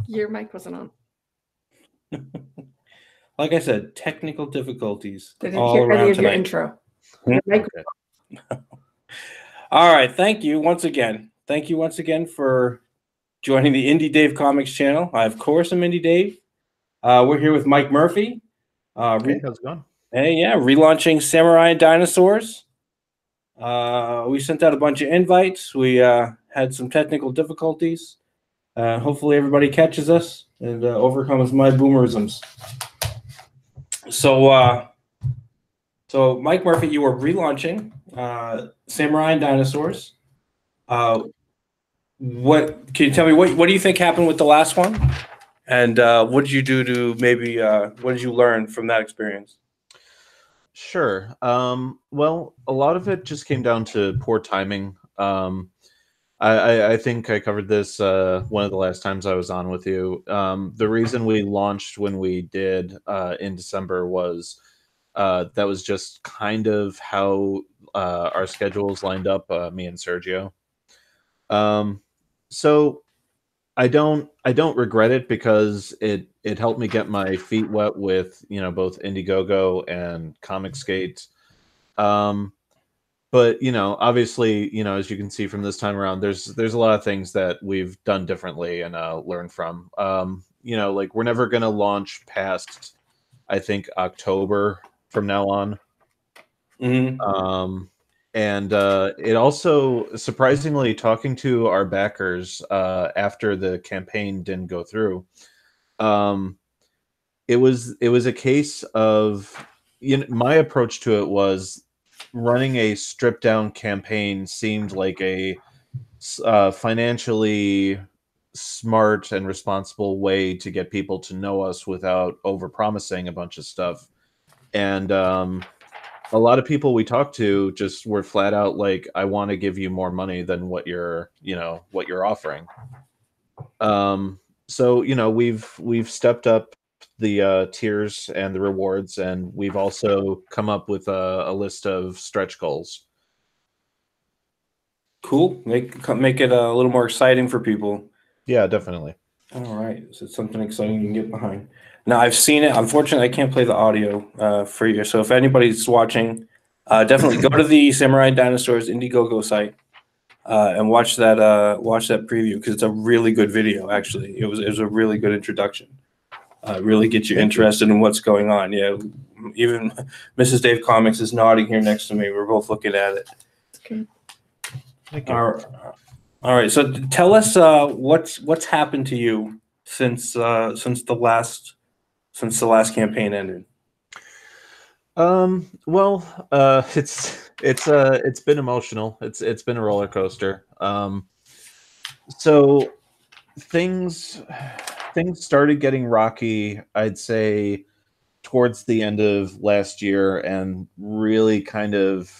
Your mic wasn't on. Like I said, technical difficulties I didn't all hear around any of tonight. your intro. Your mic Okay. All right, thank you once again. Thank you once again for joining the Indie Dave Comics channel. I, of course, am Indie Dave. We're here with Mike Murphy. Hey, how's it going? Hey, yeah, relaunching Samurai and Dinosaurs. We sent out a bunch of invites. We had some technical difficulties. Hopefully everybody catches us and overcomes my boomerisms. So Mike Murphy, you are relaunching Samurai and Dinosaurs. What can you tell me? What do you think happened with the last one? And what did you do to maybe? What did you learn from that experience? Sure. Well, a lot of it just came down to poor timing. I think I covered this one of the last times I was on with you. The reason we launched when we did in December was that was just kind of how our schedules lined up, me and Sergio. So I don't regret it because it helped me get my feet wet with both IndieGoGo and Comicsgate. But obviously, as you can see from this time around, there's a lot of things that we've done differently and learned from. Like we're never gonna launch past, I think, October from now on. Mm-hmm. And it also, surprisingly, talking to our backers after the campaign didn't go through, it was a case of my approach to it was running a stripped down campaign seemed like a financially smart and responsible way to get people to know us without overpromising a bunch of stuff. And a lot of people we talked to just were flat out like, I want to give you more money than what you're offering. So we've stepped up the tiers and the rewards, and we've also come up with a list of stretch goals. Cool. Make it a little more exciting for people. Yeah, definitely. All right, so it's something exciting you can get behind. Now I've seen it. Unfortunately, I can't play the audio for you. So if anybody's watching, definitely go to the Samurai and Dinosaurs IndieGoGo site and watch that preview because it's a really good video. Actually, it was a really good introduction. Really get you interested in what's going on. Yeah, even Mrs. Dave Comics is nodding here next to me. We're both looking at it. Okay. Thank you. All right. So tell us what's happened to you since the last campaign ended. Well, it's been emotional. It's been a roller coaster. So things started getting rocky, I'd say, towards the end of last year, and really kind of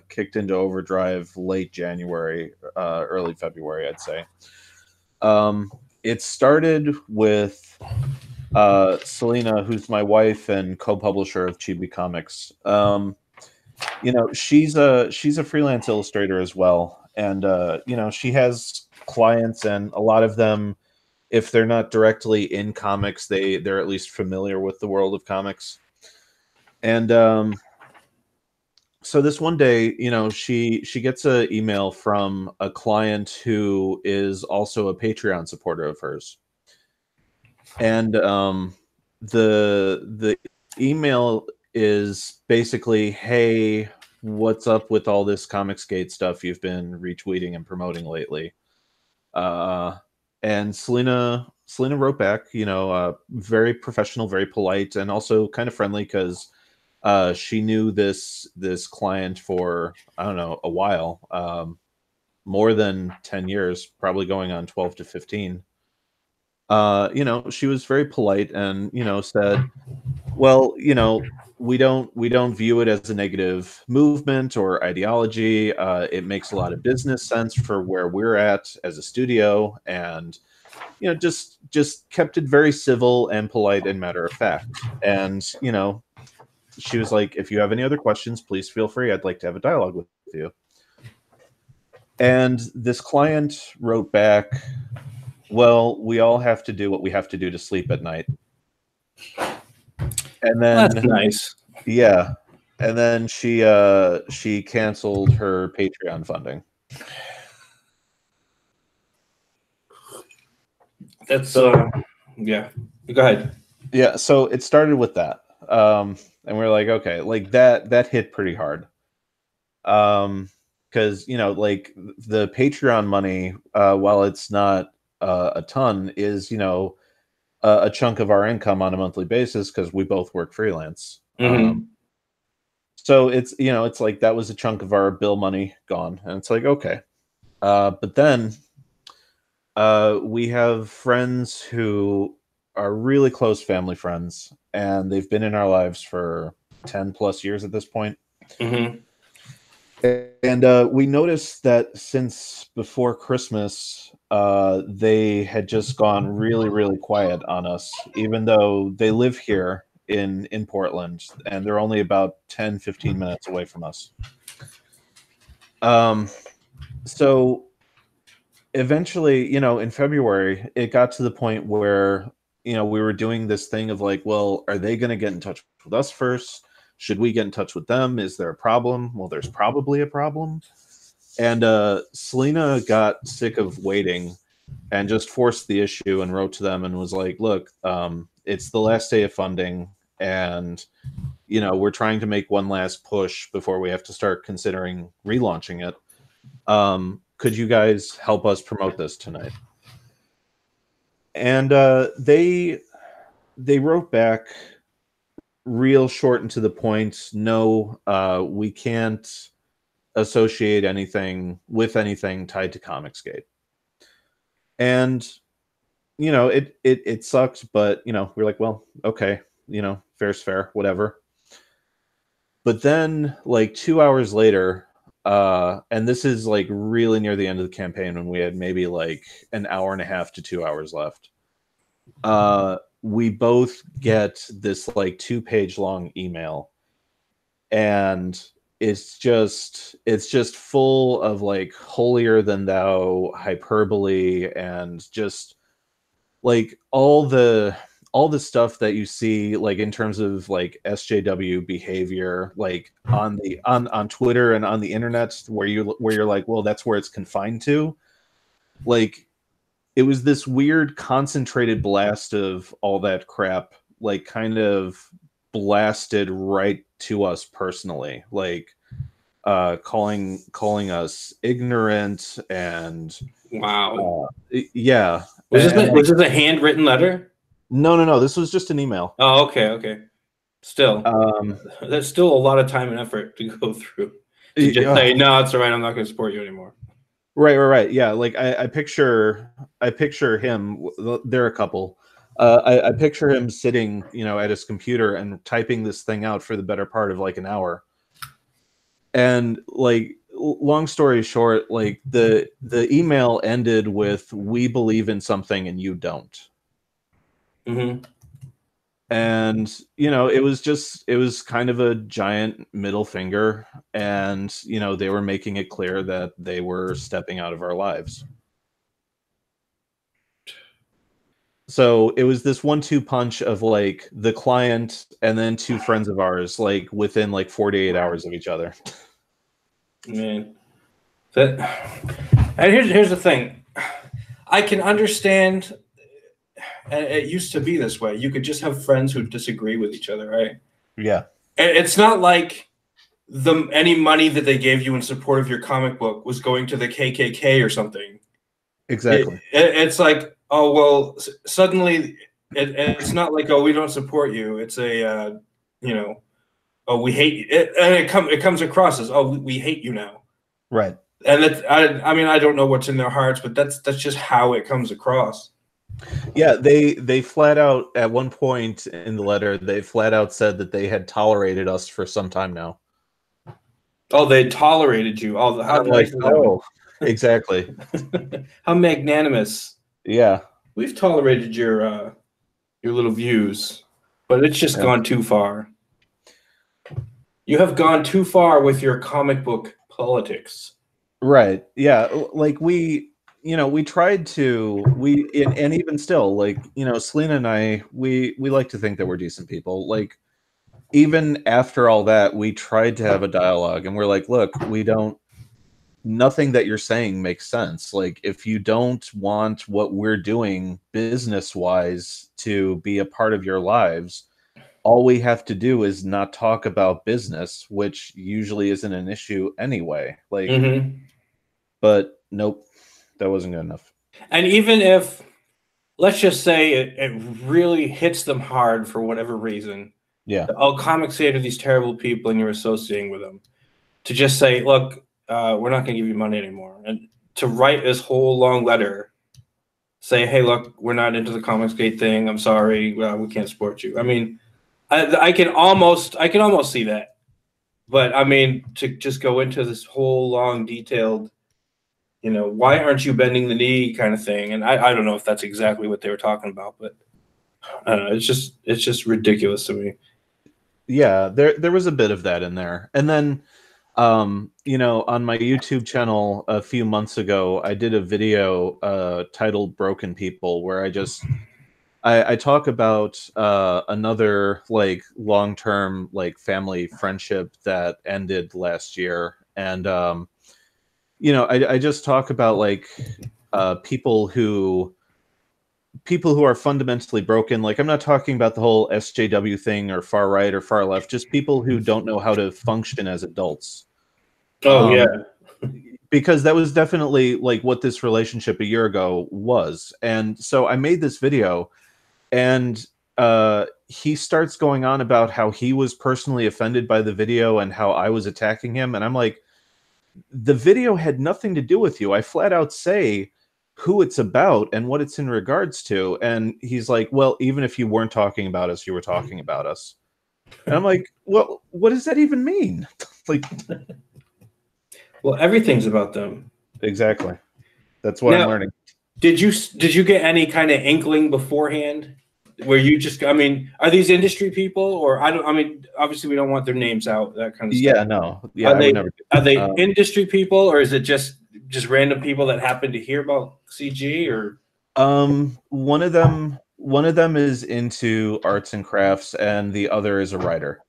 kicked into overdrive late January, early February, I'd say. It started with Selena, who's my wife and co-publisher of Chibi Comics. She's a freelance illustrator as well, and she has clients, and a lot of them, if they're not directly in comics, they're at least familiar with the world of comics. And so this one day, she gets an email from a client who is also a Patreon supporter of hers. And the email is basically, hey, what's up with all this Comicsgate stuff you've been retweeting and promoting lately? And Selena wrote back, very professional, very polite, and also kind of friendly because she knew this client for, I don't know, a while, more than 10 years, probably going on 12 to 15. She was very polite and, said, well, we don't view it as a negative movement or ideology. It makes a lot of business sense for where we're at as a studio, and just kept it very civil and polite and matter of fact. And she was like, if you have any other questions, please feel free. I'd like to have a dialogue with you. And this client wrote back, well, we all have to do what we have to do to sleep at night. And then That's nice. yeah. And then she canceled her Patreon funding. That's yeah. Go ahead. Yeah, so it started with that. And we're like, okay, like that hit pretty hard. Because like the Patreon money, while it's not a ton, is a chunk of our income on a monthly basis because we both work freelance. Mm-hmm. So it's like that was a chunk of our bill money gone, and it's like okay. But then we have friends who are really close family friends, and they've been in our lives for 10 plus years at this point. Mm-hmm. And we noticed that since before Christmas, they had just gone really, really quiet on us, even though they live here in Portland, and they're only about 10, 15 minutes away from us. So eventually, in February, it got to the point where, we were doing this thing of like, well, are they going to get in touch with us first? Should we get in touch with them? Is there a problem? Well, there's probably a problem. And Selena got sick of waiting and just forced the issue and wrote to them and was like, look, it's the last day of funding. And, we're trying to make one last push before we have to start considering relaunching it. Could you guys help us promote this tonight? And they wrote back real short and to the point. No, we can't associate anything with anything tied to Comicsgate. And it sucked, but we're like, well, okay, fair's fair, whatever. But then like 2 hours later, and this is like really near the end of the campaign when we had maybe like an hour and a half to 2 hours left, we both get this like 2-page long email, and it's just full of like holier than thou hyperbole and just like all the stuff that you see like in terms of like SJW behavior like on Twitter and on the internet where you're like, well, that's where it's confined to. Like it was this weird concentrated blast of all that crap, like kind of blasted right to us personally, like calling us ignorant and wow. Yeah. Was this a handwritten letter? No, this was just an email. Oh, okay. Still, that's still a lot of time and effort to go through to just say, no, it's all right, I'm not going to support you anymore. Right. Yeah, like I picture him. There are a couple. I picture him sitting, at his computer and typing this thing out for the better part of like an hour. And like, long story short, like the email ended with, "We believe in something and you don't." Mm-hmm. And it was kind of a giant middle finger, and they were making it clear that they were stepping out of our lives. So it was this 1-2 punch of like the client and then 2 friends of ours, like within like 48 hours of each other. Man, and here's the thing. I can understand. And it used to be this way. You could just have friends who disagree with each other, right? Yeah. It's not like any money that they gave you in support of your comic book was going to the KKK or something. Exactly. It's like, oh, well, suddenly it's not like, oh, we don't support you. It's a, oh, we hate you. And it comes across as, oh, we hate you now. Right. And I mean, I don't know what's in their hearts, but that's just how it comes across. Yeah, they flat out at one point in the letter, they flat out said that they had tolerated us for some time now. Oh, they tolerated you. Oh, how nice. Oh, exactly. How magnanimous. Yeah. We've tolerated your little views, but it's just gone too far. You have gone too far with your comic book politics. Right. Yeah. Like we tried to, and even still, like, Selena and I, we like to think that we're decent people. Like, even after all that, we tried to have a dialogue, and we're like, look, we don't, nothing that you're saying makes sense. Like, if you don't want what we're doing business wise to be a part of your lives, all we have to do is not talk about business, which usually isn't an issue anyway. Like, but nope, that wasn't good enough. And even if, let's just say it really hits them hard for whatever reason. Yeah. Oh, comics say to these terrible people and you're associating with them. To just say, look, we're not going to give you money anymore. And to write this whole long letter, say, hey, look, we're not into the Comicsgate thing. I'm sorry. We can't support you. I mean, I can almost see that. But I mean, to just go into this whole long, detailed, why aren't you bending the knee kind of thing? And I don't know if that's exactly what they were talking about, but I don't know. It's just ridiculous to me. Yeah, there was a bit of that in there. And then on my YouTube channel a few months ago, I did a video titled Broken People, where I talk about another like long-term like family friendship that ended last year. And I just talk about like people who are fundamentally broken. Like, I'm not talking about the whole SJW thing or far right or far left, just people who don't know how to function as adults. Oh, yeah. Because that was definitely like what this relationship a year ago was. And so I made this video, and he starts going on about how he was personally offended by the video and how I was attacking him. And I'm like, the video had nothing to do with you. I flat out say who it's about and what it's in regards to. And he's like, well, even if you weren't talking about us, you were talking about us. And I'm like, well, what does that even mean? Like, well, everything's about them. Exactly. That's what I'm learning. Did you get any kind of inkling beforehand where you just, I mean, are these industry people, or I mean, obviously we don't want their names out, that kind of stuff. Yeah, no. Yeah, are they industry people, or is it just random people that happen to hear about CG? Or one of them is into arts and crafts, and the other is a writer.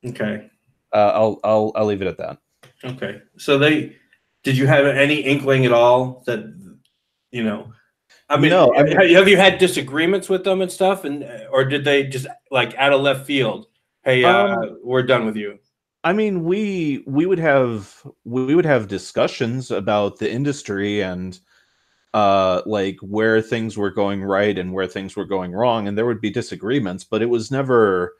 Okay. I'll leave it at that. Okay. So did you have any inkling at all that, I mean, no, have you had disagreements with them and stuff, or did they just like out of left field, hey, we're done with you? I mean, we would have discussions about the industry and like where things were going right and where things were going wrong, and there would be disagreements, but it was never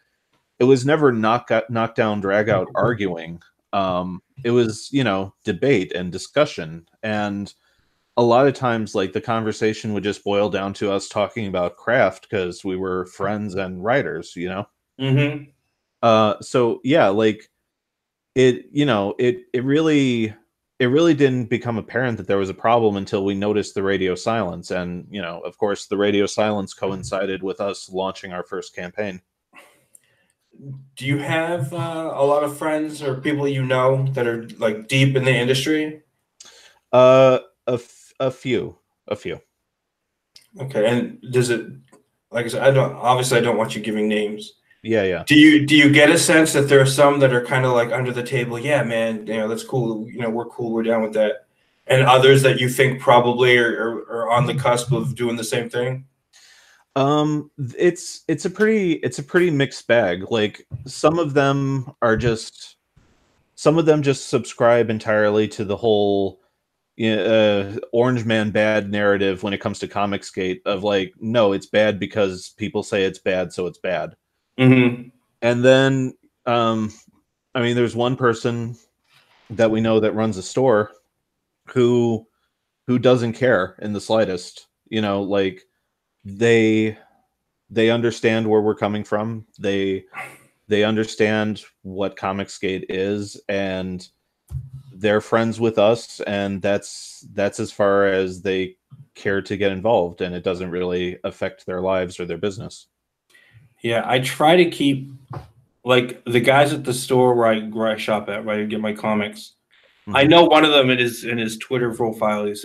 knock down, drag out arguing. It was, debate and discussion. And a lot of times, like, the conversation would just boil down to us talking about craft because we were friends and writers, So yeah, like it really didn't become apparent that there was a problem until we noticed the radio silence. And, of course, the radio silence coincided with us launching our first campaign. Do you have a lot of friends or people that are like deep in the industry? A few. Okay, and does it, like I said, I don't want you giving names. Yeah. Do you get a sense that there are some that are kind of like under the table? Yeah, man, that's cool. We're cool. We're down with that. And others that you think probably are on the cusp of doing the same thing? It's a pretty mixed bag. Like, some of them just subscribe entirely to the whole Orange Man bad narrative when it comes to Comicsgate, of like, no, it's bad because people say it's bad, so it's bad. Mm-hmm. And then I mean, there's one person that we know that runs a store who doesn't care in the slightest. Like, they understand where we're coming from. They understand what Comicsgate is, and they're friends with us, and that's as far as they care to get involved, and it doesn't really affect their lives or their business. Yeah, I try to keep, like, the guys at the store where I shop at, where I get my comics. I know one of them in his Twitter profile. He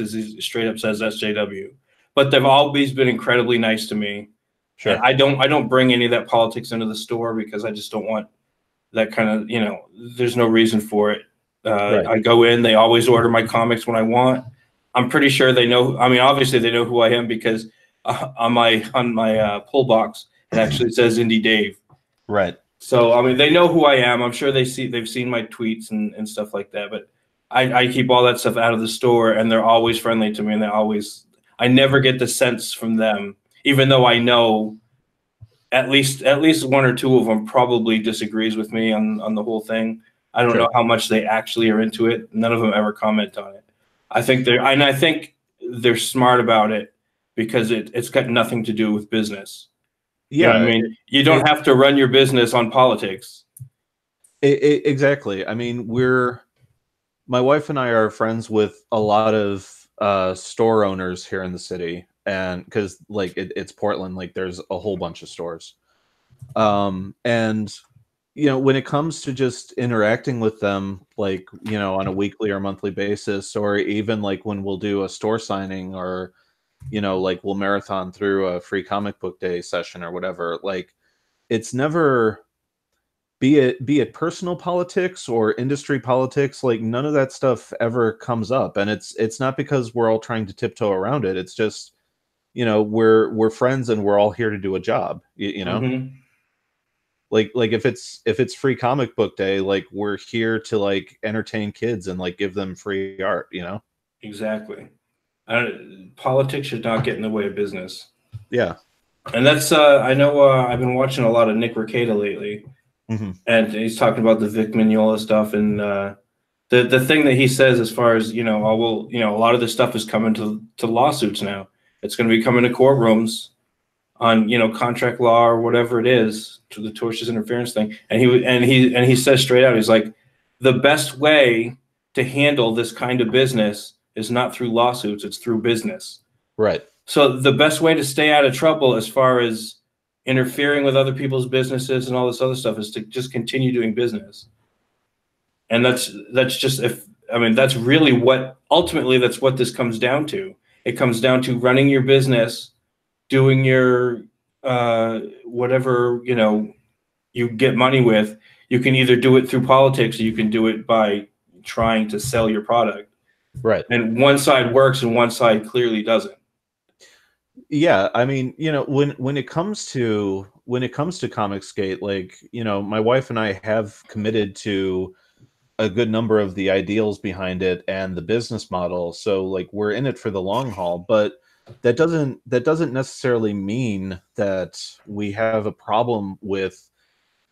straight up says SJW, but they've always been incredibly nice to me. Sure. And I don't bring any of that politics into the store because I just don't want that kind of, you know, there's no reason for it. Right. I go in, they always order my comics when I want. I'm pretty sure they know. I mean, obviously they know who I am because on my pull box it actually says Indie Dave. Right. So I mean, they know who I am. I'm sure they've seen my tweets and stuff like that. But I keep all that stuff out of the store, and they're always friendly to me, and I never get the sense from them, even though I know at least one or two of them probably disagrees with me on the whole thing. I don't know how much they actually are into it. None of them ever comment on it. I think they're smart about it because it's got nothing to do with business. Yeah, you know what I mean, you don't have to run your business on politics. Exactly. I mean, my wife and I are friends with a lot of store owners here in the city, and because like it's Portland, like there's a whole bunch of stores, and you know, when it comes to just interacting with them, like, you know, on a weekly or monthly basis, or even like when we'll do a store signing, or you know, like we'll marathon through a free comic book day session or whatever, like it's never, be it personal politics or industry politics, like none of that stuff ever comes up. And it's not because we're all trying to tiptoe around it. It's just, you know, we're friends and we're all here to do a job, you know. Like if it's free comic book day, like we're here to like entertain kids and like give them free art, you know. Exactly. Politics should not get in the way of business. Yeah. And that's I know I've been watching a lot of Nick Rekieta lately, and he's talking about the Vic Mignola stuff, and the thing that he says as far as, you know, a lot of this stuff is coming to lawsuits now. It's going to be coming to courtrooms on, you know, contract law or whatever it is, to the tortious interference thing. And he says straight out, he's like, the best way to handle this kind of business is not through lawsuits, it's through business. Right. So the best way to stay out of trouble as far as interfering with other people's businesses and all this other stuff is to just continue doing business. And that's just, that's really what ultimately that's what this comes down to. It comes down to running your business, doing your whatever, you know, you get money with. You can either do it through politics or you can do it by trying to sell your product. Right. And one side works and one side clearly doesn't. Yeah, I mean, you know, when it comes to Comicsgate, like, you know, my wife and I have committed to a good number of the ideals behind it and the business model. So like we're in it for the long haul, but that doesn't necessarily mean that we have a problem with,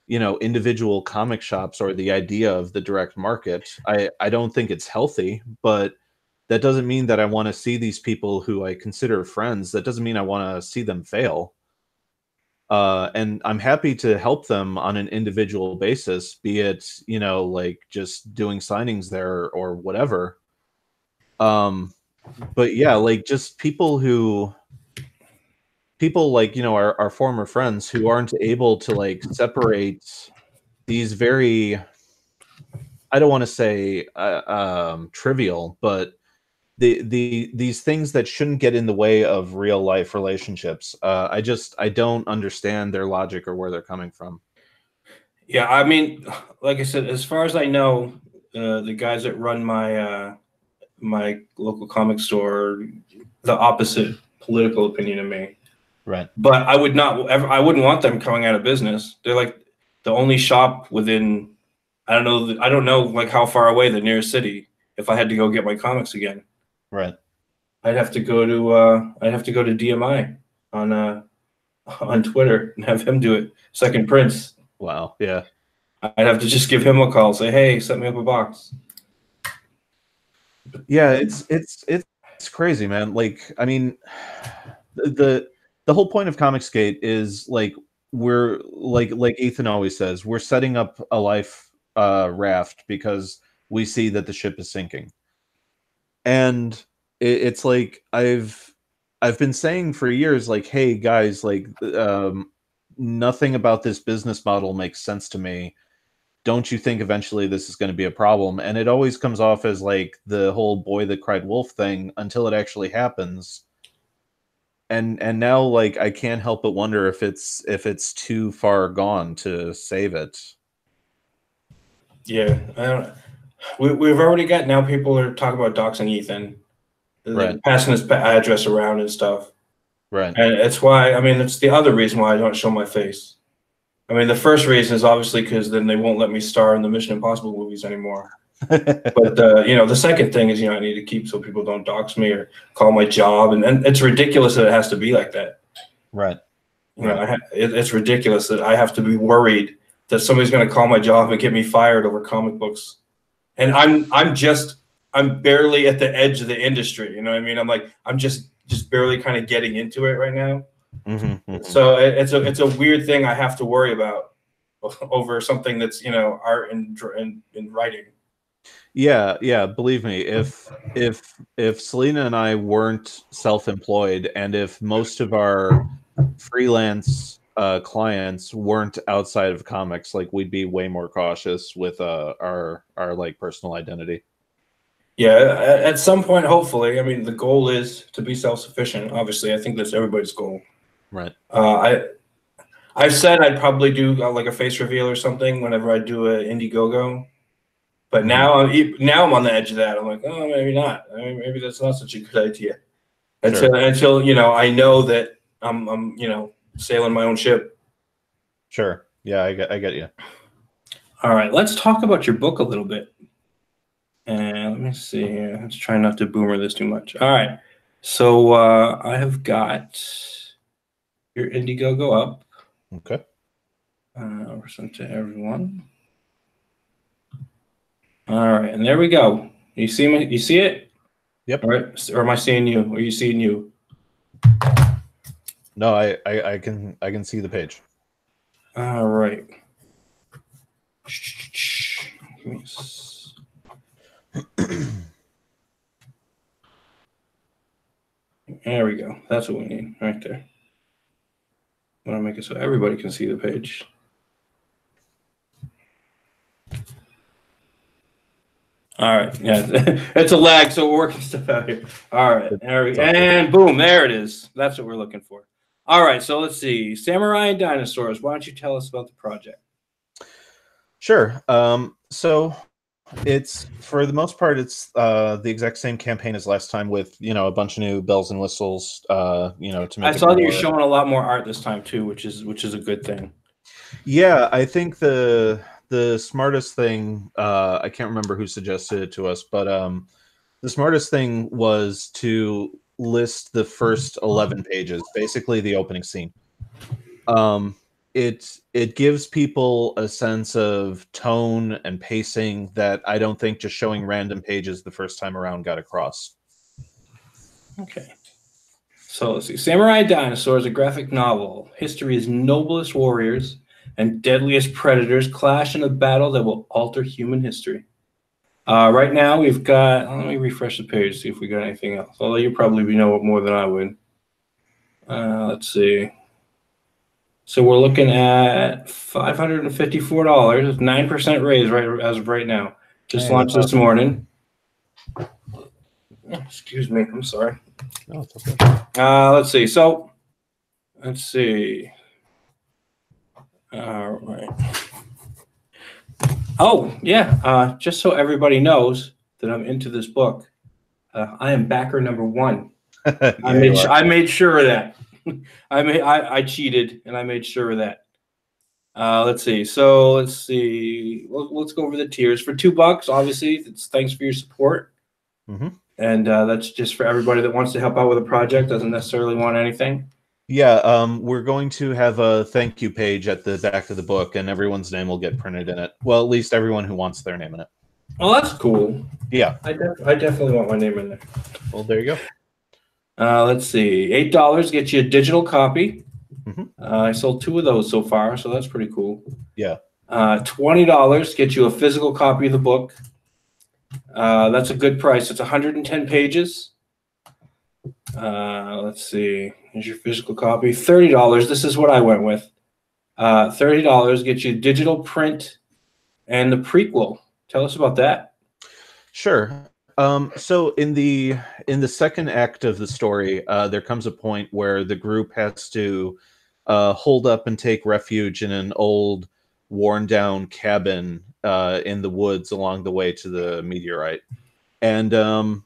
you know, individual comic shops or the idea of the direct market. I don't think it's healthy, but that doesn't mean that I want to see these people who I consider friends. That doesn't mean I want to see them fail. And I'm happy to help them on an individual basis, be it, you know, like just doing signings there or whatever. But yeah, like just people like, you know, our former friends who aren't able to like separate these very, I don't want to say trivial, but these things that shouldn't get in the way of real life relationships. I don't understand their logic or where they're coming from. Yeah, I mean, like I said, as far as I know, the guys that run my my local comic store are the opposite political opinion of me. Right. But I wouldn't want them coming out of business. They're like the only shop within, I don't know like how far away the nearest city. If I had to go get my comics again, right, I'd have to go to DMI on Twitter and have him do it. Second Prince. Wow. Yeah. I'd have to just give him a call, say, hey, set me up a box. Yeah, it's crazy, man. Like, I mean, the whole point of Comicsgate is like we're like Ethan always says, we're setting up a life raft because we see that the ship is sinking. And it's like I've been saying for years, like, hey guys, like nothing about this business model makes sense to me. don't you think eventually this is going to be a problem? And it always comes off as like the whole boy that cried wolf thing until it actually happens. And now, like, I can't help but wonder if it's too far gone to save it. Yeah, I don't. We've already got now people are talking about doxing Ethan, Right. passing his address around and stuff. Right. And it's why, I mean, it's the other reason why I don't show my face. I mean, the first reason is obviously because then they won't let me star in the Mission Impossible movies anymore. But you know, the second thing is, you know, I need to keep so people don't dox me or call my job, and it's ridiculous that it has to be like that. Right. You know, it's ridiculous that I have to be worried that somebody's going to call my job and get me fired over comic books, and I'm barely at the edge of the industry. You know what I mean? I'm just barely kind of getting into it right now. So it's a weird thing I have to worry about over something that's, you know, art and writing. Yeah, believe me, if Selena and I weren't self-employed, and if most of our freelance clients weren't outside of comics, like, we'd be way more cautious with our like personal identity. Yeah, at some point, hopefully. I mean, the goal is to be self-sufficient. Obviously, I think that's everybody's goal. Right. I've said I'd probably do like a face reveal or something whenever I do an IndieGoGo, but now I'm on the edge of that. I'm like, oh, maybe not. I mean, maybe that's not such a good idea. Until you know, I know that I'm you know, sailing my own ship. Sure. Yeah, I get you. All right, let's talk about your book a little bit. And let me see here. Let's try not to boomer this too much. All right, so I have got your IndieGoGo up. Okay. We're sent to everyone. All right, and there we go. You see me? You see it? Yep. All right, or am I seeing you? Or are you seeing you? No, I can see the page. All right. There we go. That's what we need right there. I want to make it so everybody can see the page. All right. Yeah, it's a lag, so we're working stuff out here. All right. There we go. And boom, there it is. That's what we're looking for. All right. So let's see. Samurai and Dinosaurs. Why don't you tell us about the project? Sure. So it's, for the most part, it's the exact same campaign as last time, with, you know, a bunch of new bells and whistles. You know, to make I saw that you're showing a lot more art this time too, which is a good thing. Yeah, I think the smartest thing, I can't remember who suggested it to us, but the smartest thing was to list the first 11 pages, basically the opening scene. It gives people a sense of tone and pacing that I don't think just showing random pages the first time around got across. Okay. So let's see. Samurai Dinosaurs, a graphic novel. History's noblest warriors and deadliest predators clash in a battle that will alter human history. Right now we've got, let me refresh the page, see if we got anything else. Although you probably know more than I would. Let's see. So we're looking at $554, 9% raise right as of right now. Just launched this morning. Excuse me, I'm sorry. No, it's okay. Let's see. So, let's see. All right. Oh, yeah. Just so everybody knows that I'm into this book, I am backer number 1. I made sure of that. I cheated and I made sure of that. Let's see. So let's see. Let's go over the tiers. For $2, obviously, it's thanks for your support. And that's just for everybody that wants to help out with a project, doesn't necessarily want anything. Yeah, we're going to have a thank you page at the back of the book, and everyone's name will get printed in it. Well, at least everyone who wants their name in it. Oh, that's cool. Yeah. I definitely want my name in there. Well, there you go. Let's see. $8 gets you a digital copy. I sold 2 of those so far, so that's pretty cool. Yeah. $20 gets you a physical copy of the book. That's a good price. It's 110 pages. Let's see. Here's your physical copy. $30. This is what I went with. $30 gets you digital print and the prequel. Tell us about that. Sure. So in the second act of the story, there comes a point where the group has to hold up and take refuge in an old, worn-down cabin in the woods along the way to the meteorite. And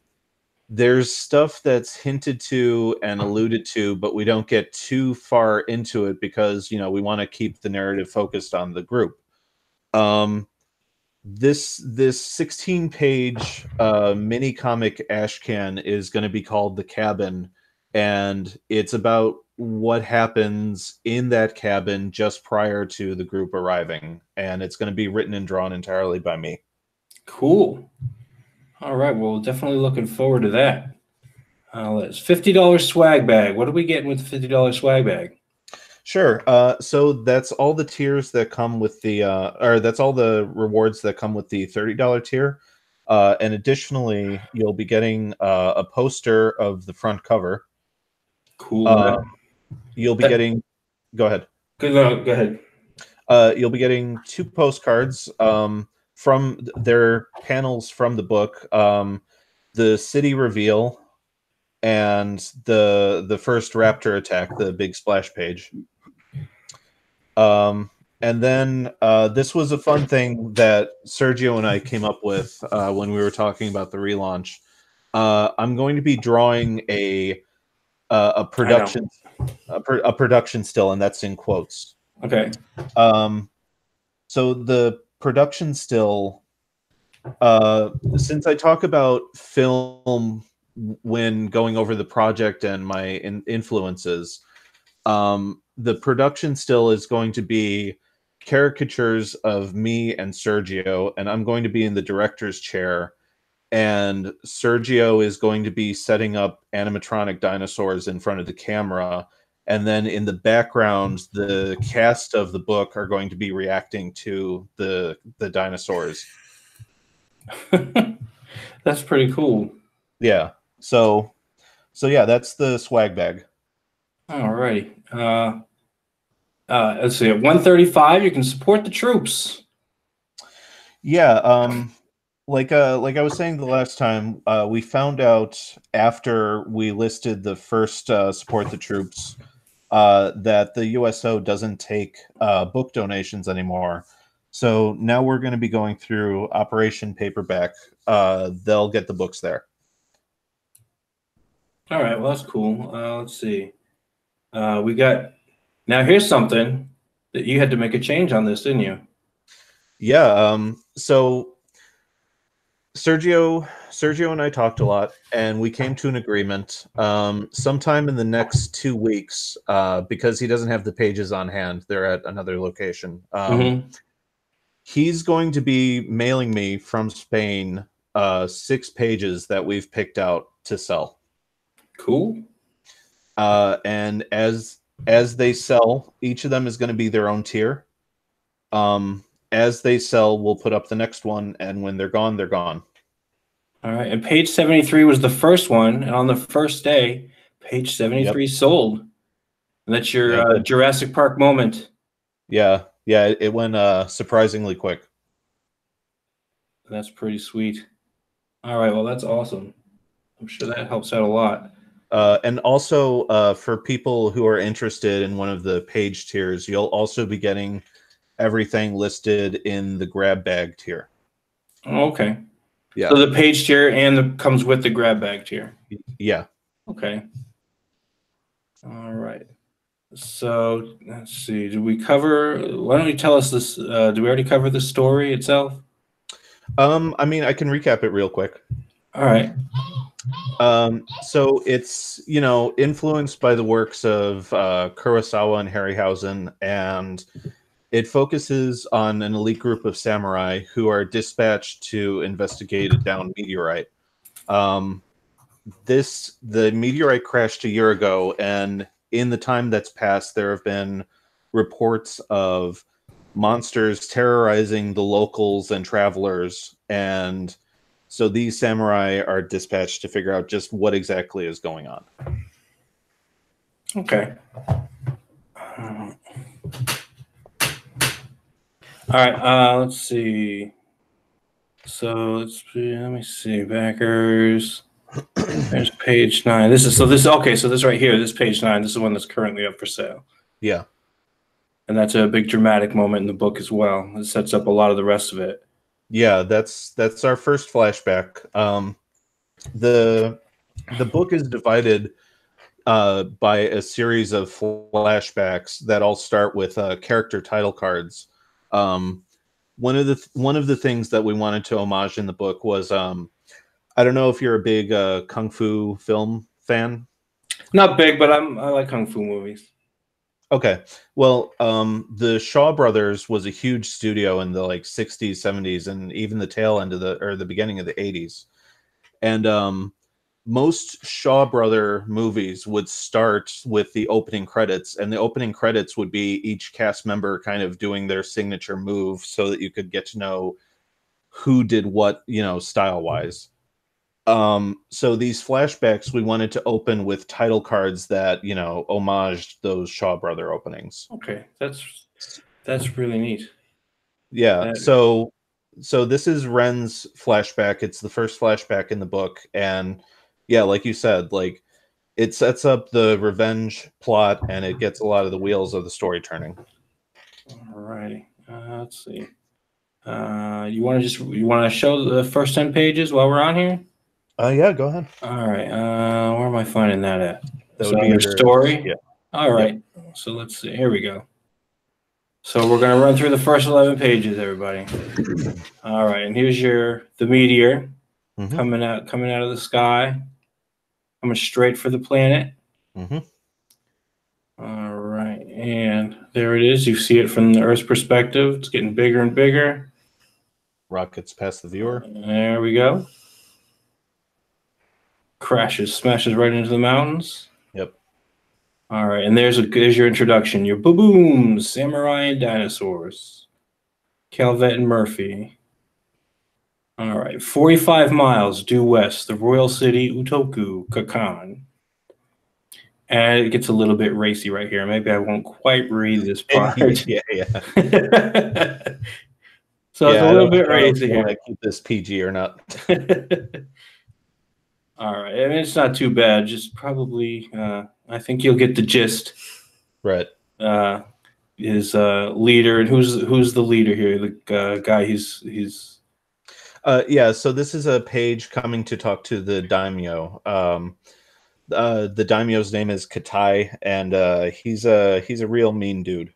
there's stuff that's hinted to and alluded to, but we don't get too far into it because, you know, we want to keep the narrative focused on the group. This 16-page mini comic ashcan is going to be called The Cabin, and it's about what happens in that cabin just prior to the group arriving, and it's going to be written and drawn entirely by me. Cool. All right. Well, definitely looking forward to that. Let's $50 swag bag. What are we getting with the $50 swag bag? Sure. So that's all the tiers that come with the, or that's all the rewards that come with the $30 tier. And additionally, you'll be getting a poster of the front cover. Cool. You'll be getting, go ahead. Go ahead. You'll be getting 2 postcards from their panels from the book, the city reveal and the first raptor attack, the big splash page. And then this was a fun thing that Sergio and I came up with when we were talking about the relaunch. I'm going to be drawing a production still, and that's in quotes. Okay. So the production still, since I talk about film when going over the project and my influences, the production still is going to be caricatures of me and Sergio, and I'm going to be in the director's chair, and Sergio is going to be setting up animatronic dinosaurs in front of the camera, and then in the background, the cast of the book are going to be reacting to the dinosaurs. That's pretty cool. Yeah. So yeah, that's the swag bag. All right. Let's see. At 135, you can support the troops. Yeah. Like I was saying the last time, we found out after we listed the first support the troops that the USO doesn't take book donations anymore. So now we're going to be going through Operation Paperback. They'll get the books there. All right. Well, that's cool. Let's see. We got. Now here's something that you had to make a change on this, didn't you? Yeah. So Sergio and I talked a lot, and we came to an agreement. Sometime in the next 2 weeks, because he doesn't have the pages on hand, they're at another location. He's going to be mailing me from Spain 6 pages that we've picked out to sell. Cool. And as they sell, each of them is going to be their own tier. As they sell, we'll put up the next one, and when they're gone, they're gone. All right. And page 73 was the first one, and on the first day, page 73 sold. And that's your Jurassic Park moment. Yeah, it went surprisingly quick. That's pretty sweet. All right, well, that's awesome. I'm sure that helps out a lot. And also, for people who are interested in one of the page tiers, you'll also be getting everything listed in the grab bag tier. Okay. Yeah. So the page tier comes with the grab bag tier. Yeah. Okay. All right. So let's see. Did we cover? Why don't you tell us this? Do we already cover the story itself? I mean, I can recap it real quick. All right. So it's, influenced by the works of Kurosawa and Harryhausen, and it focuses on an elite group of samurai who are dispatched to investigate a downed meteorite. The meteorite crashed a year ago, and in the time that's passed, there have been reports of monsters terrorizing the locals and travelers, and so these samurai are dispatched to figure out just what exactly is going on. Okay. right, let's see. So let me see. Backers. There's page 9. Okay, so this right here, this page 9, this is one that's currently up for sale. Yeah. And that's a big dramatic moment in the book as well. It sets up a lot of the rest of it. Yeah, that's our first flashback. The book is divided by a series of flashbacks that all start with character title cards. One of the things that we wanted to homage in the book was I don't know if you're a big kung fu film fan. Not big, but I like kung fu movies. Okay. Well, the Shaw Brothers was a huge studio in the like 60s, 70s, and even the tail end of the beginning of the 80s. And most Shaw Brother movies would start with the opening credits, and the opening credits would be each cast member kind of doing their signature move so that you could get to know who did what, style-wise. So these flashbacks we wanted to open with title cards that, homaged those Shaw Brother openings. Okay, that's really neat. Yeah. So this is Ren's flashback. It's the first flashback in the book, and yeah, like you said, like it sets up the revenge plot and it gets a lot of the wheels of the story turning. All righty. Let's see. You want to show the first 10 pages while we're on here? Yeah, go ahead. All right. Where am I finding that at? That So would be your under story. Yeah. All right. Yep. So let's see. Here we go. So we're gonna run through the first 11 pages, everybody. All right, and here's the meteor coming out of the sky, coming straight for the planet. All right, and there it is. You see it from the Earth's perspective. It's getting bigger and bigger. Rockets past the viewer. There we go. Crashes, smashes right into the mountains. Yep. All right, and there's your introduction. Your boom, samurai and dinosaurs. Calvette and Murphy. All right, 45 miles due west, the royal city Utoku, Kakan. And it gets a little bit racy right here. Maybe I won't quite read this part. Yeah. So it's a little bit racy here. I keep this PG or not. All right, I mean, it's not too bad. Just probably, I think you'll get the gist. Right. His leader, and who's the leader here? The guy. He's. Yeah. So this is a page coming to talk to the daimyo. The daimyo's name is Katai, and he's a real mean dude.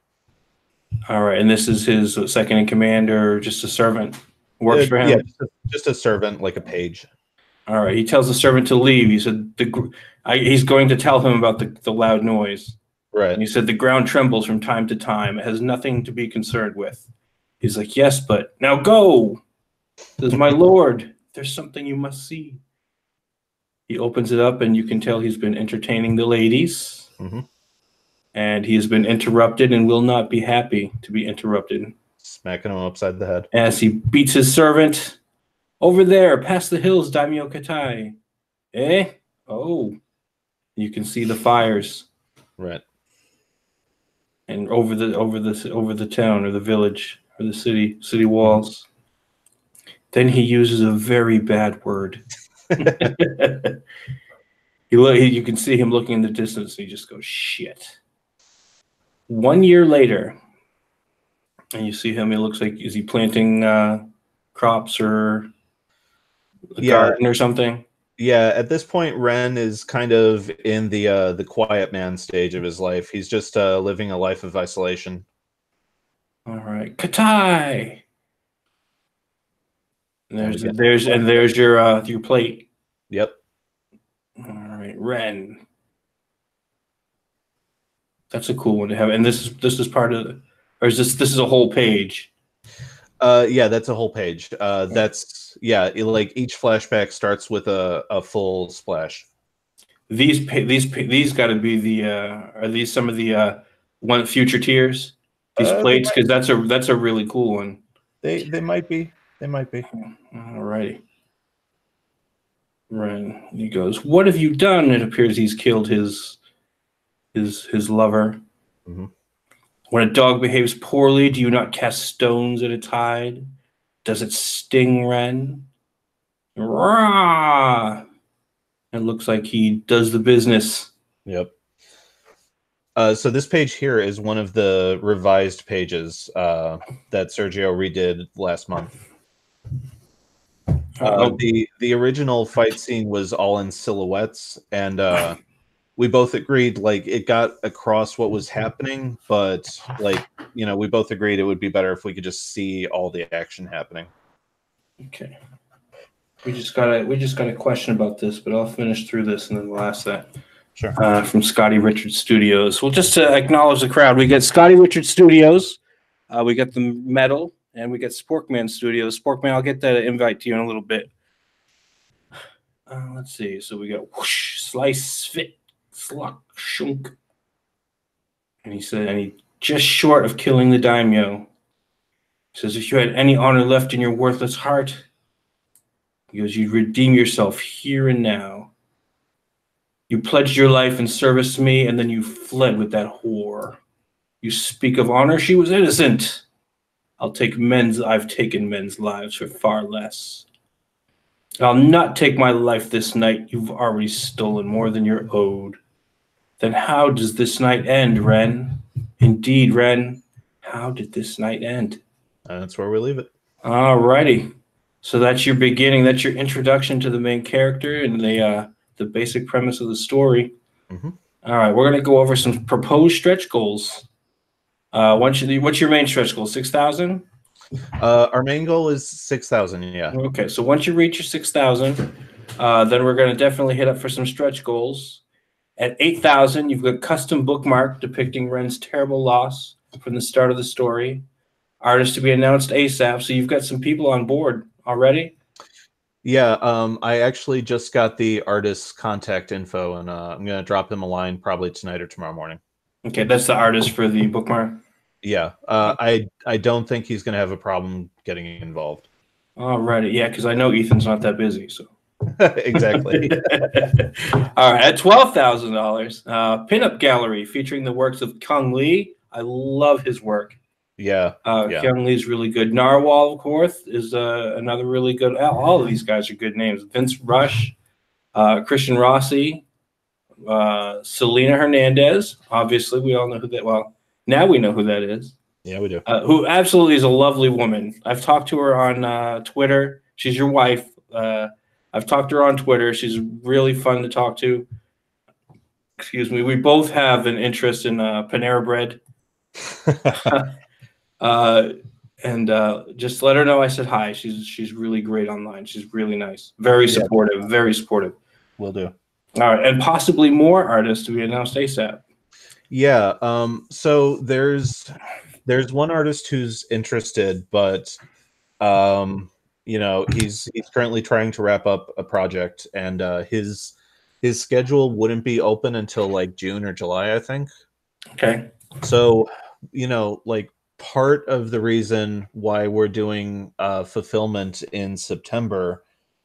All right, and this is his second in command, or just a servant? Works for him. Yeah, just a servant, like a page. All right, he tells the servant to leave. He said he's going to tell him about the loud noise. Right. And he said the ground trembles from time to time. It has nothing to be concerned with. He's like, yes, but now go. Says, my lord, there's something you must see. He opens it up, and you can tell he's been entertaining the ladies. And he has been interrupted and will not be happy to be interrupted. Smacking him upside the head. As he beats his servant. Over there, past the hills, Daimyo Katai. Eh? Oh. You can see the fires. Right. And over the town or the village or the city walls. Then he uses a very bad word. You can see him looking in the distance, and he just goes, shit. 1 year later, and you see him, it looks like, is he planting crops or a garden or something? Yeah, at this point, Ren is kind of in the quiet man stage of his life. He's just living a life of isolation. All right, Katai. And there's your plate. Yep. All right, Ren. That's a cool one to have. And this is part of, or is this is a whole page? Yeah, that's a whole page. That's like each flashback starts with a full splash. These got to be the are these some of the one future tiers? These plates, because that's a really cool one. They might be. They might be. All righty. Ren, he goes, what have you done? It appears he's killed his lover. When a dog behaves poorly, do you not cast stones at its hide? Does it sting, Ren? Rah! It looks like he does the business. Yep. So this page here is one of the revised pages that Sergio redid last month. The original fight scene was all in silhouettes, and we both agreed like it got across what was happening, but like we both agreed it would be better if we could just see all the action happening. Okay. We just got a question about this, but I'll finish through this and then we'll ask that. Sure. From Scotty Richards Studios. Well, just to acknowledge the crowd, we get Scotty Richards Studios, we got the Metal, and we get Sporkman Studios. Sporkman, I'll get that invite to you in a little bit. Let's see. So we got whoosh, slice, fit, sluck, shunk. And he said, and he just short of killing the daimyo. He says, if you had any honor left in your worthless heart, he goes, you'd redeem yourself here and now. You pledged your life in service to me, and then you fled with that whore. You speak of honor, she was innocent. I've taken men's lives for far less. I'll not take my life this night. You've already stolen more than you're owed. Then how does this night end, Ren? Indeed, Ren, how did this night end? That's where we leave it. All righty. So that's your beginning. That's your introduction to the main character and the basic premise of the story. Mm-hmm. All right, we're going to go over some proposed stretch goals. What's your main stretch goal? 6,000? Our main goal is 6,000, yeah. Okay, so once you reach your 6,000, then we're going to definitely hit up for some stretch goals. At 8,000, you've got custom bookmark depicting Ren's terrible loss from the start of the story. Artist to be announced ASAP, so you've got some people on board already? Yeah, I actually just got the artist's contact info, and I'm going to drop him a line probably tonight or tomorrow morning. Okay, that's the artist for the bookmark? Yeah, I don't think he's going to have a problem getting involved. All righty, yeah, because I know Ethan's not that busy, so. Exactly. All right, at $12,000, pinup gallery featuring the works of Kung Lee. I love his work. Yeah. Kung Lee's really good. Narwhal, of course, is another really good. All of these guys are good names. Vince Rush, Christian Rossi, Selena Hernandez. Obviously, we all know who that. Well, now we know who that is. Yeah, we do. Who absolutely is a lovely woman. I've talked to her on Twitter. She's your wife. I've talked to her on Twitter. She's really fun to talk to. Excuse me. We both have an interest in Panera Bread. And just let her know I said hi. She's really great online. She's really nice. Very supportive. Very supportive. Will do. All right. And possibly more artists to be announced ASAP. Yeah. So there's one artist who's interested, but he's currently trying to wrap up a project, and his schedule wouldn't be open until like June or July, I think. Okay. So, part of the reason why we're doing fulfillment in September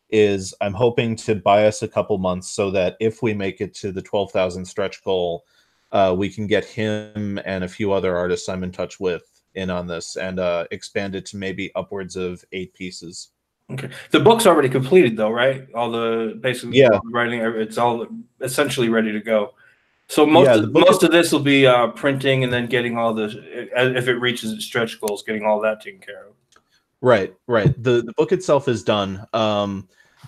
is I'm hoping to buy us a couple months so that if we make it to the 12,000 stretch goal, we can get him and a few other artists I'm in touch with in on this and expand it to maybe upwards of 8 pieces. Okay. The book's already completed though, right? All the basically writing, it's all essentially ready to go. So most of this will be printing and then getting all the, if it reaches its stretch goals, getting all that taken care of. Right. The book itself is done.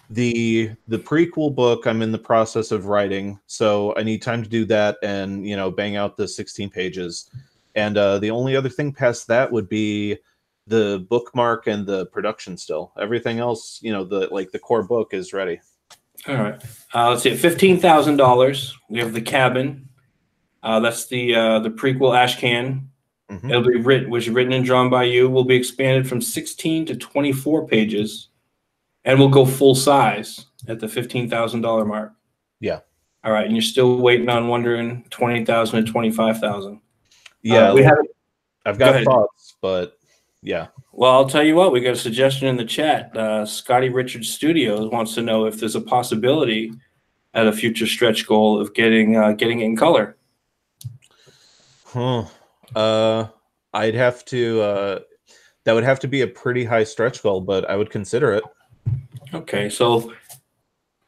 The prequel book I'm in the process of writing, so I need time to do that and bang out the 16 pages. And the only other thing past that would be the bookmark and the production still. Everything else, the core book is ready. All right. Let's see. $15,000. We have The Cabin. That's the prequel Ashcan. Mm-hmm. It'll be written and drawn by you. Will be expanded from 16 to 24 pages, and we'll go full size at the $15,000 mark. Yeah. All right. And you're still waiting on wondering 20,000 to 25,000. Yeah. I've got thoughts, but yeah. Well, I'll tell you what, we got a suggestion in the chat. Scotty Richards Studios wants to know if there's a possibility at a future stretch goal of getting it in color. Huh. I'd have to. That would have to be a pretty high stretch goal, but I would consider it. Okay, so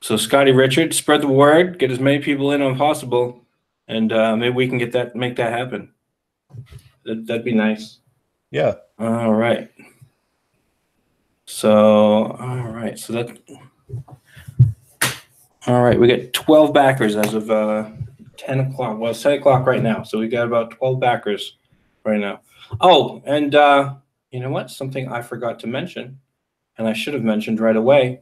Scotty Richard, spread the word, get as many people in as possible, and maybe we can make that happen. That'd be nice. Yeah. All right. So that. All right, we got 12 backers as of 10 o'clock. Well, it's 10 o'clock right now, so we got about 12 backers right now. Oh, and you know what? Something I forgot to mention, and I should have mentioned right away.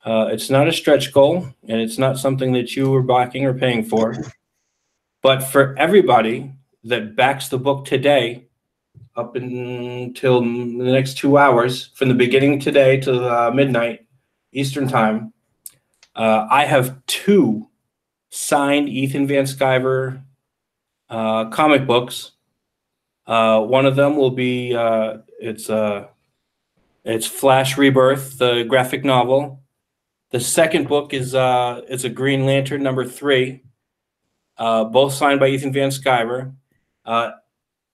It's not a stretch goal, and it's not something that you are backing or paying for. But for everybody that backs the book today, up until the next 2 hours, from the beginning today to midnight Eastern time, I have 2 signed Ethan Van Sciver comic books. One of them will be it's Flash Rebirth, the graphic novel. The second book is it's a Green Lantern #3, both signed by Ethan Van Sciver.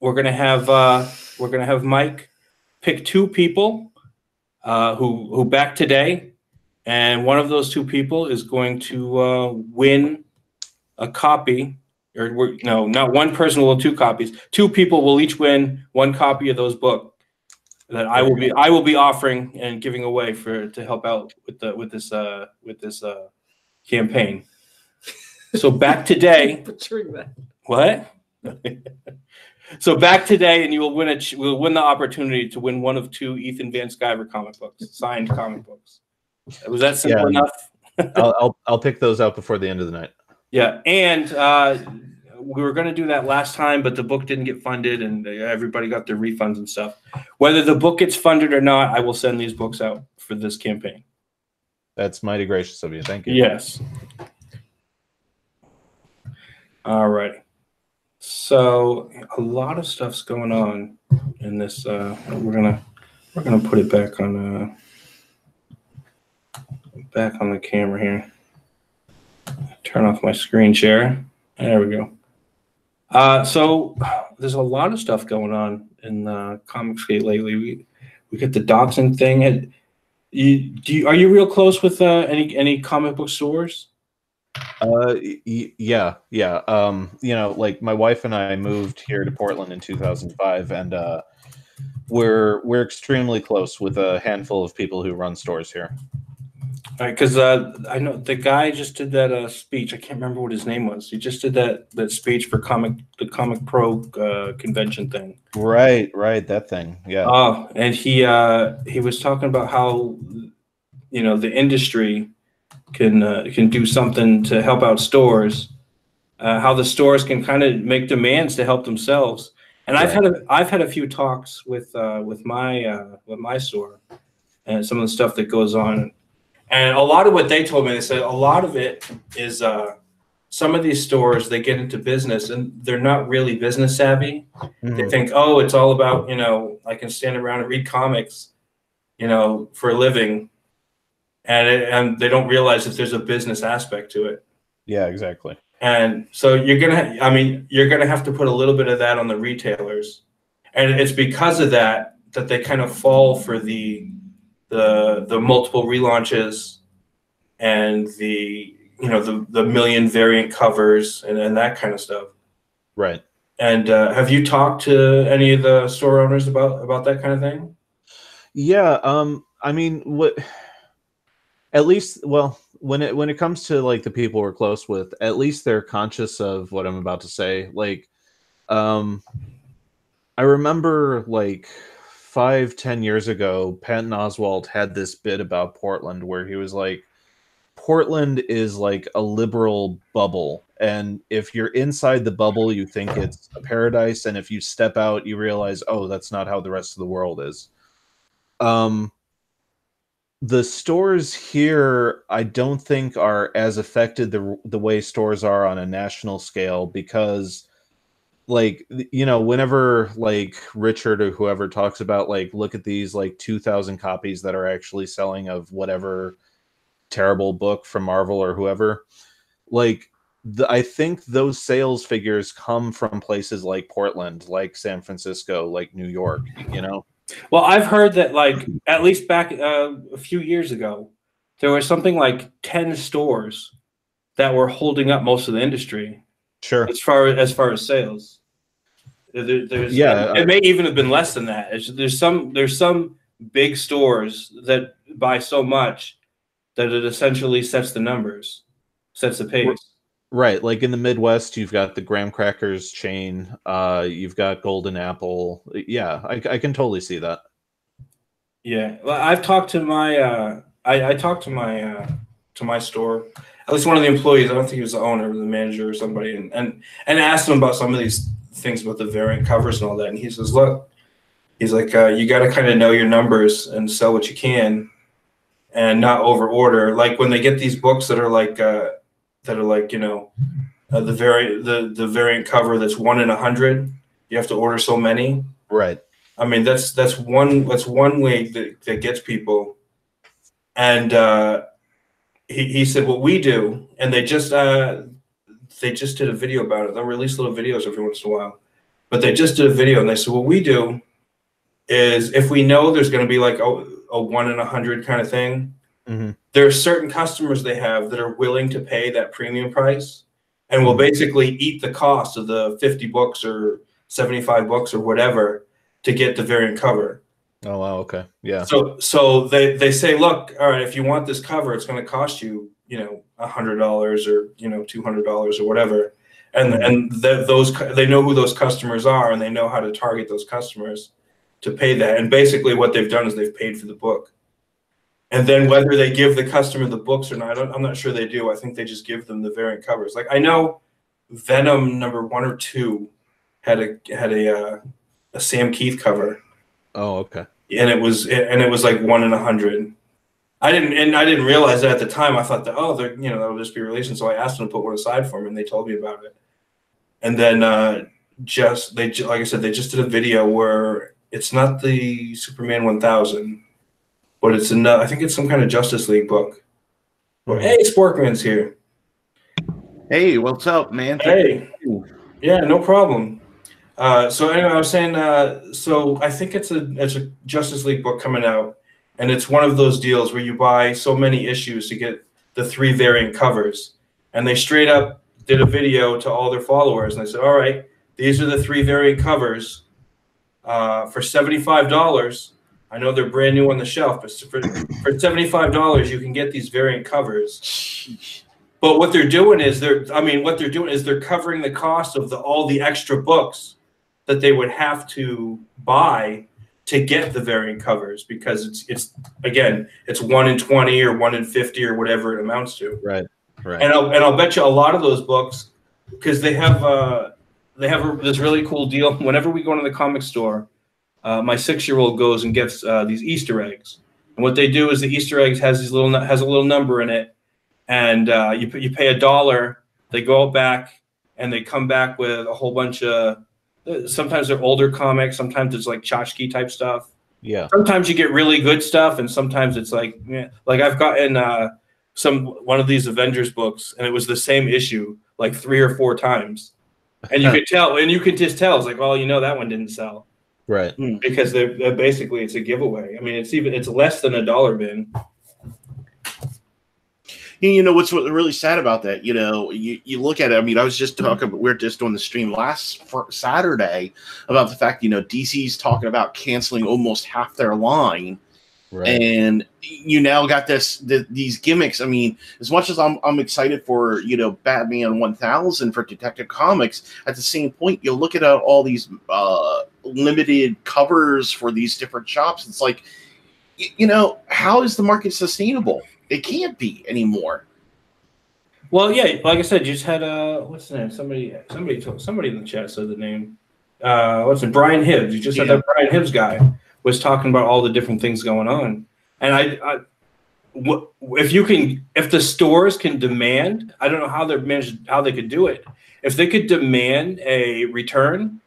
We're gonna have Mike pick 2 people who back today, and one of those 2 people is going to win a copy. Or no, not one person will have 2 copies. 2 people will each win 1 copy of those books that I will be offering and giving away to help out with this campaign. So back today. Butchering that. What? So back today, and you will win the opportunity to win one of 2 Ethan Van Sciver comic books, signed comic books. Was that simple enough? I'll pick those out before the end of the night. Yeah, and we were going to do that last time, but the book didn't get funded, and everybody got their refunds and stuff. Whether the book gets funded or not, I will send these books out for this campaign. That's mighty gracious of you. Thank you. Yes. All right. So a lot of stuff's going on in this. We're gonna put it back on the camera here. Turn off my screen share. There we go. So there's a lot of stuff going on in Comicsgate lately. We got the Dachshund thing. Are you real close with any comic book stores? Yeah. You know, like my wife and I moved here to Portland in 2005, and we're extremely close with a handful of people who run stores here. All right, because I know the guy just did that speech. I can't remember what his name was. He just did that speech for the Comic Pro convention thing. Right, that thing. Yeah. Oh, and he was talking about how the industry can do something to help out stores. How the stores can kind of make demands to help themselves. And right. I've had a few talks with my store and some of the stuff that goes on. And a lot of what they told me, they said a lot of it is some of these stores, they get into business and they're not really business savvy. Mm-hmm. They think, oh, it's all about, I can stand around and read comics, for a living. And they don't realize that there's a business aspect to it. Yeah, exactly. And so you're going to have to put a little bit of that on the retailers. And it's because of that they kind of fall for the multiple relaunches and the million variant covers and that kind of stuff. Right. And have you talked to any of the store owners about that kind of thing? Yeah. I mean, at least, well, when it comes to like the people we're close with, at least they're conscious of what I'm about to say. Like, I remember like 5-10 years ago, Patton Oswalt had this bit about Portland where he was like, Portland is like a liberal bubble. And if you're inside the bubble, you think it's a paradise. And if you step out, you realize, oh, that's not how the rest of the world is. The stores here, I don't think are as affected the way stores are on a national scale because like, whenever like Richard or whoever talks about like, look at these like 2,000 copies that are actually selling of whatever terrible book from Marvel or whoever, like I think those sales figures come from places like Portland, like San Francisco, like New York. You know. Well, I've heard that like at least back a few years ago, there was something like 10 stores that were holding up most of the industry. Sure. As far as sales, there's it may even have been less than that. There's some big stores that buy so much that it essentially sets the numbers, sets the pace. Right, like in the Midwest, you've got the Graham Crackers chain. You've got Golden Apple. Yeah, I can totally see that. Yeah, well, I've talked to my I talked to my store, at least one of the employees. I don't think he was the owner or the manager or somebody, and asked him about some of these things about the variant covers and all that. And he says, look, he's like, you got to kind of know your numbers and sell what you can, and not over order. Like when they get these books that are like you know, the variant cover that's 1 in 100. You have to order so many. Right. I mean, that's one way that gets people. And he said what we do, and they just did a video about it. They'll release little videos every once in a while, but they just did a video, and they said what we do is if we know there's going to be like a 1 in 100 kind of thing, there are certain customers they have that are willing to pay that premium price and will basically eat the cost of the 50 books or 75 books or whatever to get the variant cover. Oh wow, okay. Yeah. So they say, look, all right, if you want this cover, it's going to cost you, you know, $100 or, you know, $200 or whatever. And those they know who those customers are, and they know how to target those customers to pay that. And basically what they've done is they've paid for the book. And then whether they give the customer the books or not, I'm not sure they do. I think they just give them the variant covers. Like I know Venom number 1 or 2 had a Sam Keith cover. Oh, okay. And it was like 1 in 100. I didn't realize that at the time. I thought that that'll just be releasing. So I asked them to put one aside for me, and they told me about it. And then like I said, they just did a video where it's not the Superman 1000, but it's I think it's some kind of Justice League book. Well, hey, Sporkman's here. Hey, what's up, man? Hey, yeah, no problem. So anyway, I was saying, so I think it's a Justice League book coming out, and it's one of those deals where you buy so many issues to get the 3 variant covers, and they straight up did a video to all their followers, and they said, all right, these are the 3 variant covers for $75. I know they're brand new on the shelf, but for $75, you can get these variant covers. But what they're doing is they're covering the cost of all the extra books that they would have to buy to get the variant covers, because it's 1 in 20 or 1 in 50 or whatever it amounts to. Right. And I'll bet you a lot of those books, because they have this really cool deal. Whenever we go into the comic store, my 6-year-old goes and gets these Easter eggs, and what they do is the Easter eggs has a little number in it, and you pay $1. They go back and they come back with a whole bunch of. Sometimes they're older comics. Sometimes it's like tchotchke type stuff. Yeah. Sometimes you get really good stuff, and sometimes it's like, like I've gotten one of these Avengers books, and it was the same issue like 3 or 4 times, and you could tell, and you can just tell it's like, oh, that one didn't sell, right? Because they're basically it's a giveaway. I mean, it's less than a dollar bin. You know what's really sad about that? You look at it. I mean, I was just talking. We were just doing the stream last Saturday about the fact DC's talking about canceling almost half their line, right. And you now got these gimmicks. I mean, as much as I'm excited for Batman 1000 for Detective Comics, at the same point you look at all these limited covers for these different shops. It's like, how is the market sustainable? It can't be anymore. Well, yeah, like I said, you just had what's the name? Somebody in the chat said the name. What's it? Brian Hibbs. You just had that Brian Hibbs guy was talking about all the different things going on, and if the stores can demand, I don't know how they could do it. If they could demand a return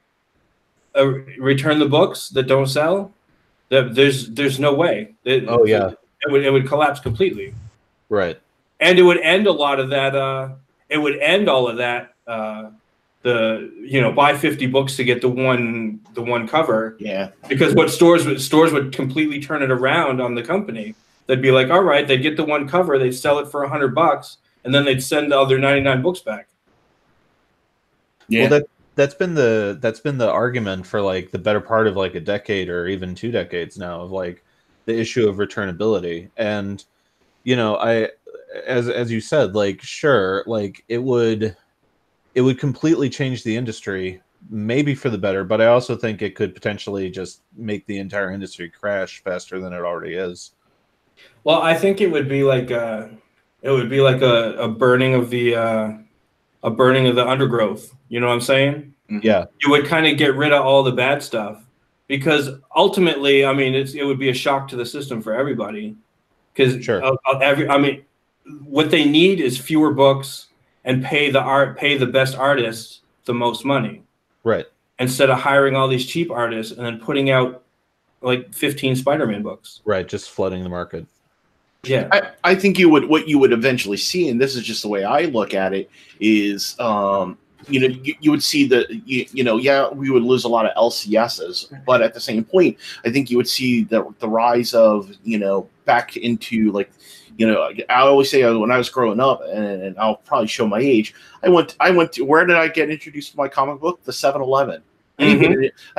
the books that don't sell, there's no way. It would collapse completely. Right. And it would end a lot of that it would end all of that. Buy 50 books to get the one cover. Yeah. Because what stores would completely turn it around on the company. They'd be like, all right, they'd get the one cover, they'd sell it for $100, and then they'd send the other 99 books back. Yeah. Well, that's been the argument for like the better part of like a decade or even 2 decades now, of like the issue of returnability. And as you said, like, sure, like it would completely change the industry, maybe for the better, but I also think it could potentially just make the entire industry crash faster than it already is. Well, I think it would be like a burning of the undergrowth. You know what I'm saying? Yeah. You would kind of get rid of all the bad stuff, because ultimately, I mean, it would be a shock to the system for everybody. Because Sure. What they need is fewer books and pay the best artists the most money. Right. Instead of hiring all these cheap artists and then putting out like 15 Spider-Man books. Right. Just flooding the market. Yeah. I think what you would eventually see, and this is just the way I look at it, is you would see we would lose a lot of LCSs, but at the same point, I think you would see the rise of back into like, I always say when I was growing up, and I'll probably show my age. I went to, where did I get introduced to my comic book? The 7-Eleven. I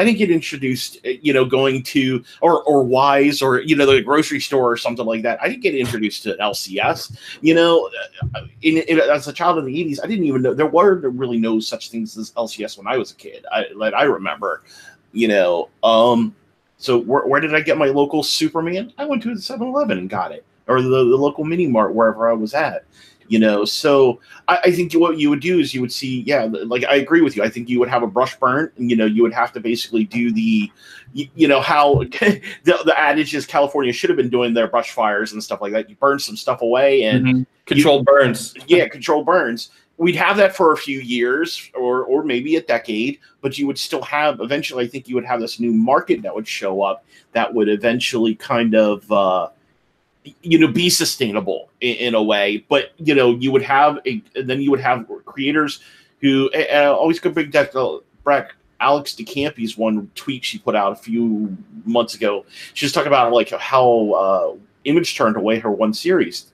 didn't get introduced, going to or Wise or the grocery store or something like that. I didn't get introduced to LCS. As a child in the 80s, I didn't even know there were really no such things as LCS when I was a kid. I remember, So where did I get my local Superman? I went to the 7-Eleven and got it, or the local mini mart wherever I was at. So I think what you would do is you would see, like I agree with you. I think you would have a brush burn, and you would have to basically do the, how the adage is California should have been doing their brush fires and stuff like that. You burn some stuff away and control burns. Yeah, control burns. We'd have that for a few years or maybe a decade, but you would still have, eventually, I think you would have this new market that would show up that would eventually kind of, be sustainable in a way, but you would have creators who always could bring back Alex DeCampi's one tweet she put out a few months ago. She was talking about like how Image turned away her one series.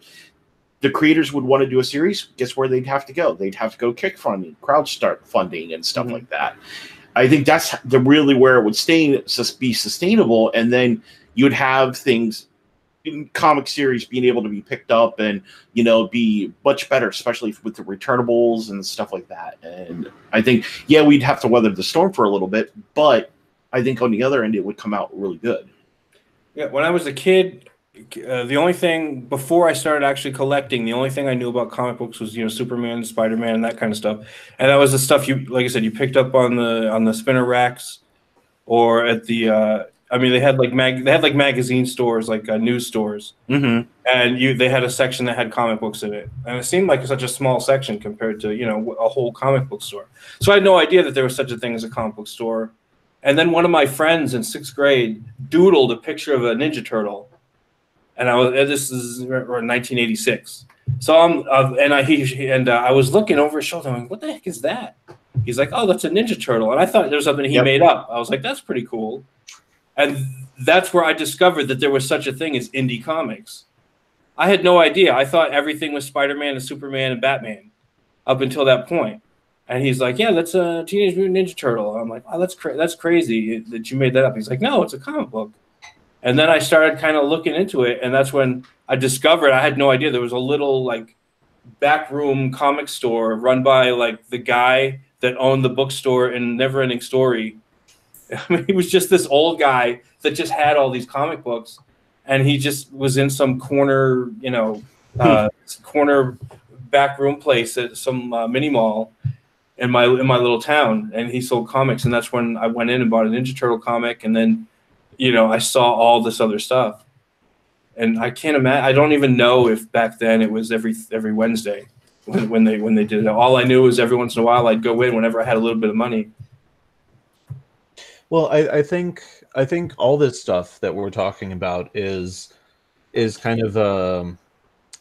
The creators would want to do a series. Guess where they'd have to go? They'd have to go kickfunding, crowdfunding, and stuff like that. I think that's really where it would be sustainable, and then you would have things in comic series being able to be picked up and be much better, especially with the returnables and stuff like that. And I think we'd have to weather the storm for a little bit, but I think on the other end it would come out really good. Yeah, when I was a kid, the only thing before I started actually collecting, the only thing I knew about comic books was Superman, Spider-Man, and that kind of stuff. And that was the stuff like I said, you picked up on the spinner racks or at the they had like magazine stores, like news stores, and they had a section that had comic books in it, and it seemed like such a small section compared to a whole comic book store. So I had no idea that there was such a thing as a comic book store. And then one of my friends in 6th grade doodled a picture of a Ninja Turtle, and this is 1986. So I was looking over his shoulder, I'm like, what the heck is that? He's like, oh, that's a Ninja Turtle, and I thought there was something he made up. I was like, that's pretty cool. And that's where I discovered that there was such a thing as indie comics. I had no idea. I thought everything was Spider-Man and Superman and Batman up until that point. And he's like, yeah, that's a Teenage Mutant Ninja Turtle. I'm like, oh, that's crazy that you made that up. He's like, no, it's a comic book. And then I started kind of looking into it, and that's when I discovered, I had no idea, there was a little like backroom comic store run by like the guy that owned the bookstore in Never Ending Story. I mean, he was just this old guy that just had all these comic books, and he just was in some corner, corner back room place at some mini mall in my little town, and he sold comics. And that's when I went in and bought a Ninja Turtle comic, and then, I saw all this other stuff, and I can't imagine. I don't even know if back then it was every Wednesday when they did it. All I knew was every once in a while I'd go in whenever I had a little bit of money. Well, I think all this stuff that we're talking about is kind of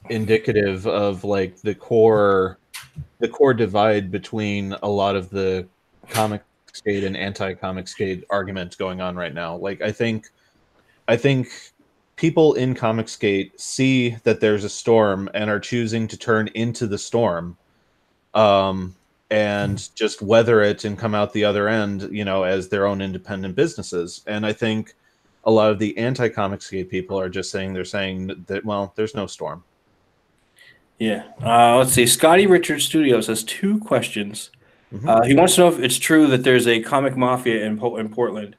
indicative of like the core core divide between a lot of the comic skate and anti-comic skate argument going on right now. Like I think people in comic skate see that there's a storm and are choosing to turn into the storm, and just weather it and come out the other end, you know, as their own independent businesses. And I think a lot of the anti-comic skate people are just saying, they're saying that, well, there's no storm. Yeah. Let's see. Scotty Richard Studios has 2 questions. Mhm. He wants to know if it's true that there's a comic mafia in Portland.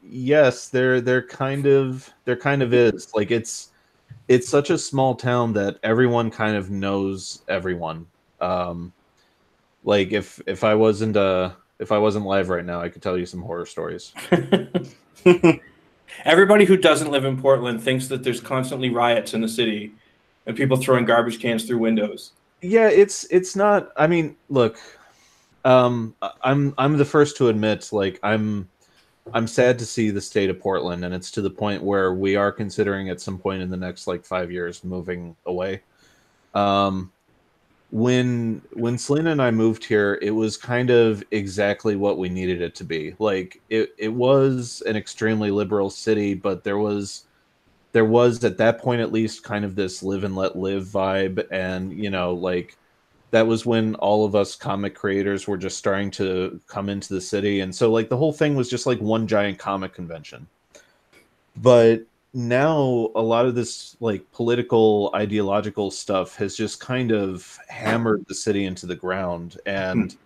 Yes, there kind of is. Like it's such a small town that everyone kind of knows everyone. Like if I wasn't live right now, I could tell you some horror stories. Everybody who doesn't live in Portland thinks that there's constantly riots in the city and people throwing garbage cans through windows. Yeah, it's not. I mean, look, I'm the first to admit, like I'm sad to see the state of Portland, and it's to the point where we are considering at some point in the next like 5 years moving away. When Selena and I moved here, it was kind of exactly what we needed it to be. Like it was an extremely liberal city, but there was at that point at least kind of this live and let live vibe, and you know, like that was when all of us comic creators were just starting to come into the city, and so like the whole thing was just like one giant comic convention. But now a lot of this like political ideological stuff has just kind of hammered the city into the ground, and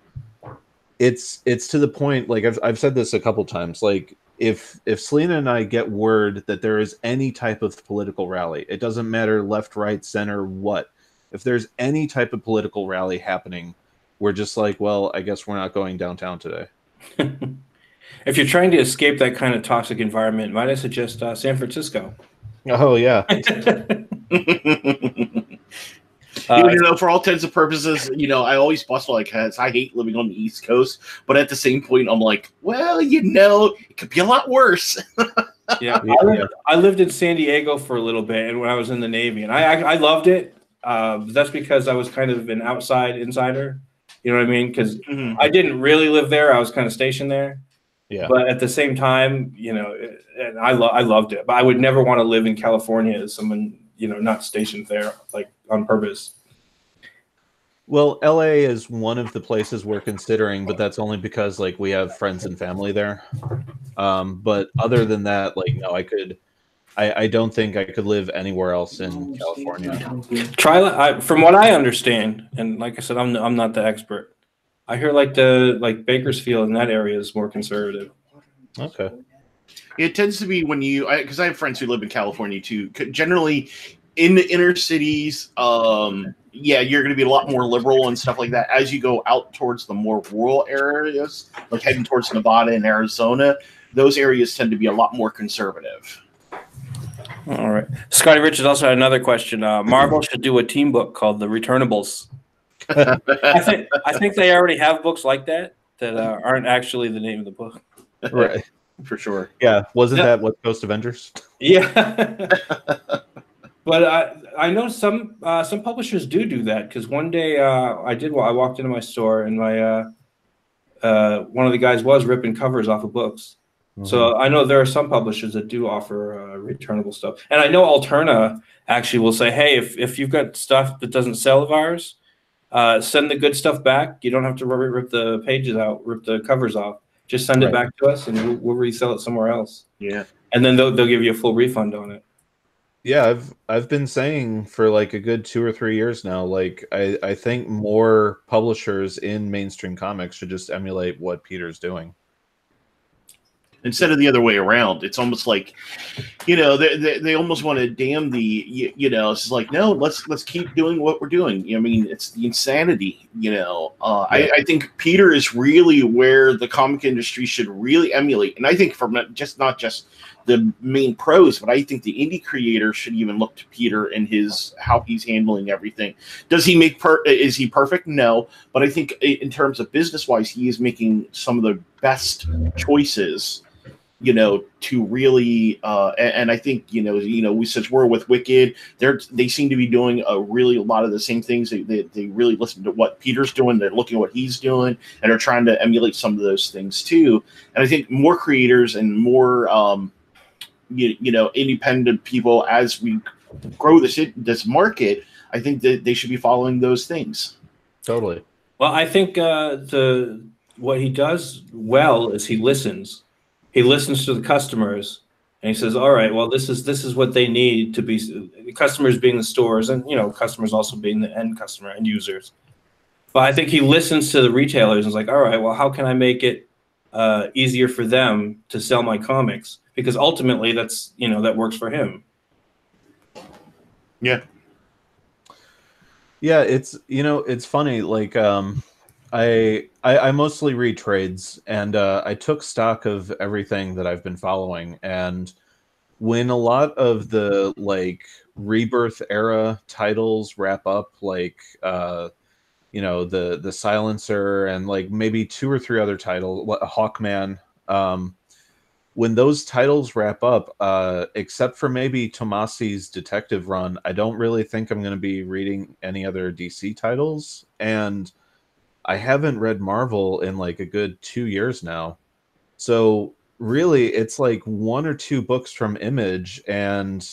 it's to the point, like I've said this a couple times, like if Selena and I get word that there is any type of political rally, it doesn't matter left, right, center, what, if there's any type of political rally happening, we're just like, well, I guess we're not going downtown today. If you're trying to escape that kind of toxic environment, might I suggest San Francisco? Oh yeah. You know, for all intents and purposes, you know, I always bustle like, I hate living on the East Coast, but at the same point, I'm like, well, you know, it could be a lot worse. Yeah, I lived in San Diego for a little bit, and when I was in the Navy, and I loved it. That's because I was kind of an insider. You know what I mean? Because I didn't really live there; I was kind of stationed there. Yeah. But at the same time, you know, and I loved it. But I would never want to live in California as someone, you know, not stationed there, like on purpose. Well, LA is one of the places we're considering, but that's only because like we have friends and family there. But other than that, like no, I don't think I could live anywhere else in California. From what I understand, and like I said, I'm not the expert. I hear like Bakersfield in that area is more conservative. Okay. It tends to be when because I have friends who live in California too. Generally, in the inner cities, yeah, you're going to be a lot more liberal and stuff like that. As you go out towards the more rural areas, like heading towards Nevada and Arizona, those areas tend to be a lot more conservative. All right. Scotty Richards also had another question. Marvel should do a team book called The Returnables. I think they already have books like that aren't actually the name of the book. Right. For sure. Yeah. Wasn't that West Coast Avengers? Yeah. But I know some publishers do that, because one day I walked into my store and my one of the guys was ripping covers off of books. Mm-hmm. So I know there are some publishers that do offer returnable stuff, and I know Alterna actually will say, hey, if you've got stuff that doesn't sell of ours, send the good stuff back. You don't have to rip the pages out, rip the covers off. Just send it back to us, and we'll resell it somewhere else. Yeah, and then they'll give you a full refund on it. Yeah, I've been saying for like a good 2 or 3 years now, like I think more publishers in mainstream comics should just emulate what Peter's doing. Instead of the other way around. It's almost like, you know, they almost want to damn the, you know, it's like, no, let's keep doing what we're doing. I mean, it's the insanity, you know. I think Peter is really where the comic industry should really emulate. And I think from not just the main pros, but I think the indie creator should even look to Peter and how he's handling everything. Does he is he perfect? No. But I think in terms of business-wise, he is making some of the best choices to really, and I think, we since we're with Wicked, they seem to be doing a lot of the same things. They really listen to what Peter's doing. They're looking at what he's doing, and are trying to emulate some of those things too. And I think more creators and more, independent people, as we grow this market, I think that they should be following those things. Totally. Well, I think what he does well is he listens. He listens to the customers, and he says, "All right, well, this is what they need to be." Customers being the stores, and customers also being the end users. But I think he listens to the retailers and is like, "All right, well, how can I make it easier for them to sell my comics?" Because ultimately, that's that works for him. Yeah. Yeah, it's funny. Like, I mostly read trades, and I took stock of everything that I've been following. And when a lot of the Rebirth era titles wrap up, the Silencer and maybe 2 or 3 other titles, Hawkman, when those titles wrap up, except for maybe Tomasi's detective run, I don't really think I'm going to be reading any other DC titles. And I haven't read Marvel in a good 2 years now. So really, it's 1 or 2 books from Image and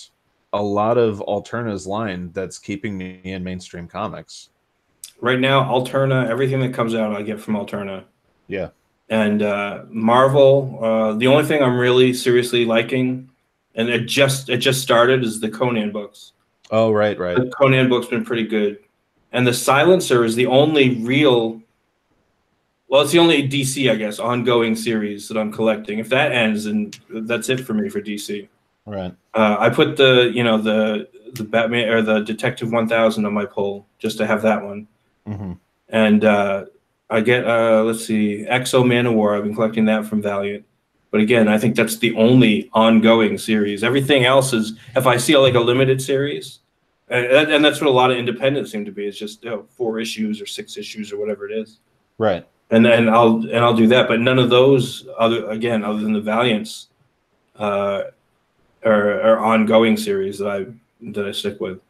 a lot of Alterna's line that's keeping me in mainstream comics. Right now, Alterna, everything that comes out, I get from Alterna. Yeah. And Marvel, the only thing I'm really seriously liking, and it just started, is the Conan books. Oh, right. The Conan book's been pretty good. And the Silencer is the only real, well, it's the only DC, I guess, ongoing series that I'm collecting. If that ends, and that's it for me for DC. Right. I put the Batman or the Detective 1000 on my poll just to have that one. Mm-hmm. And I get let's see, Exo Man of War. I've been collecting that from Valiant. But again, I think that's the only ongoing series. Everything else is, if I see a limited series, and that's what a lot of independents seem to be. It's just 4 issues or 6 issues or whatever it is. Right. And then I'll do that. But none of those other than the Valiants are ongoing series that I stick with.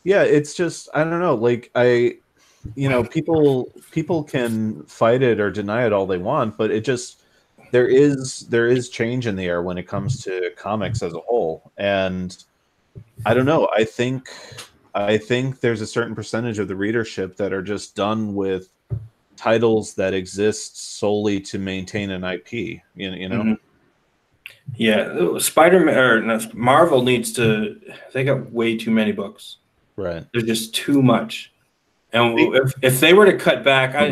Yeah, it's just, I don't know, people can fight it or deny it all they want, but it just, there is change in the air when it comes to comics as a whole. And I don't know, I think there's a certain percentage of the readership that are just done with titles that exist solely to maintain an IP, Mm-hmm. Yeah, Marvel needs to, they got way too many books. Right. There's just too much. And if they were to cut back, I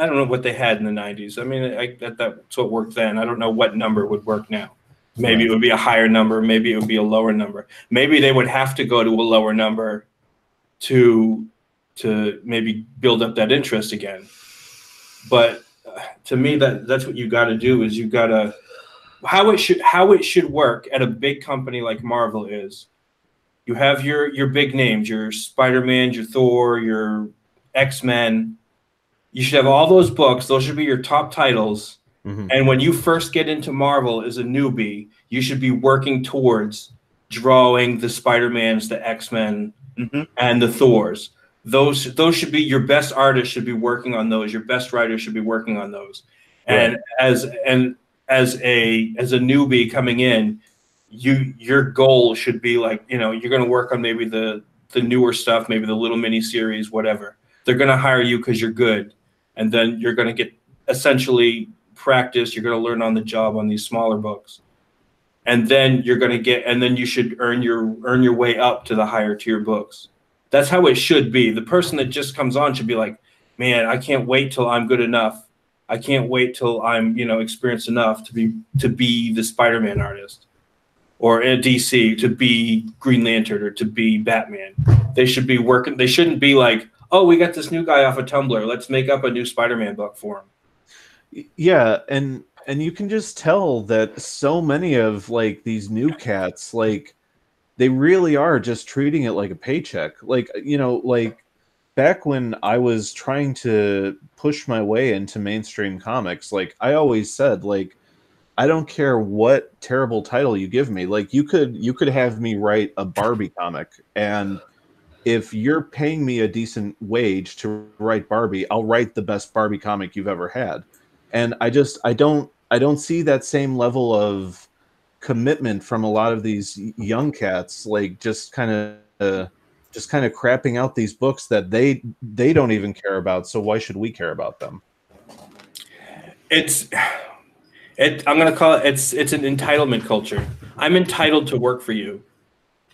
don't know what they had in the 90s. I mean, that's what worked then. I don't know what number would work now. Maybe it would be a higher number. Maybe it would be a lower number. Maybe they would have to go to a lower number to maybe build up that interest again. But to me, that's what you got to do. Is you got to, how it should work at a big company like Marvel is, you have your big names, your Spider-Man, your Thor, your X-Men. You should have all those books. Those should be your top titles. Mm-hmm. And when you first get into Marvel as a newbie, you should be working towards drawing the Spider-Mans, the X-Men, mm-hmm. and the Thors. Those should be your best artists should be working on those. Your best writers should be working on those. Right. And as a newbie coming in, your goal should be you're going to work on maybe the newer stuff, maybe the little mini series, whatever. They're going to hire you because you're good, and then you're going to get essentially practice. You're going to learn on the job on these smaller books, and then you should earn your way up to the higher tier books. That's how it should be. The person that just comes on should be like, man, I can't wait till I'm good enough. I can't wait till I'm experienced enough to be the Spider-Man artist, or a DC to be Green Lantern, or to be Batman. They should be working. They shouldn't be like, oh, we got this new guy off of Tumblr. Let's make up a new Spider-Man book for him. Yeah, and you can just tell that so many of these new cats, they really are just treating it like a paycheck. Back when I was trying to push my way into mainstream comics, I always said, I don't care what terrible title you give me. Like you could have me write a Barbie comic, and if you're paying me a decent wage to write Barbie, I'll write the best Barbie comic you've ever had. And I don't see that same level of commitment from a lot of these young cats, like just kind of crapping out these books that they don't even care about. So why should we care about them? I'm going to call it, it's an entitlement culture. I'm entitled to work for you.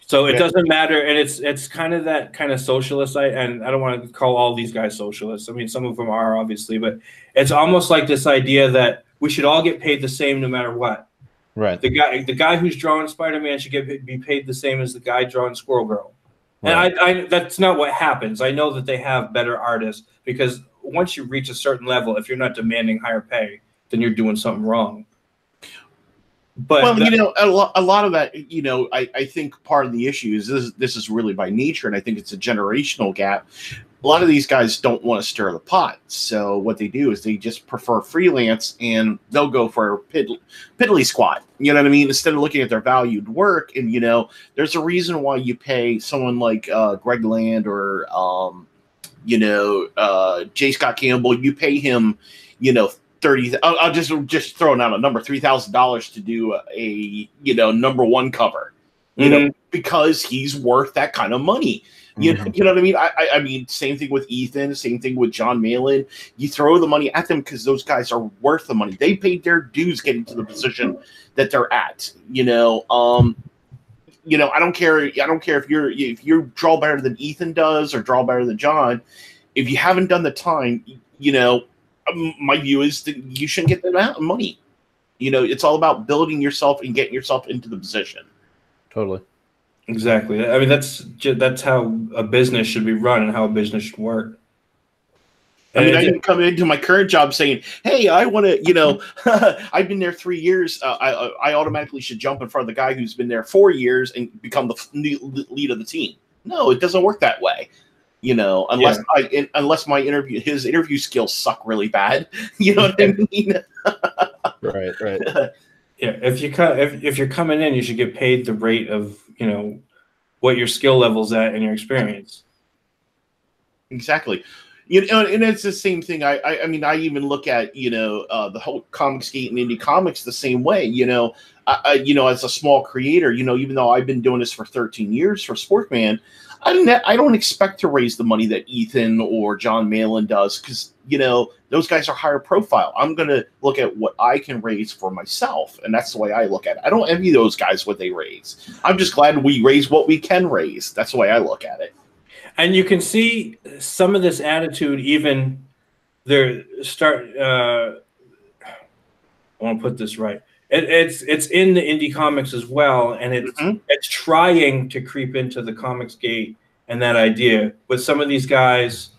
So it doesn't matter. And it's kind of that kind of socialist. And I don't want to call all these guys socialists. I mean, some of them are obviously, but it's almost like this idea that we should all get paid the same no matter what. Right. The guy who's drawing Spider-Man should be paid the same as the guy drawing Squirrel Girl. Right. And I that's not what happens. I know that they have better artists, because once you reach a certain level, if you're not demanding higher pay, then you're doing something wrong. But well, you know, a lot of that, you know, I think part of the issue is this is really by nature, and I think it's a generational gap. A lot of these guys don't want to stir the pot, so what they do is they just prefer freelance, and they'll go for a piddly squat. You know what I mean? Instead of looking at their valued work, and you know, there's a reason why you pay someone like Greg Land or you know, J. Scott Campbell. You pay him, you know, I'll just throwing out a number, $3,000 to do a, you know, #1 cover, you know, because he's worth that kind of money. You know what I mean? I mean, same thing with Ethan, same thing with John Malin. You throw the money at them because those guys are worth the money. They paid their dues getting to the position that they're at. You know, I don't care. I don't care if you draw better than Ethan does or draw better than John. If you haven't done the time, you know. My view is that you shouldn't get that amount of money. You know, it's all about building yourself and getting yourself into the position. Totally. Exactly. I mean, that's how a business should be run and how a business should work. I mean, I didn't come into my current job saying, hey, I want to, you know, I've been there 3 years. I automatically should jump in front of the guy who's been there 4 years and become the lead of the team. No, it doesn't work that way. You know, unless his interview skills suck really bad. You know what I mean? Right. Yeah, if you're coming in, you should get paid the rate of, you know, what your skill level's at and your experience. Exactly. You know, and it's the same thing. I mean, I even look at, you know, the whole Comicsgate and indie comics the same way. You know, you know, as a small creator, you know, even though I've been doing this for 13 years for Sportman, I don't expect to raise the money that Ethan or John Malin does, because, you know, those guys are higher profile. I'm going to look at what I can raise for myself, and that's the way I look at it. I don't envy those guys what they raise. I'm just glad we raise what we can raise. That's the way I look at it. And you can see some of this attitude even there I want to put this right. It's in the indie comics as well, and it's trying to creep into the Comicsgate and that idea with some of these guys,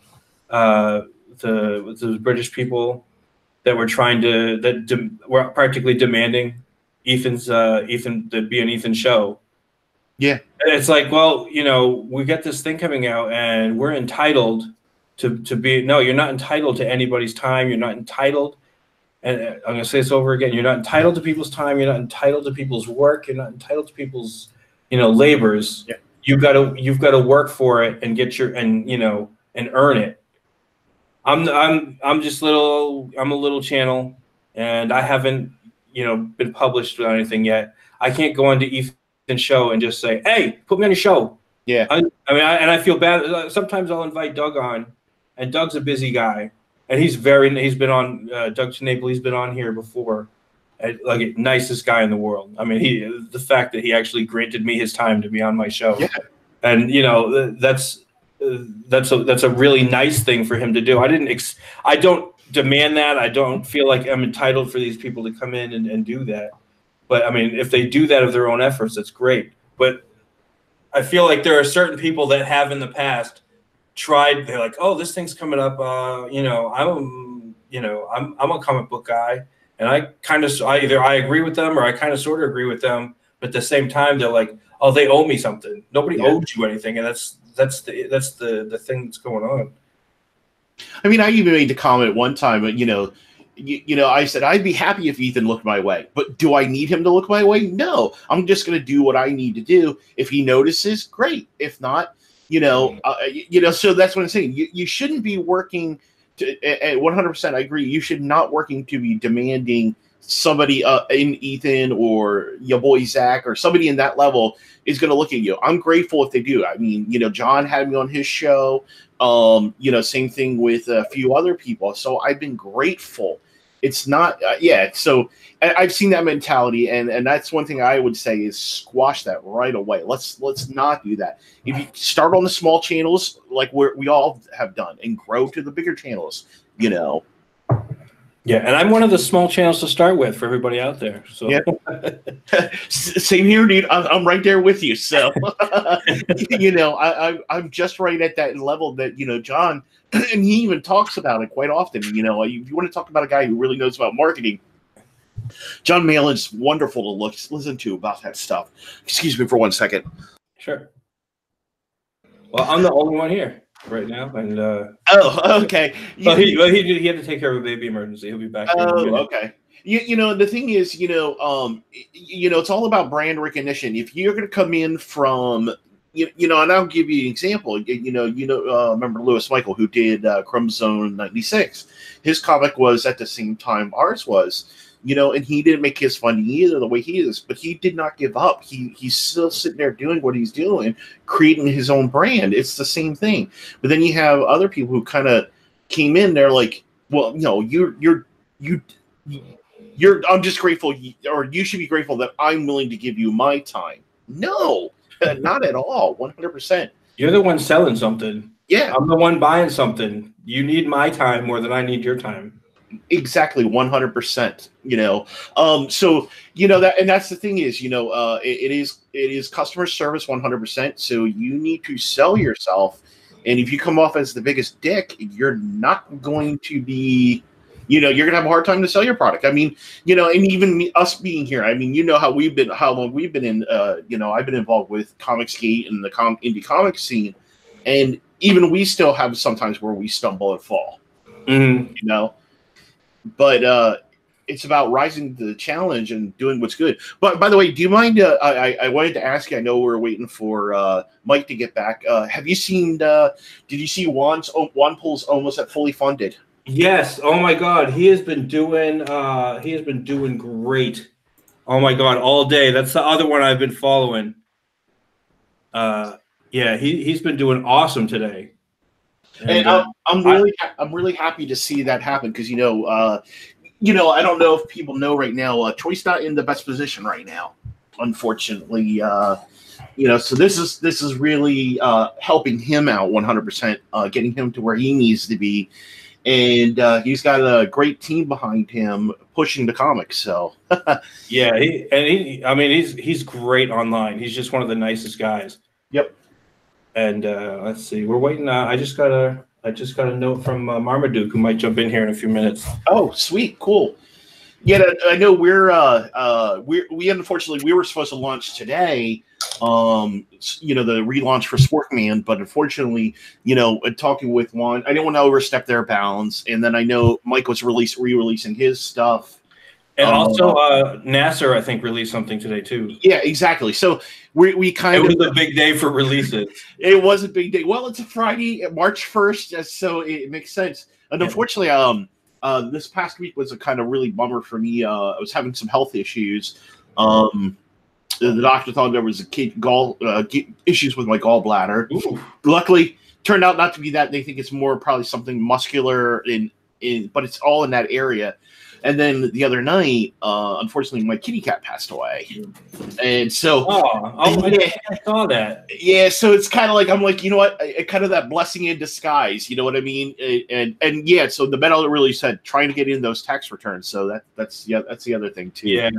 with those British people that were trying to were practically demanding Ethan to be an Ethan show. Yeah, and it's like, well, you know, we got this thing coming out, and we're entitled to be. No, you're not entitled to anybody's time. You're not entitled. And I'm going to say this over again. You're not entitled to people's time. You're not entitled to people's work. You're not entitled to people's, you know, labors. Yeah. You've got to work for it and get and earn it. I'm a little channel, and I haven't, you know, been published with anything yet. I can't go onto Ethan's show and just say, hey, put me on your show. Yeah. I feel bad. Sometimes I'll invite Doug on, and Doug's a busy guy. And he's been on, Doug Schnabel, he's been on here before, like nicest guy in the world. I mean, the fact that he actually granted me his time to be on my show. Yeah. And, you know, that's a really nice thing for him to do. I don't demand that. I don't feel like I'm entitled for these people to come in and do that. But, I mean, if they do that of their own efforts, that's great. But I feel like there are certain people that have in the past tried. They're like, oh, this thing's coming up. You know, I'm a comic book guy, and I either I agree with them or I kind of sort of agree with them. But at the same time, they're like, oh, they owe me something. Nobody owes you anything, and that's the thing that's going on. I mean, I even made the comment one time, you know, I said I'd be happy if Ethan looked my way, but do I need him to look my way? No, I'm just going to do what I need to do. If he notices, great. If not, so that's what I'm saying. You shouldn't be working to, 100%. I agree. You should not working to be demanding somebody in Ethan or your boy Zach or somebody in that level is going to look at you. I'm grateful if they do. I mean, John had me on his show. Same thing with a few other people. So I've been grateful. It's not, So I've seen that mentality, and that's one thing I would say is squash that right away. Let's not do that. If you start on the small channels, like we all have done, and grow to the bigger channels, Yeah, and I'm one of the small channels to start with for everybody out there. So yeah. Same here, dude. I'm right there with you. So I'm just right at that level that John, and he even talks about it quite often. If you want to talk about a guy who really knows about marketing, John Malin's wonderful to listen to about that stuff. Excuse me for 1 second. Sure. Well, I'm the only one here right now, and okay. Well, he had to take care of a baby emergency. He'll be back. Okay. The thing is, it's all about brand recognition. If you're going to come in from, and I'll give you an example. Remember Lewis Michael, who did Chromosome 96? His comic was at the same time ours was. And he didn't make his money either the way he is, but he did not give up. He's still sitting there doing what he's doing, creating his own brand. It's the same thing. But then you have other people who kind of came in. They're like, well, I'm just grateful, or you should be grateful that I'm willing to give you my time. No, not at all. 100%. You're the one selling something. Yeah, I'm the one buying something. You need my time more than I need your time. Exactly, 100%. So that, and that's the thing is, it is customer service 100%. So you need to sell yourself, and if you come off as the biggest dick, you're not going to be, you're gonna have a hard time to sell your product. I mean, and even us being here, I mean, how long we've been in, I've been involved with Comicsgate and the indie comic scene, and even we still have sometimes where we stumble and fall. Mm-hmm. But it's about rising to the challenge and doing what's good. But by the way, do you mind? I wanted to ask you. I know we're waiting for Mike to get back. Have you seen? Did you see Juan Pool's almost at fully funded? Yes. Oh my God, he has been doing. He has been doing great. Oh my God, all day. That's the other one I've been following. Yeah, he's been doing awesome today. And I'm really happy to see that happen because I don't know if people know right now, Troy's not in the best position right now, unfortunately. So this is really helping him out 100%, getting him to where he needs to be, and he's got a great team behind him pushing the comics. So yeah, he's great online. He's just one of the nicest guys. Yep. And let's see, we're waiting. I just got a note from Marmaduke, who might jump in here in a few minutes. Oh, sweet, cool. Yeah, I know we unfortunately we were supposed to launch today. The relaunch for Sporkman, but unfortunately, talking with Juan, I didn't want to overstep their bounds, and then I know Mike was re-releasing his stuff. And also, Nasser, I think, released something today too. Yeah, exactly. So we kind of. It was a big day for releases. It was a big day. Well, it's a Friday, March 1st, so it makes sense. And unfortunately, this past week was a kind of really bummer for me. I was having some health issues. The doctor thought there was issues with my gallbladder. Ooh. Luckily, turned out not to be that. They think it's more probably something muscular, but it's all in that area. And then the other night, unfortunately, my kitty cat passed away. And so, I saw that. Yeah, so it's kind of like, I'm like, you know what? Kind of that blessing in disguise. You know what I mean? And yeah, so the medical really said trying to get in those tax returns. So that's the other thing too. Yeah.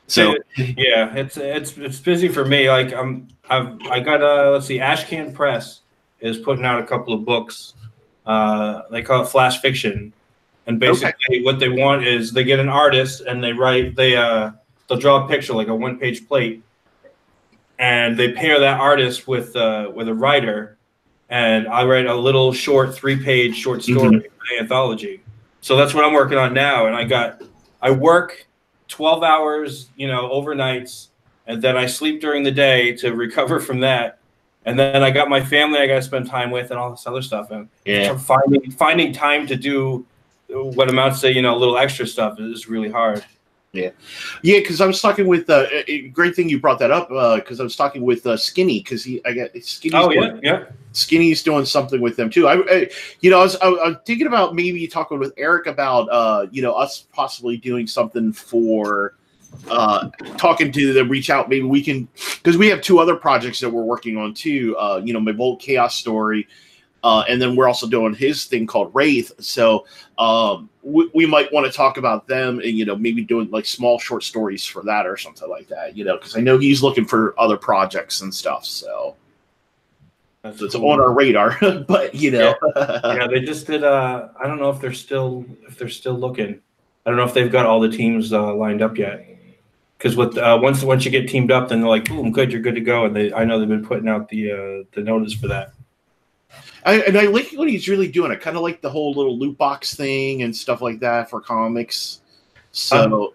So yeah, it's busy for me. Like I got let's see, Ashcan Press is putting out a couple of books. They call it flash fiction. And basically what they want is they get an artist and they'll draw a picture, like a one-page plate, and they pair that artist with a writer, and I write a little short 3-page short story for the anthology. So that's what I'm working on now. And I work 12 hours, overnights, and then I sleep during the day to recover from that. And then I got my family I got to spend time with and all this other stuff. And finding time to do what amounts to, a little extra stuff is really hard. Yeah, because I was talking with great thing you brought that up because I was talking with Skinny because I got Skinny. Oh yeah. Skinny's doing something with them too. I was thinking about maybe talking with Eric about us possibly doing something for talking to them, reach out. Maybe we can, because we have 2 other projects that we're working on too. My Volt Chaos story. And then we're also doing his thing called Wraith. So we might want to talk about them and, maybe doing like small short stories for that or something like that, because I know he's looking for other projects and stuff. So it's on our radar, but Yeah, they just did. I don't know if they're still looking. I don't know if they've got all the teams lined up yet. Because once you get teamed up, then they're like, boom, good, you're good to go. And I know they've been putting out the notice for that. I like what he's really doing. I kind of like the whole little loot box thing and stuff like that for comics. So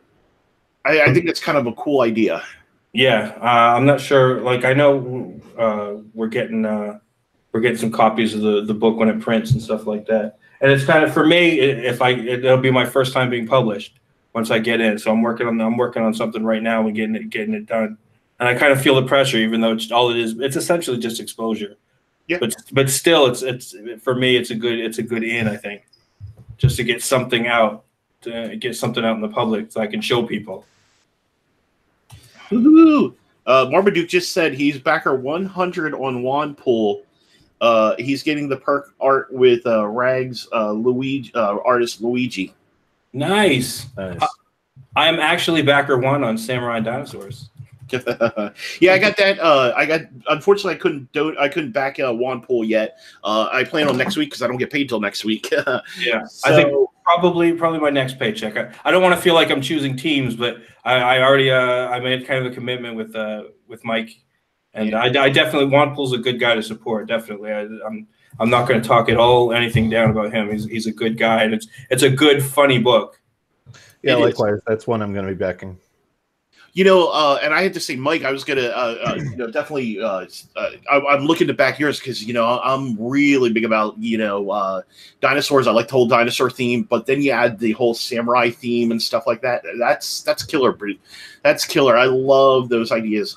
I think that's kind of a cool idea. Yeah, I'm not sure. Like I know we're getting some copies of the book when it prints and stuff like that. And it's kind of for me. It'll be my first time being published once I get in. So I'm working on something right now and getting it done. And I kind of feel the pressure, even though it's essentially just exposure. Yeah. But still, it's for me, it's a good in, I think, just to get something out in the public so I can show people. Woohoo! Marmaduke just said he's backer 100 on Wanpool. He's getting the perk art with Rags artist Luigi. Nice. I am actually backer 1 on Samurai Dinosaurs. Yeah, I got that. Unfortunately, I couldn't back Wanpool yet. I plan on next week because I don't get paid till next week. Yeah, so, I think probably my next paycheck. I don't want to feel like I'm choosing teams, but I already I made kind of a commitment with Mike, and yeah. I definitely Wanpool's a good guy to support. Definitely, I'm not going to talk anything down about him. He's a good guy, and it's a good funny book. Yeah, likewise. That's one I'm going to be backing. And I had to say, Mike, I was gonna, definitely. I'm looking to back yours because I'm really big about dinosaurs. I like the whole dinosaur theme, but then you add the whole samurai theme and stuff like that. That's killer, that's killer. I love those ideas.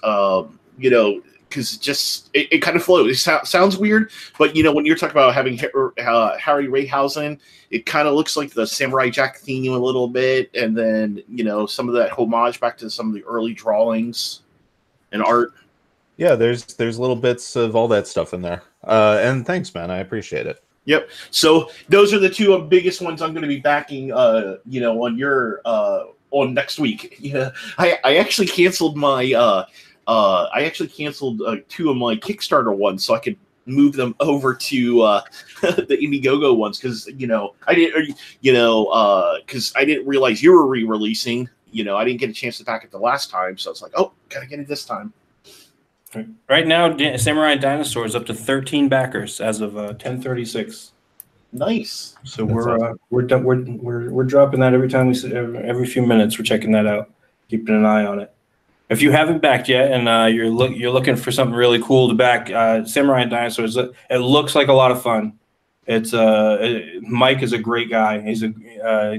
Because it kind of flows. It sounds weird, but when you're talking about having Harry Rayhausen, it kind of looks like the Samurai Jack theme a little bit, and then some of that homage back to some of the early drawings and art. Yeah, there's little bits of all that stuff in there. And thanks, man. I appreciate it. Yep. So those are the 2 biggest ones I'm going to be backing. On your on next week. Yeah, I actually canceled my. I actually canceled 2 of my Kickstarter ones so I could move them over to the IndieGoGo ones because I didn't because I didn't realize you were re-releasing. I didn't get a chance to back it the last time, so it's like, oh, gotta get it this time. Right now, Samurai Dinosaurs up to 13 backers as of 10:36. Nice. So we're dropping that every time every few minutes. We're checking that out, keeping an eye on it. If you haven't backed yet and you're looking for something really cool to back, Samurai and Dinosaurs, it looks like a lot of fun. It's Mike is a great guy. He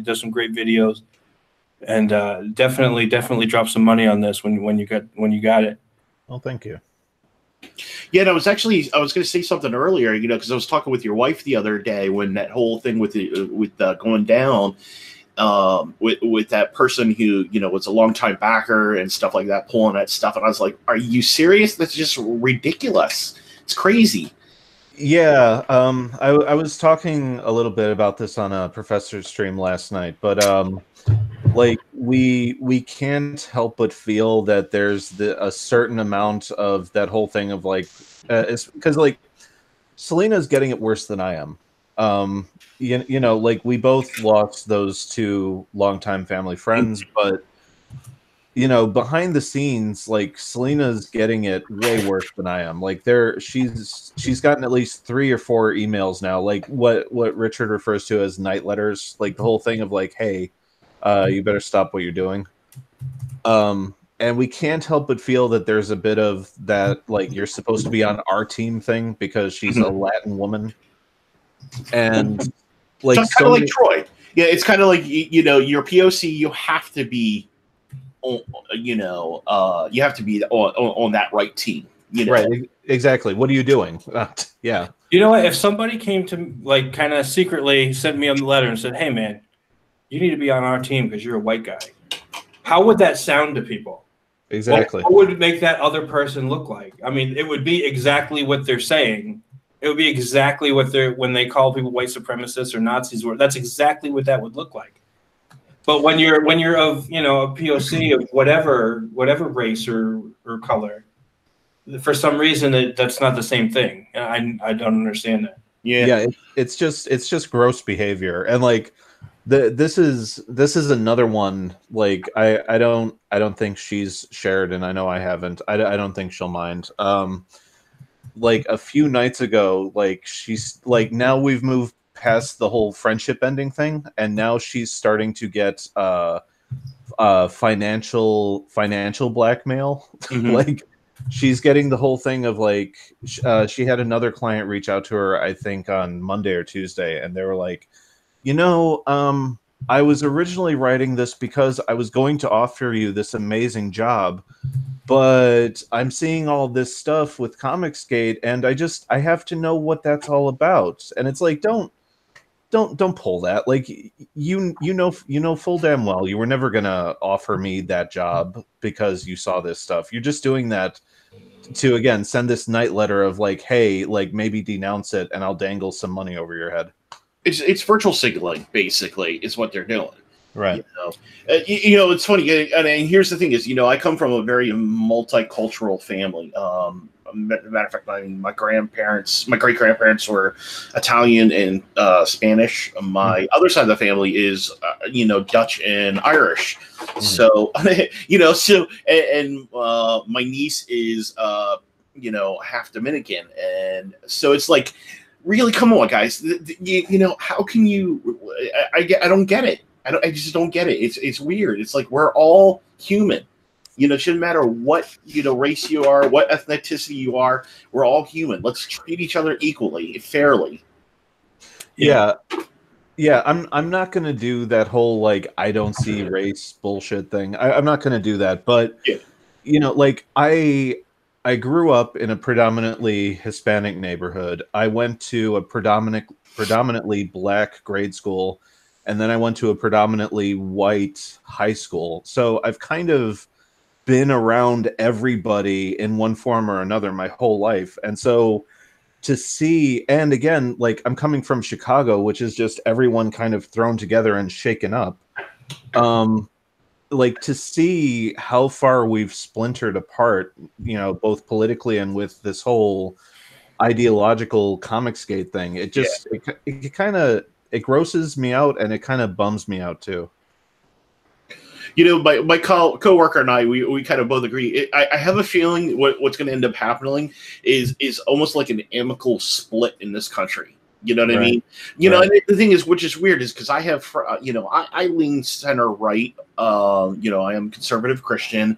does some great videos, and definitely drop some money on this when you got it. Well, thank you. Yeah, and I was going to say something earlier, because I was talking with your wife the other day when that whole thing with going down. With that person who was a longtime backer and stuff like that, pulling that stuff, and I was like, "Are you serious? That's just ridiculous. It's crazy." Yeah, I was talking a little bit about this on a professor's stream last night, but like we can't help but feel that there's a certain amount of that whole thing of like, it's because like Selena's getting it worse than I am. Like we both lost those 2 longtime family friends, but you know, behind the scenes, like Selena's getting it way worse than I am. Like she's gotten at least 3 or 4 emails now, like what Richard refers to as night letters, like the whole thing of like, hey, you better stop what you're doing. And we can't help but feel that there's a bit of that, like you're supposed to be on our team thing because she's a Latin woman, and like so kind of like Troy. Yeah, it's kind of like you know, your POC. You have to be, you know, you have to be on that right team. You know? Right, exactly. What are you doing? Yeah. You know what? If somebody came to like kind of secretly sent me a letter and said, "Hey, man, you need to be on our team because you're a white guy," how would that sound to people? Exactly. What would it make that other person look like? I mean, it would be exactly what they're saying. It would be exactly what they're when they call people white supremacists or Nazis. That's exactly what that would look like. But when you're of, you know, a POC of whatever race or color, for some reason that's not the same thing. I don't understand that. Yeah. It's just gross behavior, and like this is another one. Like I don't think she's shared, and I know I haven't. I don't think she'll mind. Like a few nights ago, like she's like, now we've moved past the whole friendship ending thing, and now she's starting to get financial blackmail. Like she's getting the whole thing of like she had another client reach out to her, I think on Monday or Tuesday, and they were like, you know, I was originally writing this because I was going to offer you this amazing job, but I'm seeing all this stuff with Comicsgate, and I have to know what that's all about. And it's like, don't pull that. Like you know full damn well you were never gonna offer me that job because you saw this stuff. You're just doing that to, again, send this night letter of like, hey, like maybe denounce it and I'll dangle some money over your head. It's virtual signaling, basically, is what they're doing. Right. You know, it's funny. And here's the thing is, you know, I come from a very multicultural family. Matter of fact, my great grandparents were Italian and Spanish. My other side of the family is, you know, Dutch and Irish. So, you know, and my niece is, you know, half Dominican. And so it's like, really, come on, guys. You know, how can you? I don't get it. I just don't get it. It's weird. It's like we're all human. You know, it shouldn't matter what, you know, race you are, what ethnicity you are. We're all human. Let's treat each other equally, fairly. Yeah. I'm not gonna do that whole like I don't see race bullshit thing. I'm not gonna do that. But you know, like I grew up in a predominantly Hispanic neighborhood. I went to a predominantly black grade school, and then I went to a predominantly white high school. So I've kind of been around everybody in one form or another my whole life. And so to see, and again, like I'm coming from Chicago, which is just everyone kind of thrown together and shaken up. Like to see how far we've splintered apart, you know, both politically and with this whole ideological Comicsgate thing. It just, it kind of, it grosses me out, and it kind of bums me out too. You know, my co-worker and I, we kind of both agree. I have a feeling what's going to end up happening is almost like an amicable split in this country. You know what I mean? You know, and the thing is, which is weird, is because I have, you know, I lean center right. You know, I am conservative Christian.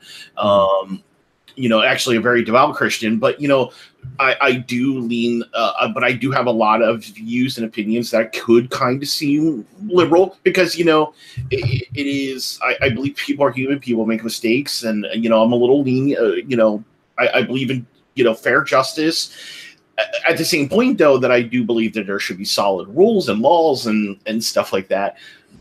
You know, actually a very devout Christian, but you know, I do lean, but I do have a lot of views and opinions that could kind of seem liberal because, you know, it is, I believe people are human, people make mistakes, and, you know, I'm a little lenient, you know, I believe in, you know, fair justice. At the same point, though, that I do believe that there should be solid rules and laws and stuff like that.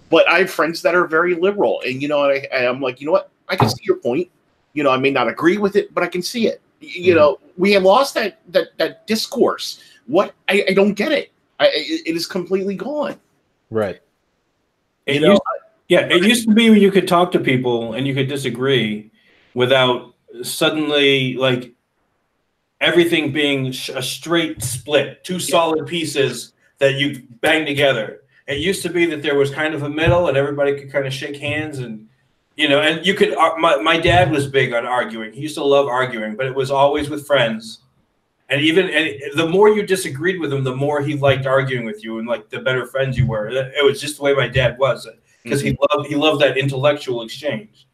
But I have friends that are very liberal, and, you know, I'm like, you know what, I can see your point. You know, I may not agree with it, but I can see it. You know, we have lost that discourse. What I don't get it. It is completely gone. Right. It used to be where you could talk to people and you could disagree without suddenly like everything being a straight split, two solid pieces that you bang together. It used to be that there was kind of a middle and everybody could kind of shake hands and You know, and you could. My dad was big on arguing. He used to love arguing, but it was always with friends. And the more you disagreed with him, the more he liked arguing with you, and like the better friends you were. It was just the way my dad was, because he loved that intellectual exchange,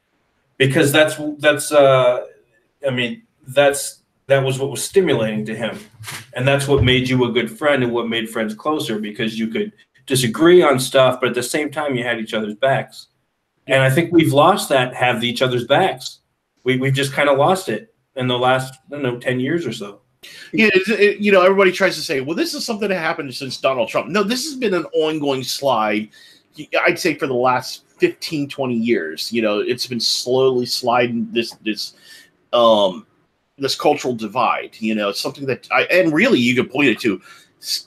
because I mean that was what was stimulating to him, and that's what made you a good friend and what made friends closer, because you could disagree on stuff, but at the same time you had each other's backs. And I think we've lost that, have each other's backs. We've just kind of lost it in the last, I don't know, 10 years or so. Yeah, you know, everybody tries to say, well, this is something that happened since Donald Trump. No, this has been an ongoing slide, I'd say, for the last 15, 20 years. You know, it's been slowly sliding this cultural divide. You know, it's something that and really you could point it to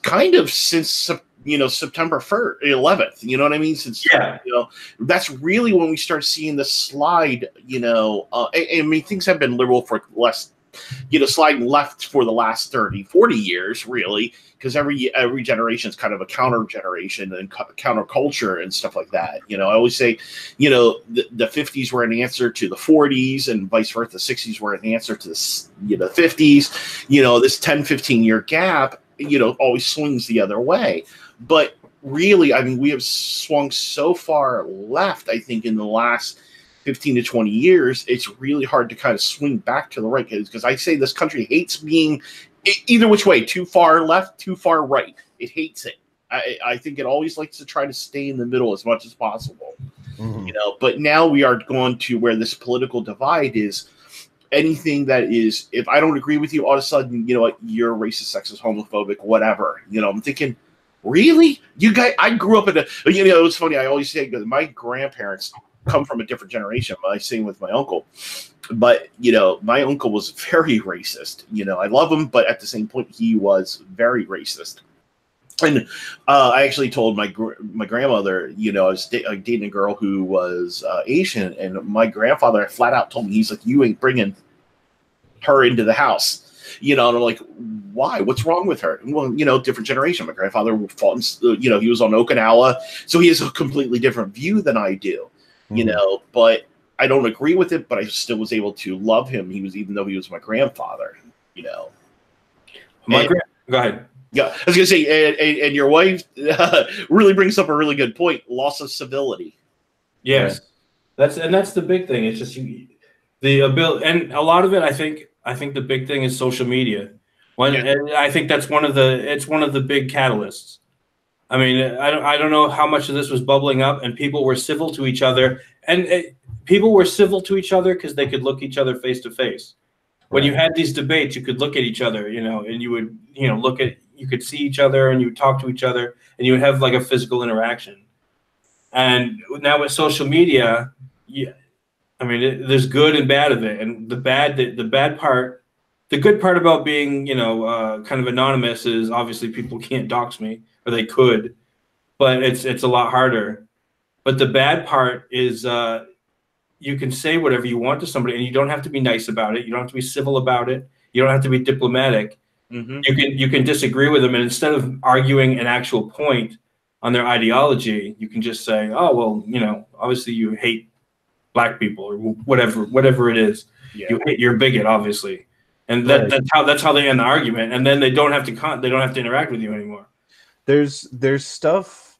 kind of since, you know, September 11th, you know what I mean? Since, yeah, you know, that's really when we start seeing the slide, you know, I mean, things have been liberal for less, you know, sliding left for the last 30, 40 years, really, because every generation is kind of a counter generation and counter culture and stuff like that. You know, I always say, you know, the 50s were an answer to the 40s and vice versa. The 60s were an answer to the, you know, 50s. You know, this 10, 15-year gap, you know, always swings the other way. But really, I mean, we have swung so far left, I think, in the last 15 to 20 years, it's really hard to kind of swing back to the right, because I say this country hates being either which way, too far left, too far right. It hates it. I think it always likes to try to stay in the middle as much as possible. Mm-hmm. You know, but now we are going to where this political divide is. Anything that is, if I don't agree with you, all of a sudden, you know what, you're racist, sexist, homophobic, whatever. You know, I'm thinking, really? You guys, I grew up in a, you know, it's funny, I always say, my grandparents come from a different generation. I sing with my uncle, but you know, my uncle was very racist. You know, I love him, but at the same point, he was very racist. And I actually told my grandmother, you know, I was dating a girl who was Asian, and my grandfather flat out told me, he's like, "You ain't bringing her into the house." You know, and I'm like, why? What's wrong with her? Well, you know, different generation. My grandfather fought, you know, he was on Okinawa, so he has a completely different view than I do. You know, but I don't agree with it, but I still was able to love him. Even though he was my grandfather, you know. Go ahead. Yeah, I was going to say, and your wife really brings up a really good point: loss of civility. Yes, right. That's the big thing. It's just the ability, and a lot of it. I think the big thing is social media. And I think that's one of the big catalysts. I mean, I don't know how much of this was bubbling up, and people were civil to each other, people were civil to each other because they could look each other face to face. When you had these debates, you could look at each other, you know, and you would, you know, you could see each other, and you would talk to each other, and you would have like a physical interaction. And now with social media, I mean, there's good and bad of it, and the bad part, the good part about being, you know, kind of anonymous is obviously people can't dox me. Or they could, but it's a lot harder. But the bad part is you can say whatever you want to somebody, and you don't have to be nice about it. You don't have to be civil about it. You don't have to be diplomatic. Mm-hmm. You can disagree with them, and instead of arguing an actual point on their ideology, you can just say, "Oh, well, you know, obviously you hate black people or whatever it is. Yeah. You're a bigot, obviously." And that's how they end the argument, and then they don't have to interact with you anymore. There's stuff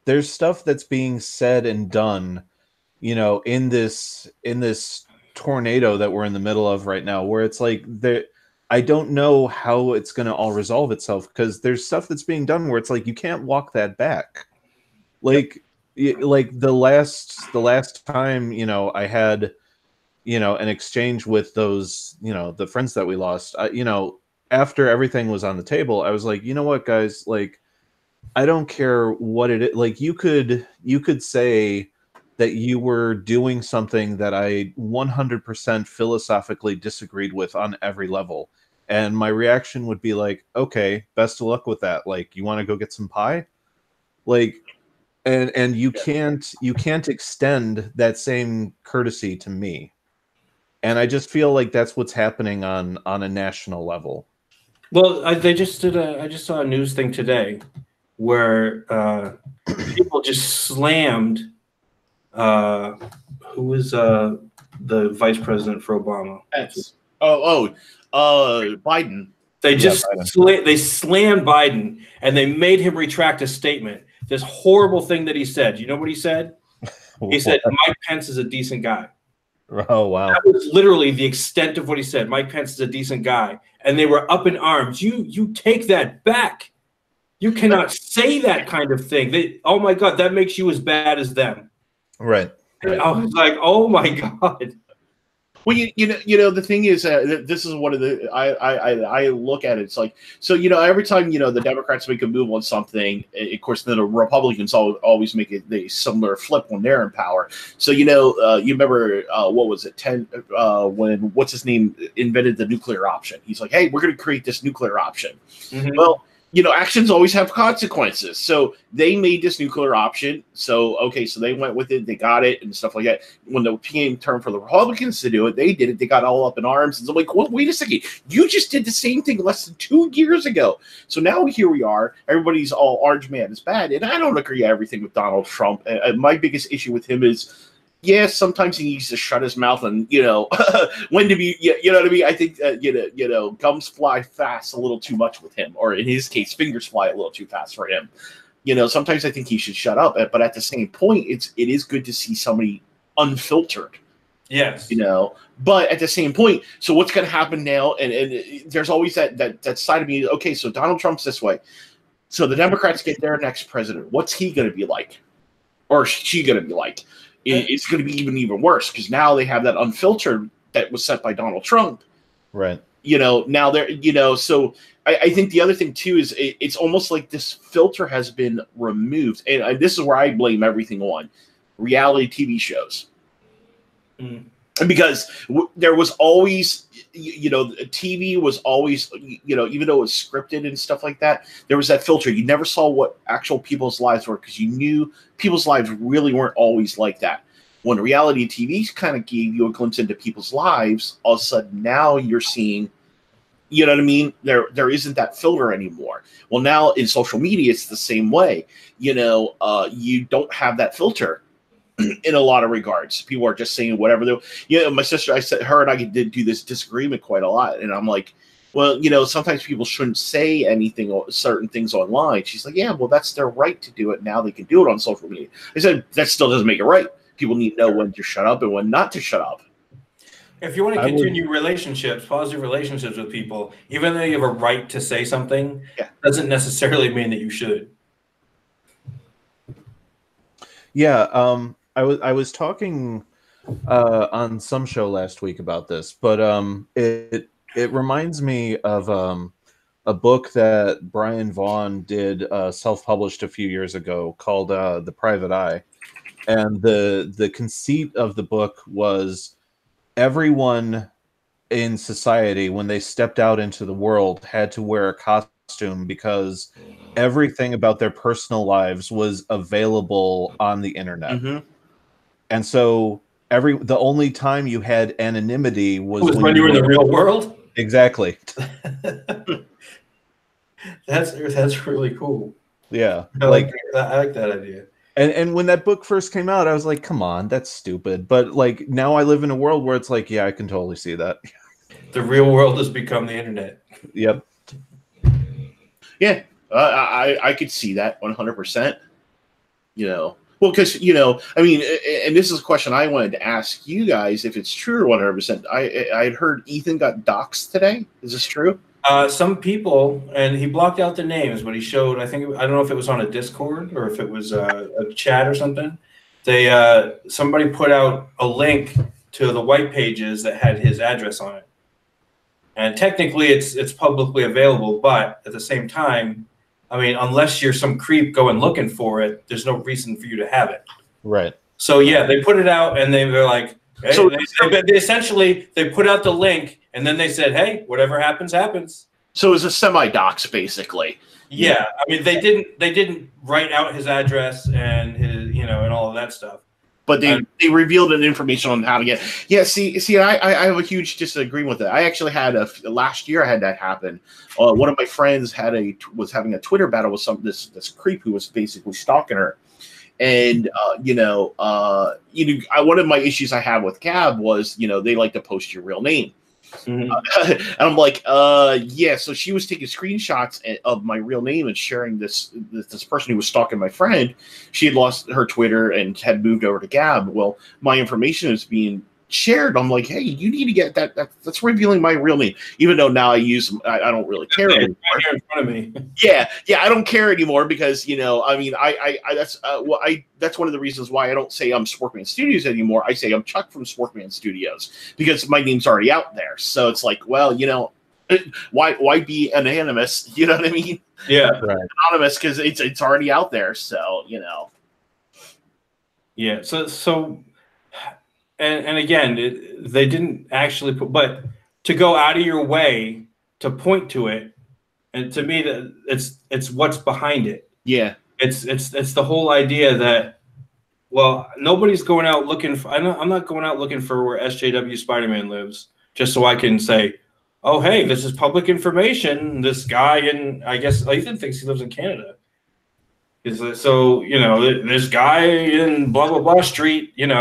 that's being said and done, you know, in this tornado that we're in the middle of right now, where it's like I don't know how it's going to all resolve itself, because there's stuff that's being done where it's like you can't walk that back. Like the last time, you know, I had, you know, an exchange with those, you know, the friends that we lost, you know, after everything was on the table, I was like, you know what, guys, like, I don't care what it is. Like, you could say that you were doing something that I 100% philosophically disagreed with on every level, and my reaction would be like, okay, best of luck with that. Like, you want to go get some pie? Like, and you can't extend that same courtesy to me. And I just feel like that's what's happening on a national level. Well, I just saw a news thing today where people just slammed who was the vice president for Obama? That's Biden. They Yeah, just Biden. they slammed Biden and they made him retract a statement. This horrible thing that he said. You know what he said? He said Mike Pence is a decent guy. Oh, wow. That was literally the extent of what he said. Mike Pence is a decent guy, and they were up in arms. You take that back. You cannot say that kind of thing. Oh my God, that makes you as bad as them. Right. I was like, oh my God. Well, you know, the thing is, this is one of the I look at it. It's like, so every time the Democrats make a move on something, of course, the Republicans always make a similar flip when they're in power. So you remember what was it, when what's his name invented the nuclear option? He's like, hey, we're going to create this nuclear option. Mm-hmm. Well, actions always have consequences. So they made this nuclear option. So, okay, so they went with it. They got it and stuff like that. When the came turn for the Republicans to do it, they did it. They got all up in arms. And so I'm like, well, wait a second. You just did the same thing less than 2 years ago. So now here we are. Everybody's all orange man is bad. And I don't agree with everything with Donald Trump. My biggest issue with him is, yes, sometimes he needs to shut his mouth and, when to be, you know what I mean? I think, gums fly fast a little too much with him, or in his case, fingers fly a little too fast for him. Sometimes I think he should shut up, but at the same point, it is good to see somebody unfiltered. Yes. But at the same point, so what's going to happen now? And there's always that side of me. Okay, so Donald Trump's this way. So the Democrats get their next president. What's he going to be like? Or she going to be like? It's going to be even worse because now they have that unfiltered that was set by Donald Trump. Right. Now they're, so I think the other thing too is it's almost like this filter has been removed. And this is where I blame everything on reality TV shows. Mm. Because there was always, TV was always, even though it was scripted and stuff like that, there was that filter. You never saw what actual people's lives were because you knew people's lives really weren't always like that. When reality TV kind of gave you a glimpse into people's lives, all of a sudden now you're seeing, you know what I mean? There isn't that filter anymore. Well, now in social media, it's the same way. You don't have that filter. In a lot of regards, people are just saying whatever they. My sister, her and I did do this disagreement quite a lot, and I'm like, well, sometimes people shouldn't say anything, certain things online. She's like, yeah, well, that's their right to do it. Now they can do it on social media. I said that still doesn't make it right. People need to know when to shut up and when not to shut up. If you want to continue positive relationships with people, even though you have a right to say something, doesn't necessarily mean that you should. Yeah. I was talking on some show last week about this, but it reminds me of a book that Brian Vaughan did self-published a few years ago called The Private Eye, and the conceit of the book was everyone in society when they stepped out into the world had to wear a costume because everything about their personal lives was available on the internet. Mm-hmm. And so the only time you had anonymity was when you were in the real world. Exactly. That's really cool. Yeah. I like that idea. And when that book first came out, I was like, come on, that's stupid. But like now I live in a world where it's like, yeah, I can totally see that. The real world has become the internet. Yep. Yeah. I could see that 100%. Well, because, I mean, and this is a question I wanted to ask you guys if it's true 100%. I had heard Ethan got doxxed today. Is this true? Some people, and he blocked out the names, but he showed, I don't know if it was on a Discord or if it was a chat or something. Somebody put out a link to the white pages that had his address on it. And technically it's publicly available, but at the same time, I mean, unless you're some creep going looking for it, there's no reason for you to have it. Right. So yeah, they put it out and they were like, hey, so they essentially put out the link and then they said, hey, whatever happens, happens. So it's a semi-dox basically. Yeah. I mean, they didn't write out his address and his, and all of that stuff. But they revealed an information on how to get. Yeah, see, I have a huge disagreement with that. I actually had last year I had that happen. One of my friends was having a Twitter battle with this creep who was basically stalking her, And one of my issues I have with Gab was, they like to post your real name. Mhm. And I'm like, yeah. So she was taking screenshots of my real name and sharing this person who was stalking my friend. She had lost her Twitter and had moved over to Gab. Well, my information is being shared. I'm like, hey, you need to get that. That's revealing my real name. Even though now I don't really care It's anymore. right here in front of me. Yeah, I don't care anymore because that's one of the reasons why I don't say I'm Sporkman Studios anymore. I say I'm Chuck from Sporkman Studios because my name's already out there. So it's like, well, why be anonymous? You know what I mean? Yeah, Right. Anonymous because it's already out there. So yeah. So, and again, they didn't actually put, but to go out of your way to point to it, and to me, that it's what's behind it. Yeah. It's the whole idea that, well, nobody's going out looking for. I'm not going out looking for where SJW Spider-Man lives just so I can say, oh, hey, this is public information. This guy in, I guess Ethan thinks he lives in Canada. So this guy in blah blah blah street, in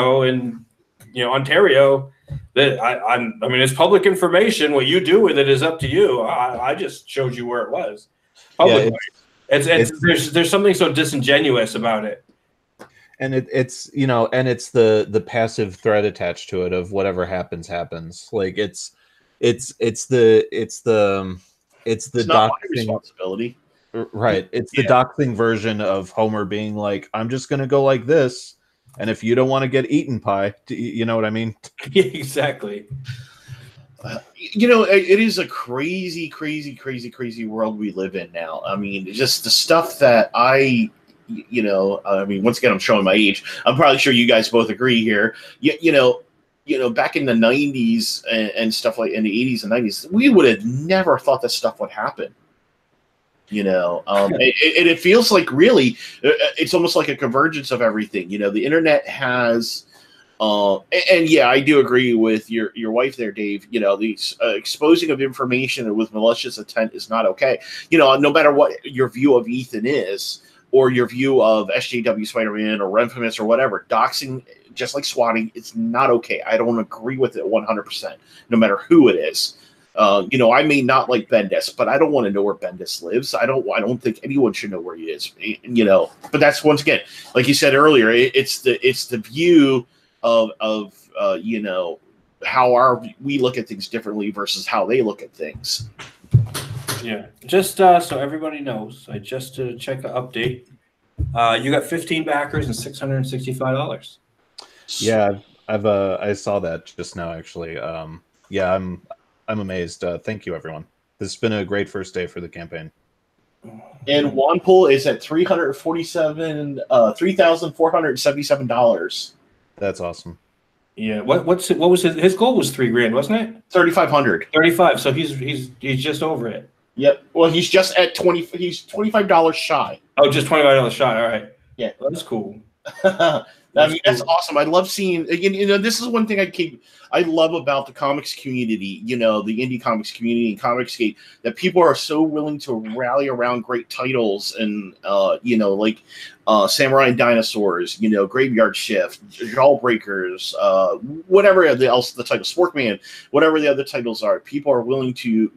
Ontario. That I mean, it's public information. What you do with it is up to you. I just showed you where it was. Publicly. There's something so disingenuous about it. And it's the passive threat attached to it of whatever happens. Like it's the not my responsibility. Right. It's the doxing version of Homer being like, I'm just going to go like this. And if you don't want to get eaten pie, you know what I mean? Exactly. It is a crazy, crazy, crazy, crazy world we live in now. I mean, just the stuff that I mean, once again, I'm showing my age. I'm probably sure you guys both agree here. Back in the 90s and stuff like in the 80s and 90s, we would have never thought this stuff would happen. It feels like really, it's almost like a convergence of everything. The internet has, and yeah, I do agree with your wife there, Dave. The exposing of information with malicious intent is not okay. No matter what your view of Ethan is, or your view of SJW Spider-Man or Renfamous or whatever, doxing, just like swatting, it's not okay. I don't agree with it 100%, no matter who it is. I may not like Bendis, but I don't want to know where Bendis lives. I don't think anyone should know where he is. But that's, once again, like you said earlier, it's the view of how we look at things differently versus how they look at things. Yeah, just so everybody knows, I just did a check update. You got 15 backers and $665. Yeah, I saw that just now, actually. Yeah, I'm amazed. Thank you, everyone. This has been a great first day for the campaign. And Wanpool is at $3,477. That's awesome. Yeah, what was his goal was $3,000, wasn't it? 3,500. 35. So he's just over it. Yep. Well, he's just at 20. He's $25 shy. Oh, just $25 shy. All right. Yeah, well, that's cool. That's awesome. I love seeing, again, this is one thing I love about the comics community, the indie comics community and Comicsgate, that people are so willing to rally around great titles and, like Samurai and Dinosaurs, Graveyard Shift, Jawbreakers, whatever else the title, Sporkman, whatever the other titles are. People are willing to,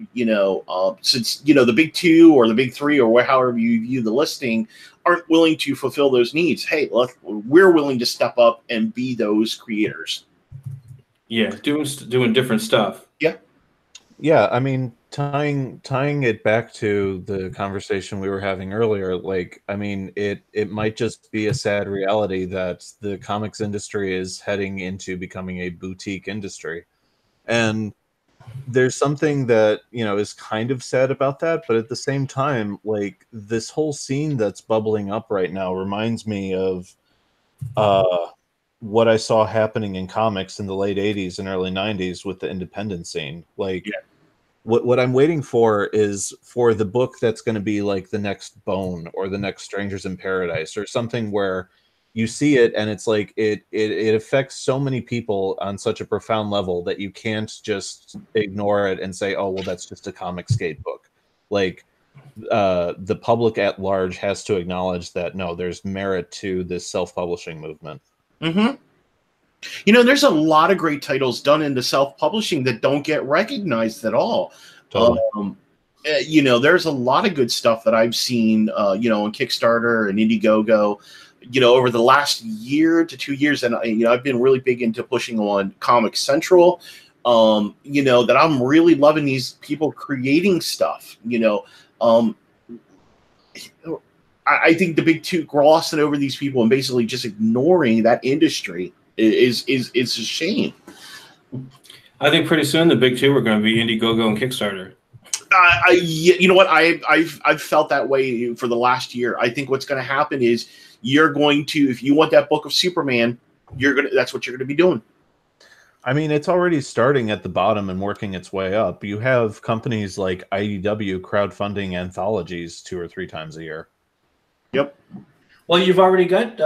since, the big two or the big three or however you view the listing, aren't willing to fulfill those needs. Hey, look, we're willing to step up and be those creators. Yeah, doing different stuff. Yeah. I mean, tying it back to the conversation we were having earlier, like, I mean, it might just be a sad reality that the comics industry is heading into becoming a boutique industry, and there's something that is kind of sad about that, but at the same time, like, this whole scene that's bubbling up right now reminds me of what I saw happening in comics in the late 80s and early 90s with the independent scene. Like, what I'm waiting for is for the book that's going to be like the next Bone or the next Strangers in Paradise or something where you see it and it's like it affects so many people on such a profound level that you can't just ignore it and say, oh, well, that's just a Comicsgate book. Like, the public at large has to acknowledge that no, there's merit to this self-publishing movement. Mm-hmm. You know, there's a lot of great titles done into self-publishing that don't get recognized at all. Totally. You know, there's a lot of good stuff that I've seen, you know, on Kickstarter and IndieGoGo, you know, over the last year to 2 years. And, you know, I've been really big into pushing on Comic Central, you know, that I'm really loving these people creating stuff, you know. I think the big two glossing over these people and basically just ignoring that industry is a shame. I think pretty soon the big two are going to be IndieGoGo and Kickstarter. You know what? I've felt that way for the last year. I think what's going to happen is you're going to, if you want that book of Superman, that's what you're going to be doing. I mean, it's already starting at the bottom and working its way up. You have companies like IDW crowdfunding anthologies 2 or 3 times a year. Yep. Well, you've already got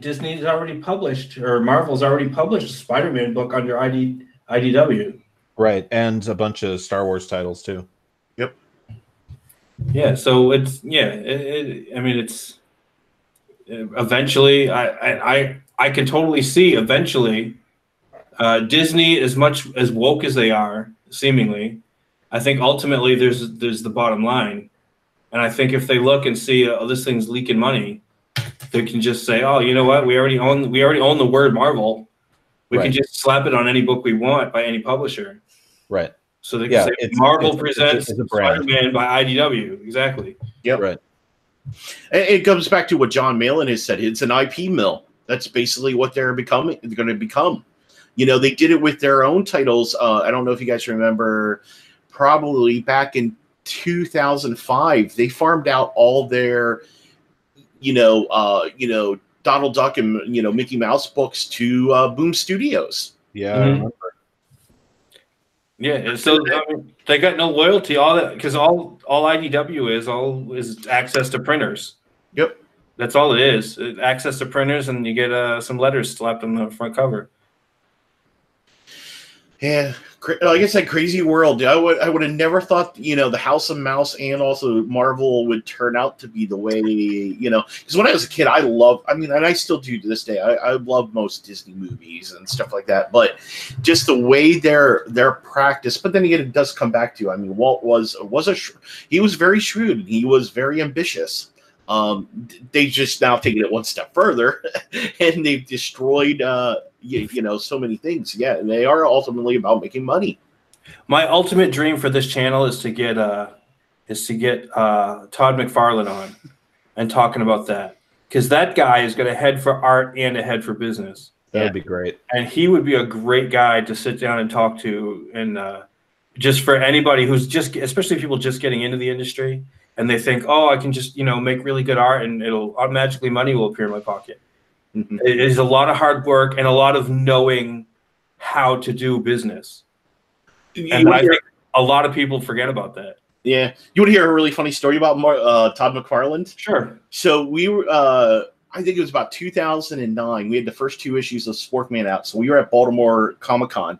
Disney's already published, or Marvel's already published a Spider-Man book under IDW. Right, and a bunch of Star Wars titles too. Yep. Yeah, so it's I mean, it's eventually. I can totally see eventually. Disney, as much as woke as they are, seemingly, I think ultimately there's the bottom line, and I think if they look and see this thing's leaking money, they can just say, "Oh, you know what? We already own the word Marvel. We can just slap it on any book we want by any publisher." Right. So they can say Marvel presents Spider-Man by IDW. Exactly. Yep. Right. It comes back to what John Malin has said. It's an IP mill. That's basically what they're going to become. You know, they did it with their own titles. I don't know if you guys remember, probably back in 2005, they farmed out all their, Donald Duck and, Mickey Mouse books to Boom Studios. Yeah. I remember. Yeah, and so I mean, they got no loyalty. All that because all IDW is access to printers. Yep, that's all it is. Access to printers, and you get some letters slapped on the front cover. Yeah, like I said, crazy world. I would have never thought, the House of Mouse and also Marvel would turn out to be the way, because when I was a kid, and I still do to this day, I love most Disney movies and stuff like that, but just the way their practice, but then again, it does come back to, Walt he was very shrewd. He was very ambitious. They just now taken it one step further and they've destroyed, so many things. Yeah, and they are ultimately about making money. My ultimate dream for this channel is to get Todd McFarlane on and talking about that, because that guy is going to head for art and a head for business. That would be great, and he would be a great guy to sit down and talk to, and just for anybody who's especially people just getting into the industry and they think, oh, I can just make really good art and it'll magically money will appear in my pocket. Mm-hmm. It is a lot of hard work and a lot of knowing how to do business. And I think a lot of people forget about that. Yeah. You want to hear a really funny story about Todd McFarlane? Sure. So we were, I think it was about 2009. We had the first 2 issues of Sporkman out. So we were at Baltimore Comic-Con.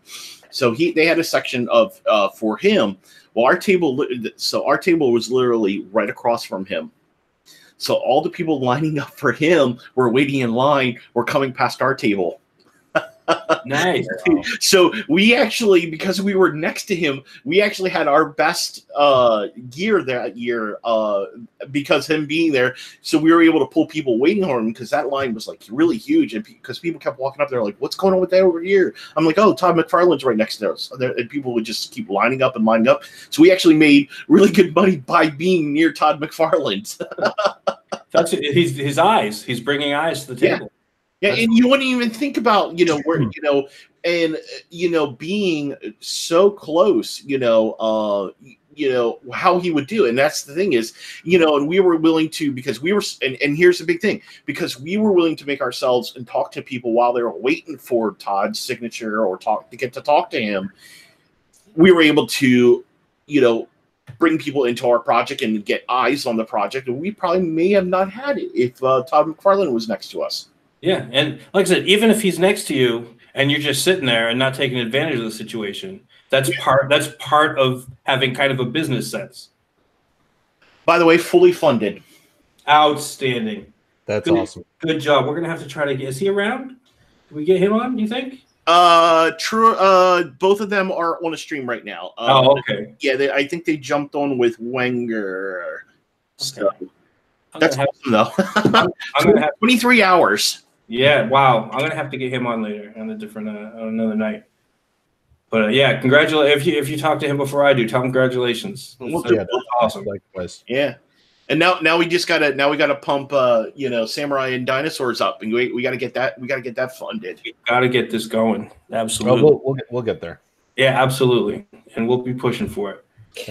So they had a section of for him. Well, our table was literally right across from him. So all the people lining up for him were waiting in line, were coming past our table. Nice. So we actually, because we were next to him, we actually had our best gear that year because him being there. So we were able to pull people waiting on him because that line was like really huge, and because people kept walking up there like, "What's going on with that over here?" I'm like, "Oh, Todd McFarlane's right next to us," and people would just keep lining up and lining up. So we actually made really good money by being near Todd McFarlane. That's his eyes. He's bringing eyes to the table. Yeah, and you wouldn't even think about, where, being so close, how he would do it. And that's the thing is, and we were willing to, because we were, and here's the big thing, because we were willing to make ourselves and talk to people while they were waiting for Todd's signature or get to talk to him. We were able to, bring people into our project and get eyes on the project. And we probably may have not had it if Todd McFarlane was next to us. Yeah, and like I said, even if he's next to you and you're just sitting there and not taking advantage of the situation, that's part of having kind of a business sense. By the way, fully funded. Outstanding. That's Good, awesome. Good job. We're gonna have to try to get. Is he around? Can we get him on? Do you think? True. Both of them are on a stream right now. Oh, okay. Yeah, I think they jumped on with Wenger. So that's have, awesome, though. I'm gonna have. 23 hours. Yeah. Wow. I'm gonna have to get him on later on a different on another night. But yeah, congratulations. If you talk to him before I do, tell him congratulations. That's awesome. Likewise. Yeah. And now we just gotta pump Samurai and Dinosaurs up, and we gotta get that funded. We gotta get this going. Absolutely. We'll get there. Yeah, absolutely, and we'll be pushing for it.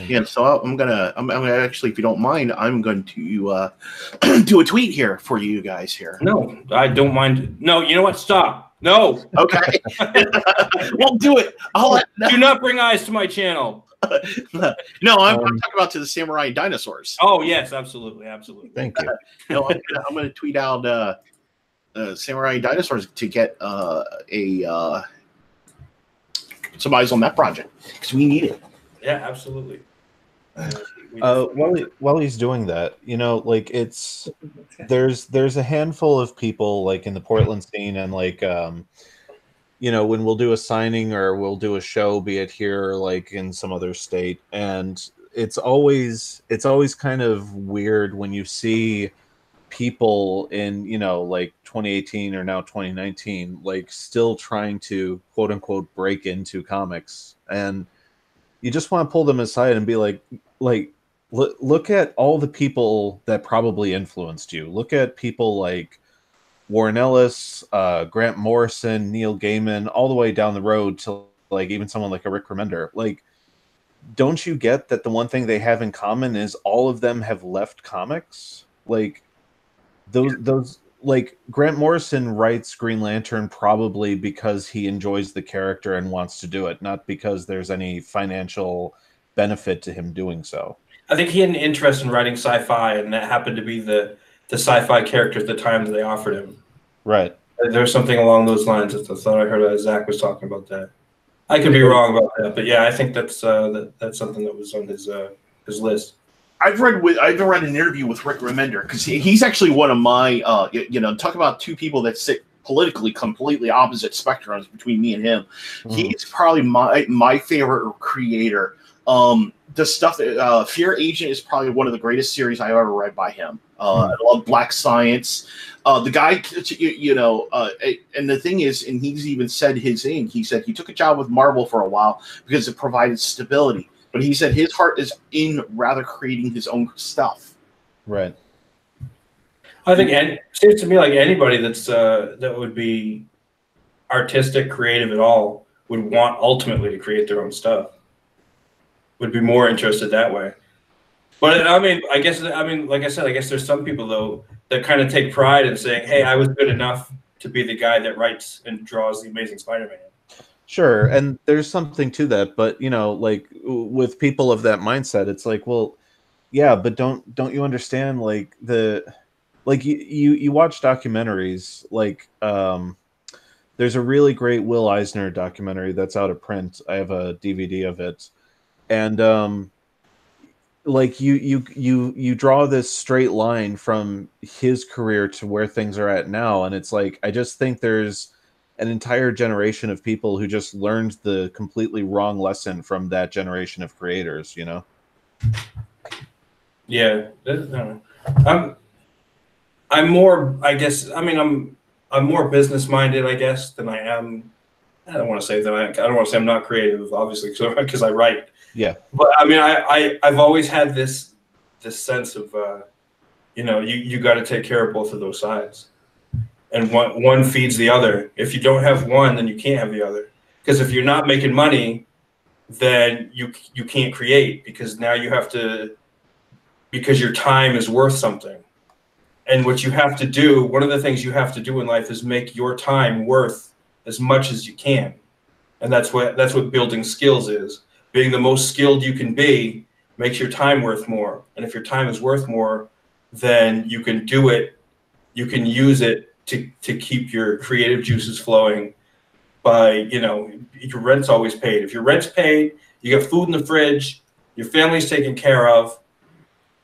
Yeah, so I'm gonna actually, if you don't mind, I'm going to do a tweet here for you guys here. No, I don't mind. No, you know what? Stop. No. Okay. Won't do it. Do not bring eyes to my channel. No, I'm talking about to the Samurai and Dinosaurs. Oh yes, absolutely. Thank you. No, I'm gonna tweet out Samurai and Dinosaurs to get some eyes on that project because we need it. Yeah, absolutely. While he's doing that, like there's a handful of people like in the Portland scene and like when we'll do a signing or we'll do a show, be it here or like in some other state, and it's always kind of weird when you see people in like 2018 or now 2019 like still trying to quote unquote break into comics, and you just want to pull them aside and be like look at all the people that probably influenced you. Look at people like Warren Ellis, Grant Morrison, Neil Gaiman, all the way down the road to like even someone like a Rick Remender. Like, don't you get that the one thing they have in common is all of them have left comics? Like those like Grant Morrison writes Green Lantern probably because he enjoys the character and wants to do it, not because there's any financial benefit to him doing so. I think he had an interest in writing sci-fi, and that happened to be the sci-fi character at the time that they offered him. Right. There was something along those lines. I thought I heard Zach was talking about that. I could be wrong about that, but yeah, I think that's something that was on his list. I've read an interview with Rick Remender because he's actually one of my talk about two people that sit politically completely opposite spectrums between me and him. Mm. He's probably my favorite creator. The stuff that Fear Agent is probably one of the greatest series I ever read by him. I love Black Science. The guy, and the thing is, and he's even said his thing. He said he took a job with Marvel for a while because it provided stability. But he said his heart is in rather creating his own stuff. Right. I think, and it seems to me like anybody that would be artistic, creative at all would want ultimately to create their own stuff. Would be more interested that way. But I mean, like I said, I guess there's some people though that kind of take pride in saying, "Hey, I was good enough to be the guy that writes and draws the Amazing Spider-Man." Sure, and there's something to that, but like with people of that mindset, it's like, well, yeah, but don't you understand? Like you watch documentaries, like there's a really great Will Eisner documentary that's out of print. I have a DVD of it. And like you draw this straight line from his career to where things are at now, and it's like I just think there's an entire generation of people who just learned the completely wrong lesson from that generation of creators. Yeah, I'm more. I guess I'm more business minded, I guess, than I am. I don't want to say that I don't want to say I'm not creative, obviously, because I write. Yeah, but I mean, I've always had this sense of, you got to take care of both of those sides, and one feeds the other. If you don't have one, then you can't have the other. Because if you're not making money, then you can't create, because now you have to, because your time is worth something, and what you have to do, one of the things you have to do in life is make your time worth as much as you can, and that's what building skills is. Being the most skilled you can be makes your time worth more. And if your time is worth more, then you can do it. You can use it to keep your creative juices flowing by, your rent's always paid. If your rent's paid, you got food in the fridge, your family's taken care of,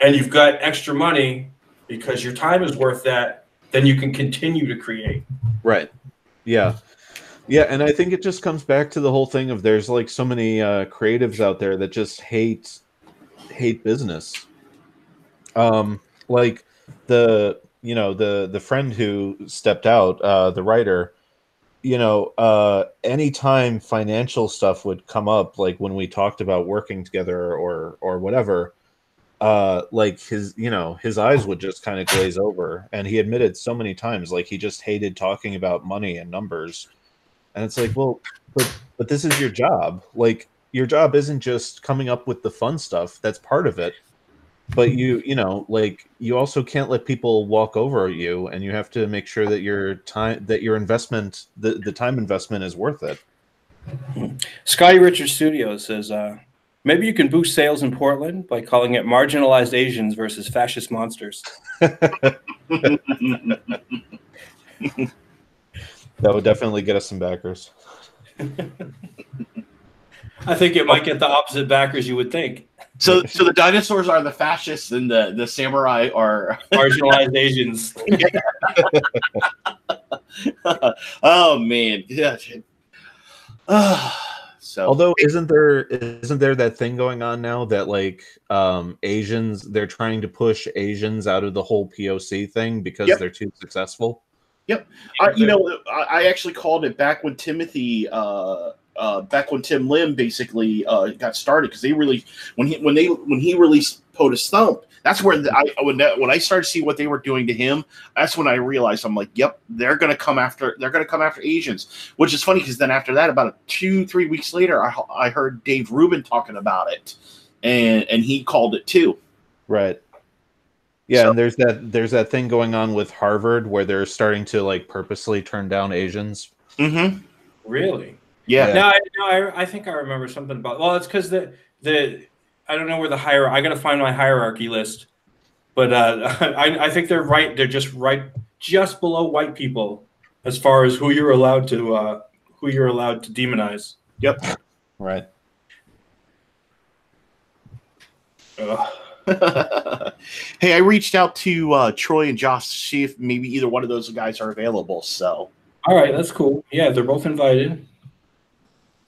and you've got extra money because your time is worth that, then you can continue to create. Right. Yeah. Yeah, and I think it just comes back to the whole thing of there's like so many creatives out there that just hate business. Like the friend who stepped out, the writer, anytime financial stuff would come up, like when we talked about working together or whatever, like his eyes would just kind of glaze over, and he admitted so many times like he just hated talking about money and numbers. And it's like, well, but this is your job. Like, your job isn't just coming up with the fun stuff. That's part of it. But like, you also can't let people walk over you, and you have to make sure that your investment, the time investment, is worth it. Scotty Richards Studios says, maybe you can boost sales in Portland by calling it marginalized Asians versus fascist monsters. That would definitely get us some backers. I think it might get the opposite backers you would think. So the dinosaurs are the fascists, and the samurai are Marginalized Asians. Oh man, yeah. So, although isn't there that thing going on now that like Asians, they're trying to push Asians out of the whole POC thing because Yep. they're too successful? Yep. I actually called it back when Timothy, back when Tim Lim basically got started, because they really, when he released POTUS Thump, that's where when I started to see what they were doing to him, that's when I realized, I'm like, yep, they're gonna come after Asians, which is funny because then after that, about 2-3 weeks later, I heard Dave Rubin talking about it, and he called it too. Right. Yeah, So, and there's that thing going on with Harvard where they're starting to like purposely turn down Asians. mm-hmm. Really? Yeah. No, I think I remember something about. Well, it's because the I don't know where the hierarchy. I got to find my hierarchy list, but I think they're right. They're just just below white people as far as who you're allowed to demonize. Yep. Right. Hey, I reached out to Troy and Josh to see if maybe either one of those guys are available. So, all right, that's cool. Yeah, they're both invited.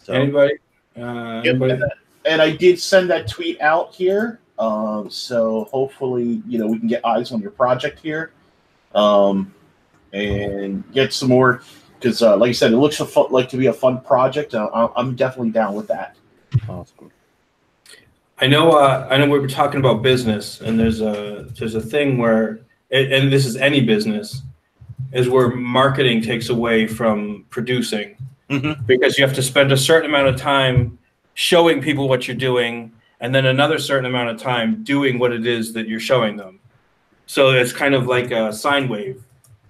So anybody? Yep. Anybody? And I did send that tweet out here. So hopefully, we can get eyes on your project here, and get some more, because like I said, it looks like to be a fun project. I'm definitely down with that. Awesome. I know we were talking about business, and there's a thing where, and this is any business, is where marketing takes away from producing, because you have to spend a certain amount of time showing people what you're doing, and then another certain amount of time doing what it is that you're showing them. So it's kind of like a sine wave,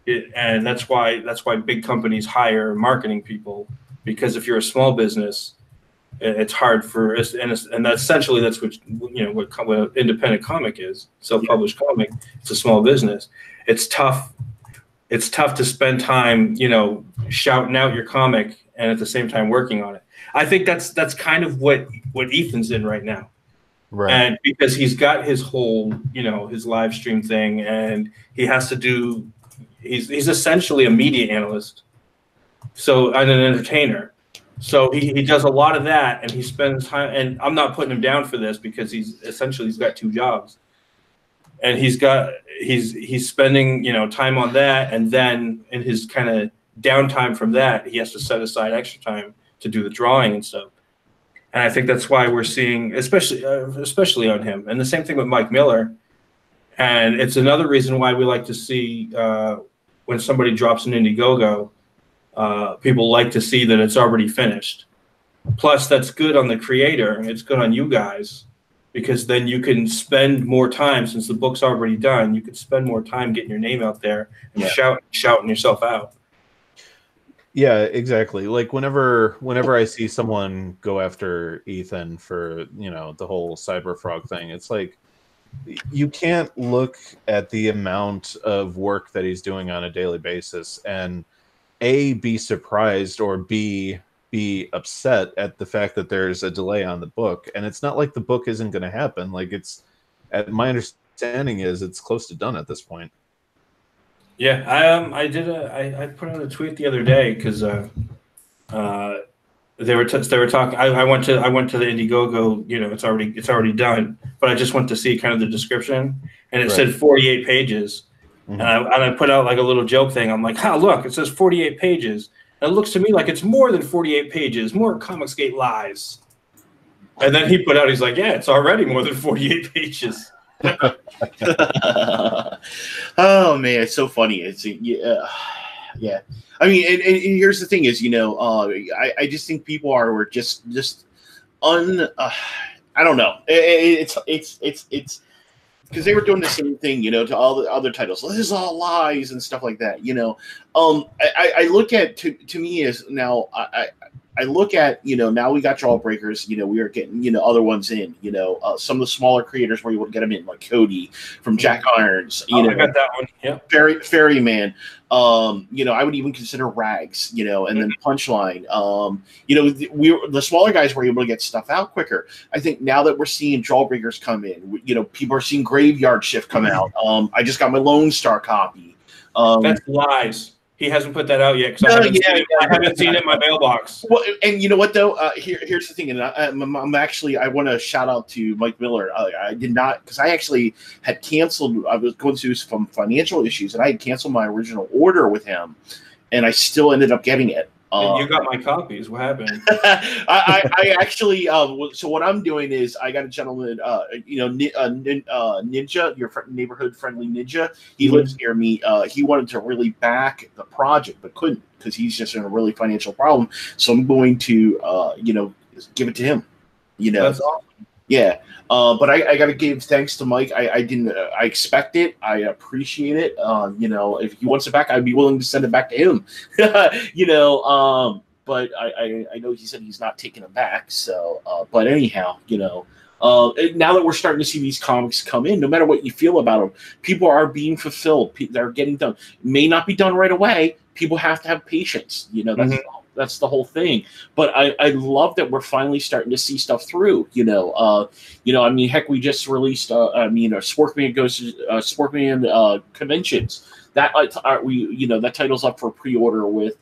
and that's why big companies hire marketing people, because if you're a small business, it's hard for us, and essentially that's what what independent comic is, self-published comic. It's a small business. It's tough. It's tough to spend time, shouting out your comic and at the same time working on it. I think that's kind of what Ethan's in right now, right? And because he's got his whole, his live stream thing, and he has to do. He's essentially a media analyst, and an entertainer. So he does a lot of that, and he spends time. And I'm not putting him down for this, because he's got 2 jobs, and he's spending time on that, and then in his kind of downtime from that, he has to set aside extra time to do the drawing and stuff. And I think that's why we're seeing, especially on him, and the same thing with Mike Miller. And it's another reason why we like to see when somebody drops an IndieGoGo. People like to see that it's already finished. Plus, that's good on the creator, and it's good on you guys, because then you can spend more time, since the book's already done. You could spend more time getting your name out there and shouting yourself out. Yeah, exactly. Like whenever I see someone go after Ethan for the whole Cyber Frog thing, it's like, you can't look at the amount of work that he's doing on a daily basis and A, be surprised, or B, be upset at the fact that there's a delay on the book. And it's not like the book isn't going to happen. Like, it's, at my understanding, understanding is it's close to done at this point. Yeah, I put out a tweet the other day because they were talking. I went to the IndieGoGo. You know, it's already done, but I just went to see kind of the description, and it said 48 pages, and I put out like a little joke thing. I'm like, look, it says 48 pages. And it looks to me like it's more than 48 pages. More Comicsgate lies. And then he put out, he's like, yeah, it's already more than 48 pages. Oh man, it's so funny. It's yeah. I mean, and here's the thing: is I just think people were just I don't know. It's because they were doing the same thing, to all the other titles. This is all lies and stuff like that. I look at to me as now I look at, now we got Jawbreakers, we are getting, other ones in, some of the smaller creators were able to get them in, like Cody from Jack Irons, I got that one. Yeah. Ferryman. I would even consider Rags, and then Punchline. The smaller guys were able to get stuff out quicker. I think now that we're seeing Jawbreakers come in, people are seeing Graveyard Shift come out. I just got my Lone Star copy. That's lies. He hasn't put that out yet because I haven't seen it in my mailbox. Well, and you know what though? Here's the thing, and I want to shout out to Mike Miller. I did not, because I actually had canceled. I was going through some financial issues, and I had canceled my original order with him, and I still ended up getting it. You got my copies. What happened? I actually. So what I'm doing is I got a gentleman, Ninja, your neighborhood friendly Ninja. He lives near me. He wanted to really back the project, but couldn't because he's just in a really financial problem. So I'm going to, give it to him. That's awesome. Yeah. But I got to give thanks to Mike. I expect it. I appreciate it. If he wants it back, I'd be willing to send it back to him. But I know he said he's not taking it back. So, but anyhow, now that we're starting to see these comics come in, no matter what you feel about them, people are being fulfilled. They're getting done. It may not be done right away. People have to have patience. That's the whole thing. But I love that we're finally starting to see stuff through. Heck, we just released. Sporkman goes to Sporkman conventions. That that title's up for pre-order with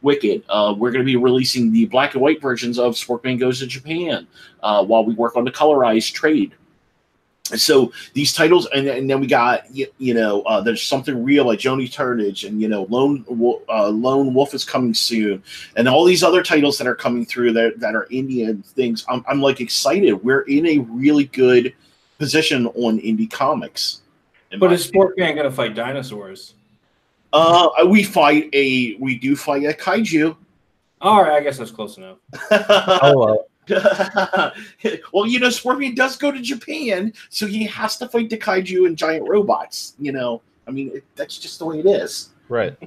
Wicked. We're going to be releasing the black and white versions of Sporkman Goes to Japan while we work on the colorized trade. So these titles, and then we got there's something real like Joni Turnage, and Lone Wolf is coming soon, and all these other titles that are coming through that are Indian things. I'm like excited. We're in a really good position on indie comics. But is Sporkman going to fight dinosaurs? We do fight a kaiju. All right, I guess that's close enough. Well, Scorpion does go to Japan, so he has to fight the kaiju and giant robots. That's just the way it is. Right.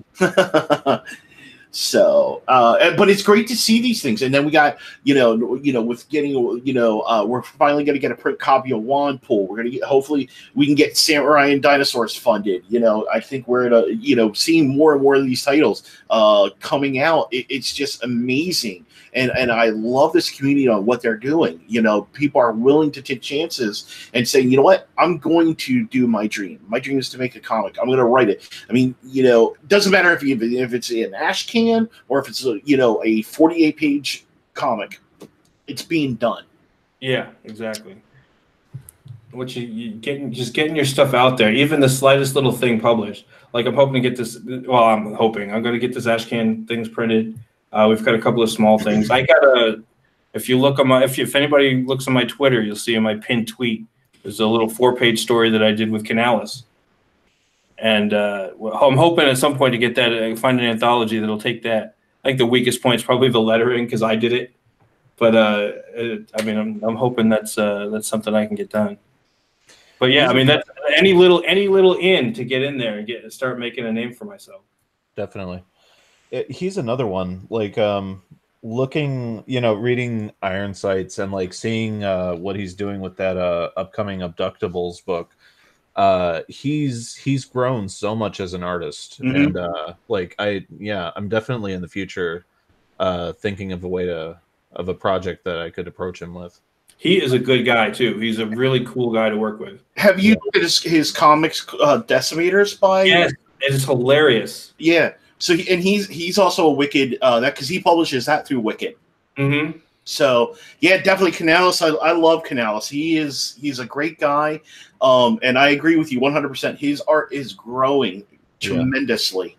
So, but it's great to see these things. And then we got, with getting, we're finally going to get a print copy of Wanpool. We're going to hopefully we can get Samurai and Dinosaurs funded. I think we're at seeing more and more of these titles coming out. It's just amazing. And I love this community on what they're doing. People are willing to take chances and say, you know what, I'm going to do my dream. My dream is to make a comic. I'm going to write it. Doesn't matter if it's an ash can or if it's a 48-page comic. It's being done. Yeah, exactly. What you getting your stuff out there, even the slightest little thing published. Like I'm hoping to get this. Well, I'm going to get this ash can things printed. We've got a couple of small things. I got if anybody looks on my Twitter, you'll see in my pinned tweet, there's a little 4-page story that I did with Canales. And I'm hoping at some point to get that, find an anthology that'll take that. I think the weakest point is probably the lettering because I did it. But I'm hoping that's something I can get done. But yeah, that's any little in to get in there and start making a name for myself. Definitely. He's another one, like looking, reading Iron Sights and like seeing what he's doing with that upcoming Abductables book. He's grown so much as an artist, and I'm definitely in the future thinking of a project that I could approach him with. He is a good guy too. He's a really cool guy to work with. Have you looked at his comics, Decimators by? Yes, it is hilarious. Yeah. So he's also a Wicked that because he publishes that through Wicked. Mm-hmm. So yeah, definitely Canales. I love Canales. He's a great guy, and I agree with you 100%. His art is growing tremendously.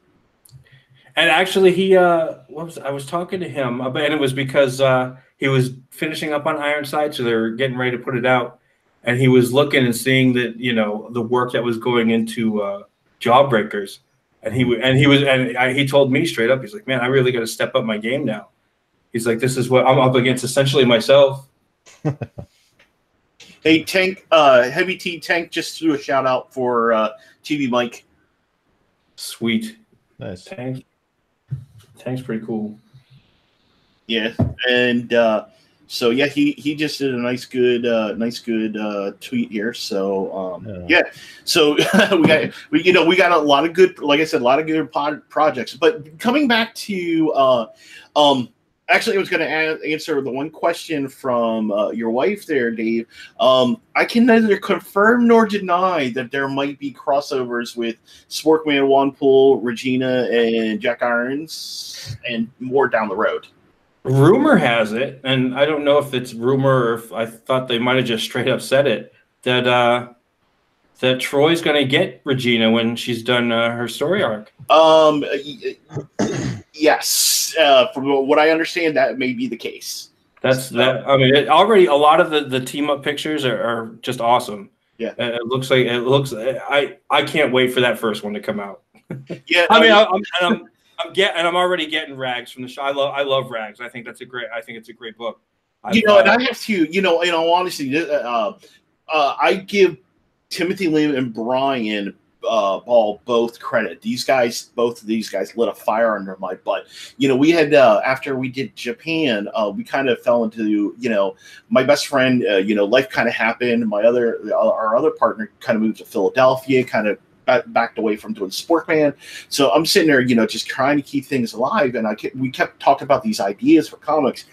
And actually, I was talking to him, and it was because he was finishing up on Ironside, so they're getting ready to put it out, and he was looking and seeing that the work that was going into Jawbreakers, and he told me straight up, he's like, man, I really got to step up my game now. He's like, this is what I'm up against essentially myself. Hey, Tank, Heavy T Tank just threw a shout out for TV Mike. Sweet. Nice. Tank's pretty cool. Yeah, and so yeah, he just did a nice good tweet here. So yeah, so we got a lot of good, like I said, a lot of good projects. But coming back to actually, I was going to answer the one question from your wife there, Dave. I can neither confirm nor deny that there might be crossovers with Sporkman, Wanpool, Regina, and Jack Irons, and more down the road. Rumor has it, and I don't know if it's rumor or if I thought they might have just straight up said it, that Troy's going to get Regina when she's done her story arc. Yes, from what I understand, that may be the case. That. I mean, already a lot of the team up pictures are just awesome. Yeah, it looks. I can't wait for that first one to come out. Yeah, I mean, I'm already getting Rags from the show. I love Rags. I think it's a great book. And I have to, in all honesty, I give Timothy Lim and Brian Ball both credit. Both of these guys lit a fire under my butt. We had after we did Japan, we kind of fell into my best friend. Life kind of happened. Our other partner kind of moved to Philadelphia, kind of backed away from doing Sporkman. So I'm sitting there, just trying to keep things alive. And we kept talking about these ideas for comics.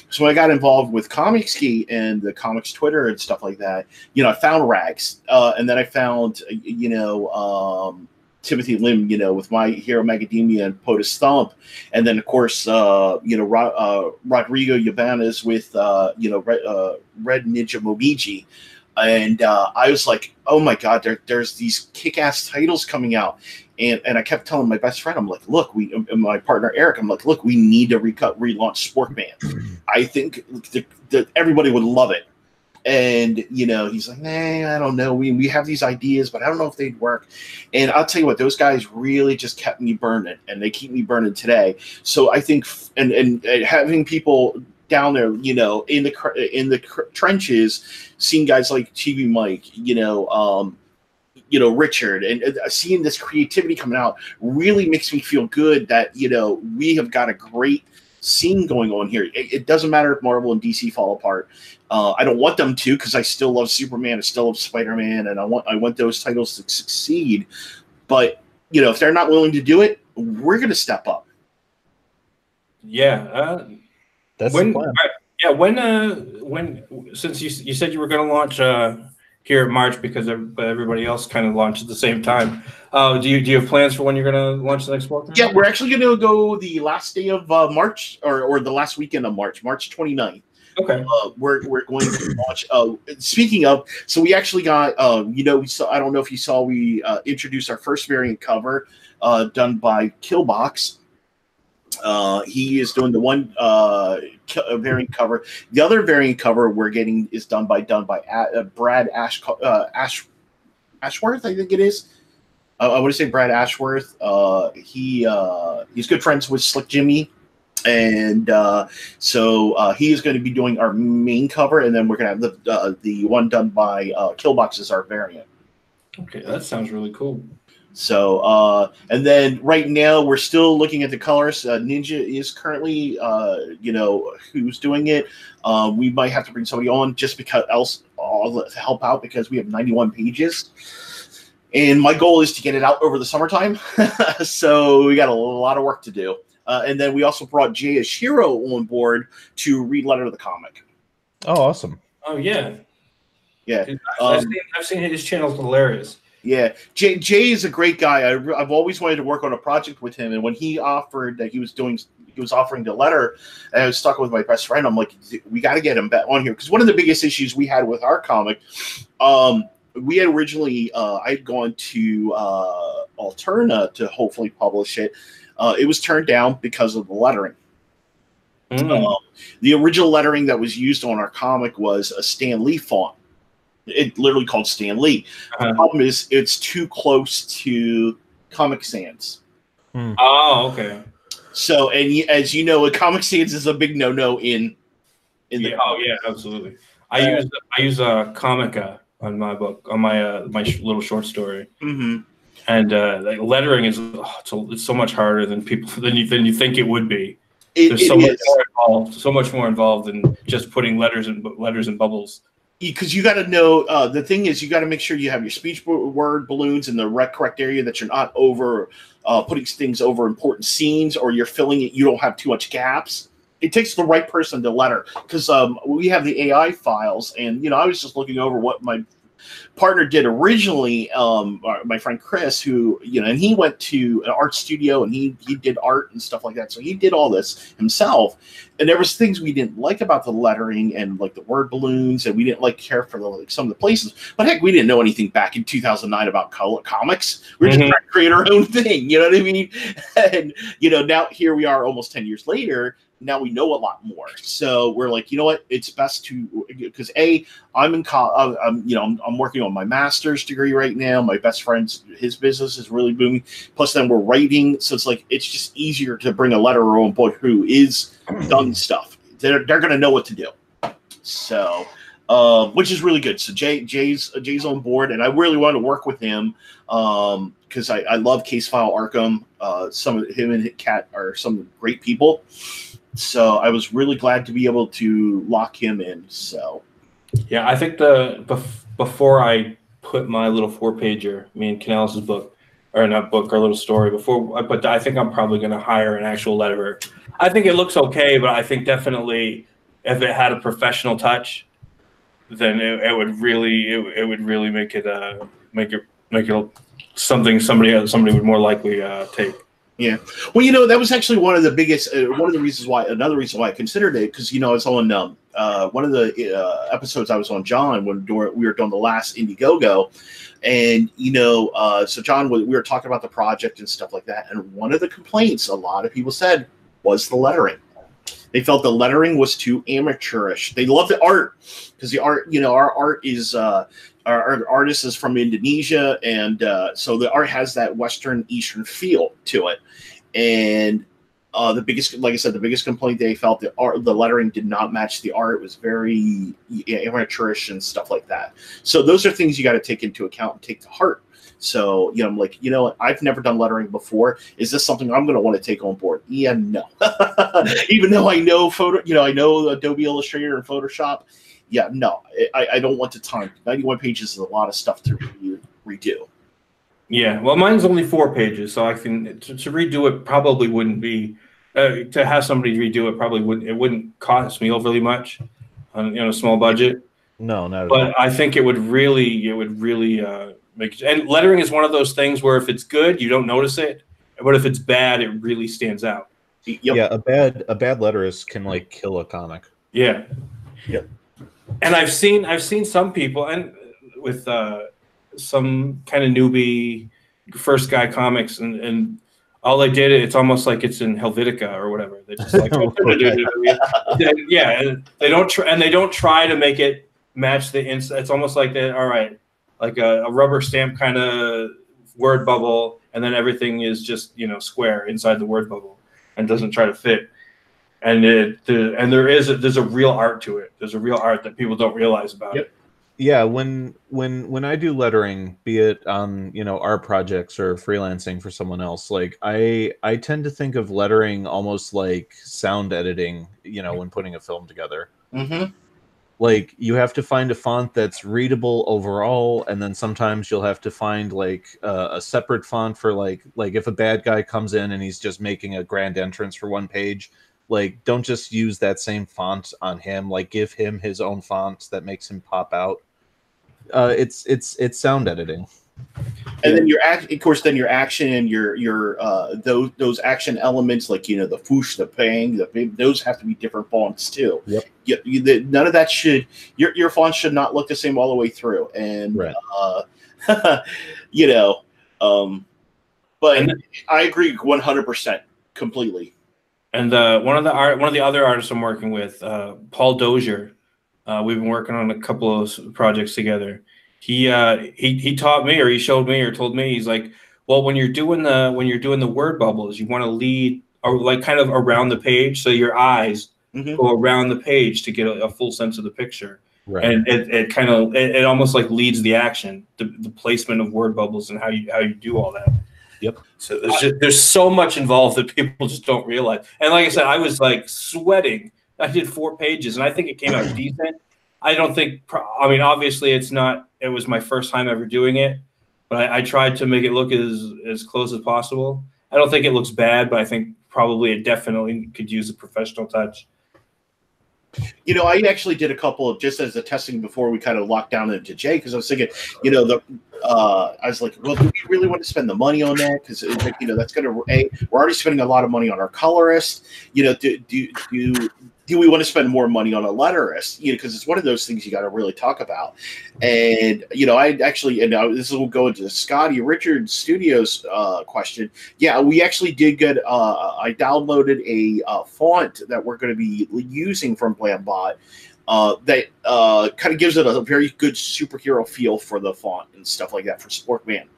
So when I got involved with Comicsgate and the comics Twitter and stuff like that, I found Rags. And then I found, Timothy Lim, with My Hero Macadamia and POTUS Thump. And then, of course, Rodrigo Yabanas with, Red Ninja Momiji. And I was like, oh my God, there's these kick-ass titles coming out. And I kept telling my best friend, I'm like, look, and my partner Eric, I'm like, look, we need to relaunch Sporkman. I think that everybody would love it. And, he's like, nah, I don't know. We have these ideas, but I don't know if they'd work. And I'll tell you what, those guys really just kept me burning, and they keep me burning today. So I think, and having people down there, in the trenches, seeing guys like TV Mike, Richard, and seeing this creativity coming out really makes me feel good that, we have got a great scene going on here. It doesn't matter if Marvel and DC fall apart. I don't want them to, because I still love Superman, I still love Spider-Man, and I want those titles to succeed. But, if they're not willing to do it, we're going to step up. Yeah. That's the plan. Yeah, when since you said you were going to launch here in March because everybody else kind of launched at the same time, do you have plans for when you're going to launch the next book? Yeah, we're actually going to go the last day of March, or the last weekend of March 29th. Okay. We're going to launch. Speaking of, so we actually got we saw. I don't know if you saw. We introduced our first variant cover, done by Killbox. He is doing the one variant cover. The other variant cover we're getting is done by Brad Ashworth, I think it is. I want to say Brad Ashworth. He's good friends with Slick Jimmy, and so he is going to be doing our main cover, and then we're going to have the one done by Killbox as our variant. Okay, that sounds really cool. So, and then right now we're still looking at the colors. Ninja is currently, who's doing it. We might have to bring somebody on just because to help out, because we have 91 pages. And my goal is to get it out over the summertime. So we got a lot of work to do. And then we also brought Jay Ashiro on board to read Letter of the Comic. Oh, awesome. Oh yeah, Yeah. dude, I've seen his channel's hilarious. Yeah, Jay is a great guy. I've always wanted to work on a project with him, and when he offered that he was offering the letter, and I was talking with my best friend. I'm like, we got to get him back on here because one of the biggest issues we had with our comic, we had originally I'd gone to Alterna to hopefully publish it. It was turned down because of the lettering. The original lettering that was used on our comic was a Stan Lee font. It literally called Stan Lee. The problem is it's too close to Comic Sans. Oh, okay. So, and as you know, Comic Sans is a big no-no in the. Oh yeah, absolutely. I use a Comica on my book, on my my little short story. And like lettering is it's so much harder than you think it would be. There's so much more involved, so much more involved than just putting letters and bubbles. Because you got to know, the thing is, you got to make sure you have your speech word balloons in the correct area, that you're not over putting things over important scenes, or you're filling it. You don't have too much gaps. It takes the right person to letter, because we have the AI files, and I was just looking over what my partner did originally, my friend Chris, who and he went to an art studio and he did art and stuff like that, so he did all this himself, and there was things we didn't like about the lettering and like the word balloons, and we didn't care for some of the places, but heck, we didn't know anything back in 2009 about comics. We were just trying to create our own thing, you know what I mean? And now here we are almost 10 years later. Now we know a lot more, so we're like, you know what? It's best to, because I'm in I'm working on my master's degree right now. My best friend's his business is really booming. Plus, then we're writing, so it's just easier to bring a letterer on board who is done stuff. They're gonna know what to do. So, which is really good. So Jay's on board, and I really want to work with him because I love Case File Arkham. Some of him and Kat are some great people. So I was really glad to be able to lock him in. So, yeah, I think before I put my little 4-pager, me and Canales' book, or not book, our little story, before I put that, I think I'm probably going to hire an actual letterer. I think it looks okay, but I think definitely if it had a professional touch, then it would really make it something somebody would more likely take. Yeah, well, that was actually one of the biggest, another reason why I considered it, because I was on one of the episodes I was on John when we were doing the last IndieGoGo, and so John, we were talking about the project and stuff like that, and one of the complaints a lot of people said was the lettering. They felt the lettering was too amateurish. They love the art because the art, our art is. Our artist is from Indonesia, and so the art has that Western Eastern feel to it. And the biggest complaint they felt, the lettering did not match the art. It was very amateurish and stuff like that. So those are things you got to take into account and take to heart. So I'm like, I've never done lettering before. Is this something I'm going to want to take on board? Yeah, no. Even though I know I know Adobe Illustrator and Photoshop. Yeah, no, I don't want the time. 91 pages is a lot of stuff to redo. Yeah, well, mine's only 4 pages, so I can to redo it probably wouldn't be to have somebody redo it probably wouldn't cost me overly much on a small budget. No, not at all. But I think it would really make. And lettering is one of those things where if it's good, you don't notice it, but if it's bad, it really stands out. Yep. Yeah, a bad letterist can kill a comic. Yeah. Yep. And I've seen some people, and with some kind of newbie first guy comics, and all they did, it's almost like it's in Helvetica or whatever. They just yeah, and they don't try to make it match the inside. It's almost like like a rubber stamp kind of word bubble, and then everything is just square inside the word bubble and doesn't try to fit. And there's a real art to it. There's a real art that people don't realize about it. Yeah, when I do lettering, be it on our projects or freelancing for someone else, I tend to think of lettering almost like sound editing. When putting a film together, you have to find a font that's readable overall, and then sometimes you'll have to find a separate font for like if a bad guy comes in and he's just making a grand entrance for one page. Like, don't just use that same font on him. Like, give him his own font that makes him pop out. It's sound editing. And then of course, then your action and your those action elements, like the whoosh, the pang, those have to be different fonts too. Yep. None of that should your font should not look the same all the way through. And right. but I agree 100% completely. And one of the other artists I'm working with, Paul Dozier, we've been working on a couple of projects together. He taught me, or he showed me, or told me, he's like, well, when you're doing the word bubbles, you want to lead or like kind of around the page, so your eyes go around the page to get a full sense of the picture. Right. And it almost like leads the action, the placement of word bubbles and how you do all that. Yep. So there's so much involved that people just don't realize. And like I said, I was like sweating. I did 4 pages, and I think it came out decent. I don't think. I mean, obviously, it's not. It was my first time ever doing it, but I tried to make it look as close as possible. I don't think it looks bad, but I think probably it definitely could use a professional touch. I actually did a couple of, just as a testing before we kind of locked down into Jay, because I was thinking, I was like, well, do we really want to spend the money on that? Because that's going to we're already spending a lot of money on our colorist. Do we want to spend more money on a letterist? Because it's one of those things you got to really talk about. And I actually, and now this will go into Scotty Richard Studios question. Yeah, we actually did get. I downloaded a font that we're going to be using from Blambot. That kind of gives it a very good superhero feel for the font and stuff like that for Sportman.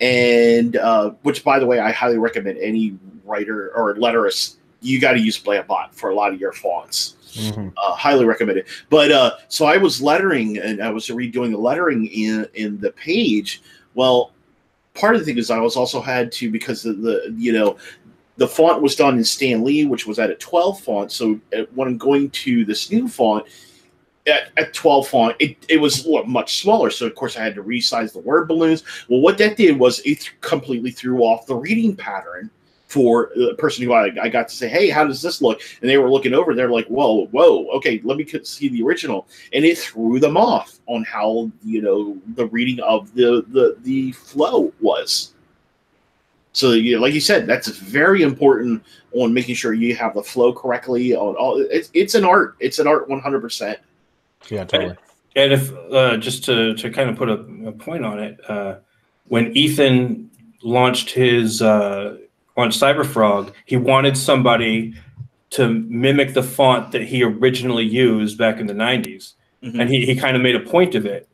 And which, by the way, I highly recommend any writer or letterist. You got to use Blambot for a lot of your fonts. Highly recommend it. But so I was lettering, and I was redoing the lettering in the page. Well, part of the thing is I was also had to, because of the font was done in Stan Lee, which was at a 12 font. So when I'm going to this new font at 12 font, it was much smaller. So of course I had to resize the word balloons. Well, what that did was it completely threw off the reading pattern for the person who I got to say, hey, how does this look? And they were looking over, they're like, whoa, okay, let me see the original. And it threw them off on how, the reading of the flow was. So, like you said, that's very important on making sure you have the flow correctly. On all, it's an art. It's an art 100%. Yeah, totally. And if just to kind of put a point on it, when Ethan launched his on Cyberfrog, he wanted somebody to mimic the font that he originally used back in the 90s. And he kind of made a point of it.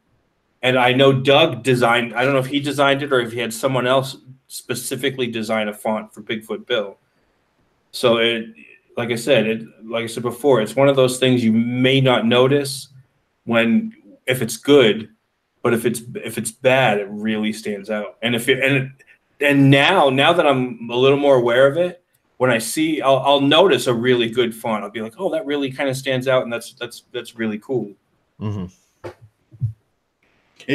And I know Doug designed, I don't know if he designed it or if he had someone else specifically design a font for Bigfoot Bill. So like I said before, it's one of those things you may not notice if it's good, but if it's bad, it really stands out. And And now that I'm a little more aware of it, when I see, I'll notice a really good font. I'll be like, oh, that really kind of stands out, and that's really cool. And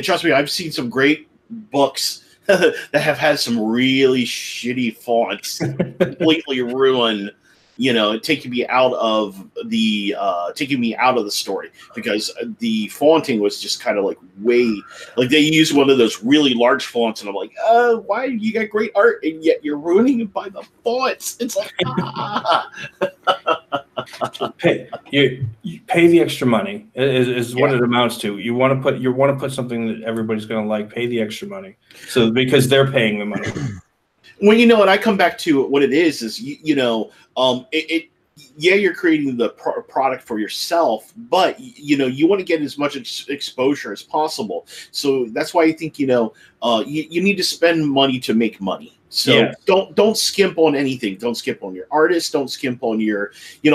trust me, I've seen some great books that have had some really shitty fonts completely ruin. Taking me out of the story, because the fonting was just kind of like they used one of those really large fonts, and I'm like, why you got great art and yet you're ruining it by the fonts? It's like, you pay the extra money is what it amounts to. You want to put something that everybody's going to like. Pay the extra money, so because they're paying the money. Well, and I come back to what it is you're creating the product for yourself, but you want to get as much exposure as possible. So that's why I think you need to spend money to make money. So don't skimp on anything. Don't skimp on your artist. Don't skimp on your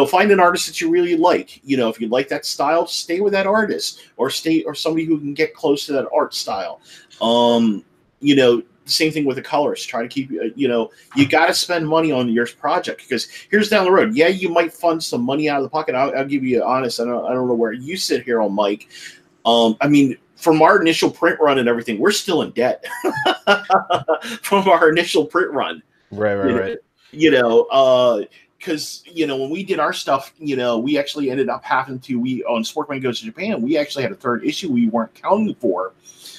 find an artist that you really like. If you like that style, stay with that artist, or somebody who can get close to that art style. Same thing with the colors. Try to keep, you got to spend money on your project, because here's down the road. Yeah, you might fund some money out of the pocket. I'll give you honest. I don't know where you sit here on Mike. I mean, from our initial print run and everything, we're still in debt from our initial print run. Right. because when we did our stuff, we actually ended up having to on Sporkman Goes to Japan, we actually had a third issue we weren't counting for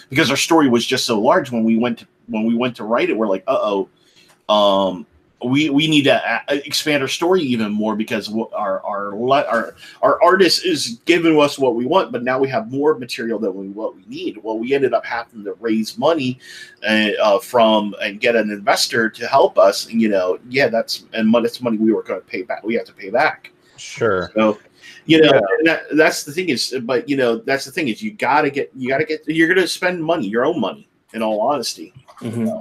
because our story was just so large. When we went to write it, we're like, we need to expand our story even more because our artist is giving us what we want, but now we have more material than what we need. Well, we ended up having to raise money from and get an investor to help us. That's money we were going to pay back. We have to pay back. Sure. So, that's the thing is, but that's the thing is, you're going to spend money, your own money, in all honesty. Mm-hmm.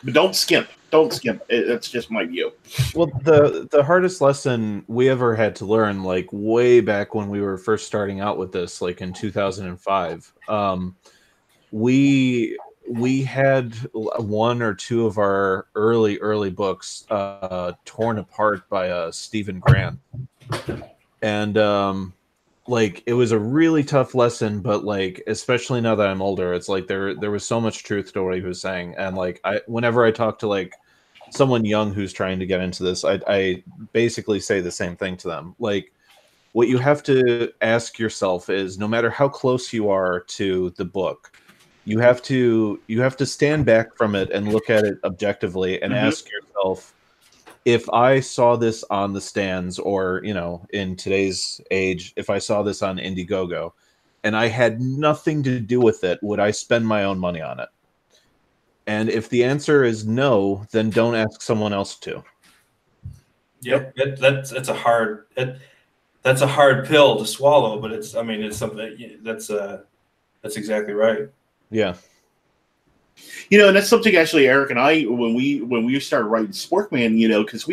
But don't skimp. Don't skimp. That's just my view. Well, the hardest lesson we ever had to learn, like way back when we were first starting out with this, like in 2005, we had one or two of our early books torn apart by Stephen Grant, and like it was a really tough lesson, but like especially now that I'm older, it's like there was so much truth to what he was saying, and like whenever I talk to like someone young who's trying to get into this, I basically say the same thing to them. Like, what you have to ask yourself is, no matter how close you are to the book, you have to stand back from it and look at it objectively and ask yourself, if I saw this on the stands, or in today's age, if I saw this on IndieGoGo and I had nothing to do with it, would I spend my own money on it? And if the answer is no, then don't ask someone else to. Yep, that's a hard pill to swallow, but it's something that's exactly right. Yeah. And that's something actually Eric and I, when we started writing Sporkman, because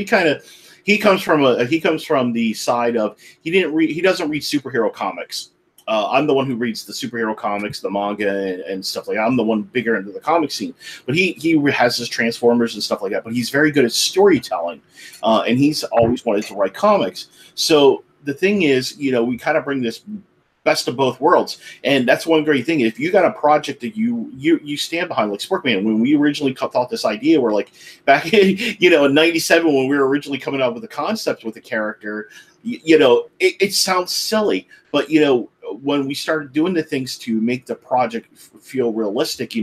he comes from the side of he doesn't read superhero comics. I'm the one who reads the superhero comics, the manga, and stuff like that. I'm the one bigger into the comic scene. But he has his Transformers and stuff like that. But he's very good at storytelling, and he's always wanted to write comics. So the thing is, we kind of bring this best of both worlds, and that's one great thing. If you got a project that you stand behind, like Sporkman, when we originally thought this idea, we're like back in in '97 when we were originally coming up with the concept with the character, it sounds silly, but when we started doing the things to make the project feel realistic,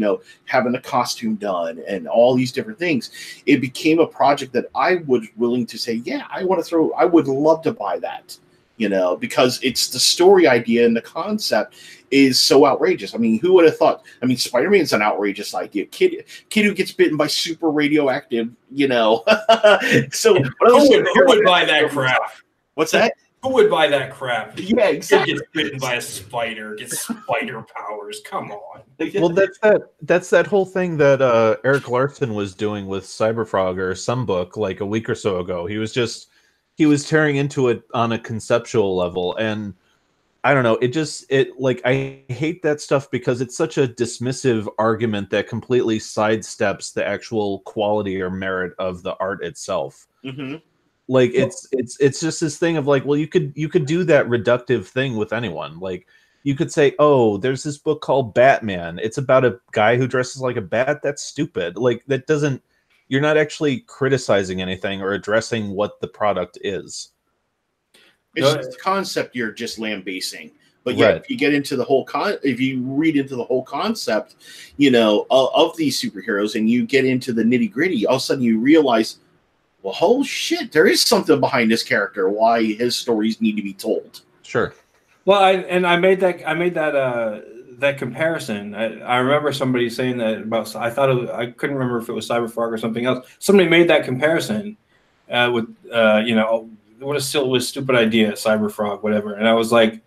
having the costume done and all these different things, it became a project that I was willing to say, yeah, I would love to buy that. Because it's the story idea and the concept is so outrageous. I mean, who would have thought? I mean, Spider-Man's an outrageous idea. Kid who gets bitten by super radioactive, So who would buy that crap? What's that? Who would buy that crap? Yeah, exactly. Gets bitten by a spider, gets spider powers. Come on. Well, that's that whole thing that Eric Larson was doing with Cyberfrog or some book like a week or so ago. He was tearing into it on a conceptual level, and I don't know, I hate that stuff because it's such a dismissive argument that completely sidesteps the actual quality or merit of the art itself. Mm-hmm. Like it's just this thing of like, well, you could do that reductive thing with anyone. Like you could say, oh, there's this book called Batman. It's about a guy who dresses like a bat. That's stupid. Like that doesn't. You're not actually criticizing anything or addressing what the product is. It's just the concept you're just lambasting. But yeah, if you get into the whole if you read into the whole concept, of these superheroes, and you get into the nitty gritty, all of a sudden you realize, well, oh shit, there is something behind this character. Why his stories need to be told. Sure. Well, I made that comparison. I remember somebody saying that about. I couldn't remember if it was Cyberfrog or something else. Somebody made that comparison with what a stupid idea, Cyberfrog, whatever. And I was like,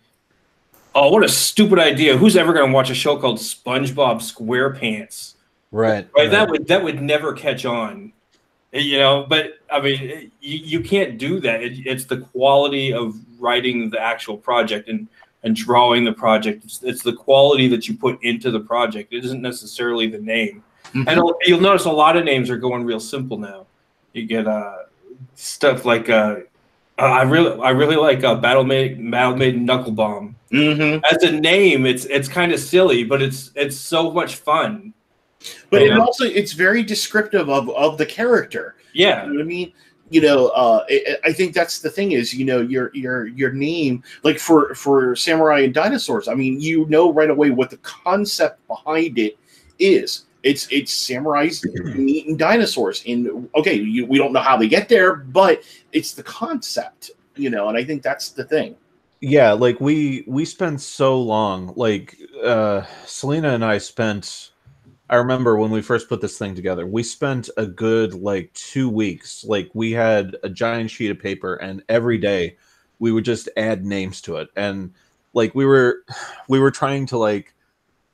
oh, what a stupid idea! Who's ever going to watch a show called SpongeBob SquarePants? Right. That would never catch on. But I mean, you can't do that. It's the quality of writing the actual project and drawing the project. It's the quality that you put into the project. It isn't necessarily the name. Mm-hmm. And you'll notice a lot of names are going real simple now. You get stuff like I really like Battle Maiden Knuckle Bomb. Mm-hmm. As a name, it's kind of silly, but it's so much fun. But it's very descriptive of the character. Yeah. You know what I mean? I think that's the thing is, your name, like for Samurai and Dinosaurs. I mean, right away what the concept behind it is. It's samurais eating dinosaurs. And okay, we don't know how they get there, but it's the concept, and I think that's the thing. Yeah, like we spent so long, like Selena and I spent. I remember when we first put this thing together, we spent a good like 2 weeks. Like we had a giant sheet of paper, and every day we would just add names to it, and like we were trying to like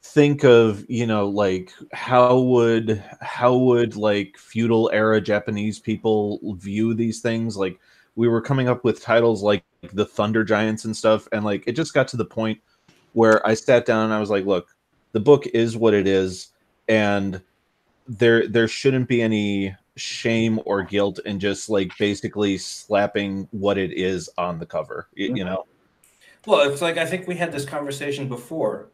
think of like how would like feudal era Japanese people view these things. Like we were coming up with titles like the Thunder Giants and stuff, and like it just got to the point where I sat down and I was like, look, the book is what it is, and there shouldn't be any shame or guilt in just like basically slapping what it is on the cover, you know. Well, it's like I think we had this conversation before.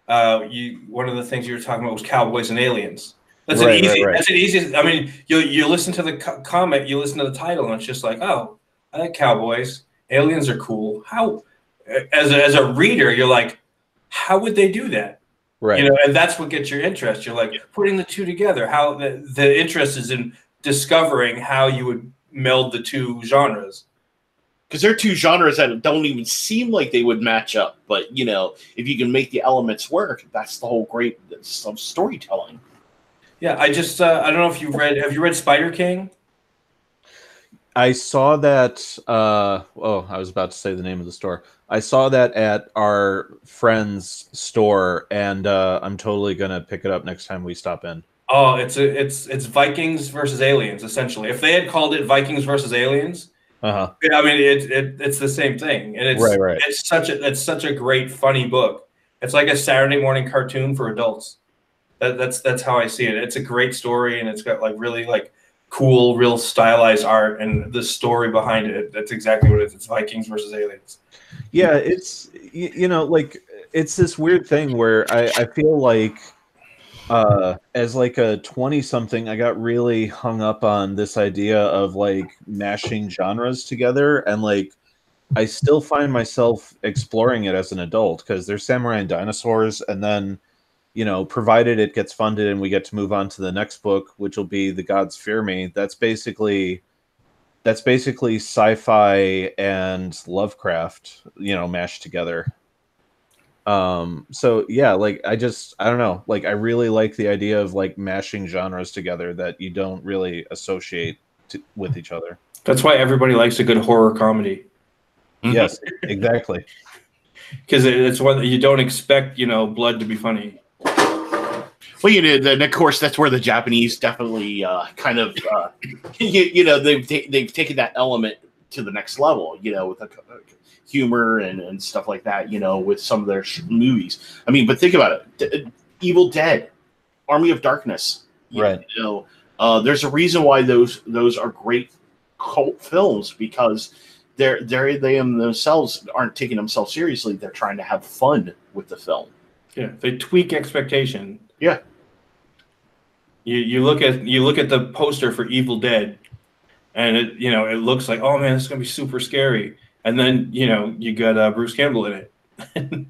One of the things you were talking about was cowboys and aliens. That's Right. That's an easy. I mean, you listen to the comment, you listen to the title, and it's just like, oh, I like cowboys. Aliens are cool. How, as a reader, you're like, how would they do that? Right. And that's what gets your interest. You're like putting the two together. How the interest is in discovering how you would meld the two genres. Because they're two genres that don't even seem like they would match up. But, if you can make the elements work, that's the whole great storytelling. Yeah, I just, I don't know if have you read Spider King? I saw that, I was about to say the name of the store. I saw that at our friend's store, and I'm totally going to pick it up next time we stop in. Oh, it's Vikings versus aliens, essentially. If they had called it Vikings versus aliens, I mean, it's the same thing, and it's right. It's such a great, funny book. It's like a Saturday morning cartoon for adults. That's how I see it. It's a great story, and it's got like really like cool, real stylized art, and the story behind it. That's exactly what it is. It's Vikings versus aliens. Yeah, it's like it's this weird thing where I feel like. As like a 20-something, I got really hung up on this idea of like mashing genres together, and like I still find myself exploring it as an adult because there's Samurai and Dinosaurs, and then provided it gets funded and we get to move on to the next book, which will be The Gods Fear Me. That's basically sci-fi and Lovecraft, mashed together. So yeah, like I don't know, like I really like the idea of like mashing genres together that you don't really associate with each other. That's why everybody likes a good horror comedy. Yes, exactly. Because it's one that you don't expect, blood to be funny. Well, and of course that's where the Japanese definitely kind of they've taken that element to the next level, with the humor and stuff like that, with some of their movies. I mean, but think about it: Evil Dead, Army of Darkness. Right. There's a reason why those are great cult films, because they themselves aren't taking themselves seriously. They're trying to have fun with the film. Yeah, they tweak expectation. Yeah. You look at the poster for Evil Dead, and it looks like, oh man, this is gonna be super scary. And then you got Bruce Campbell in it,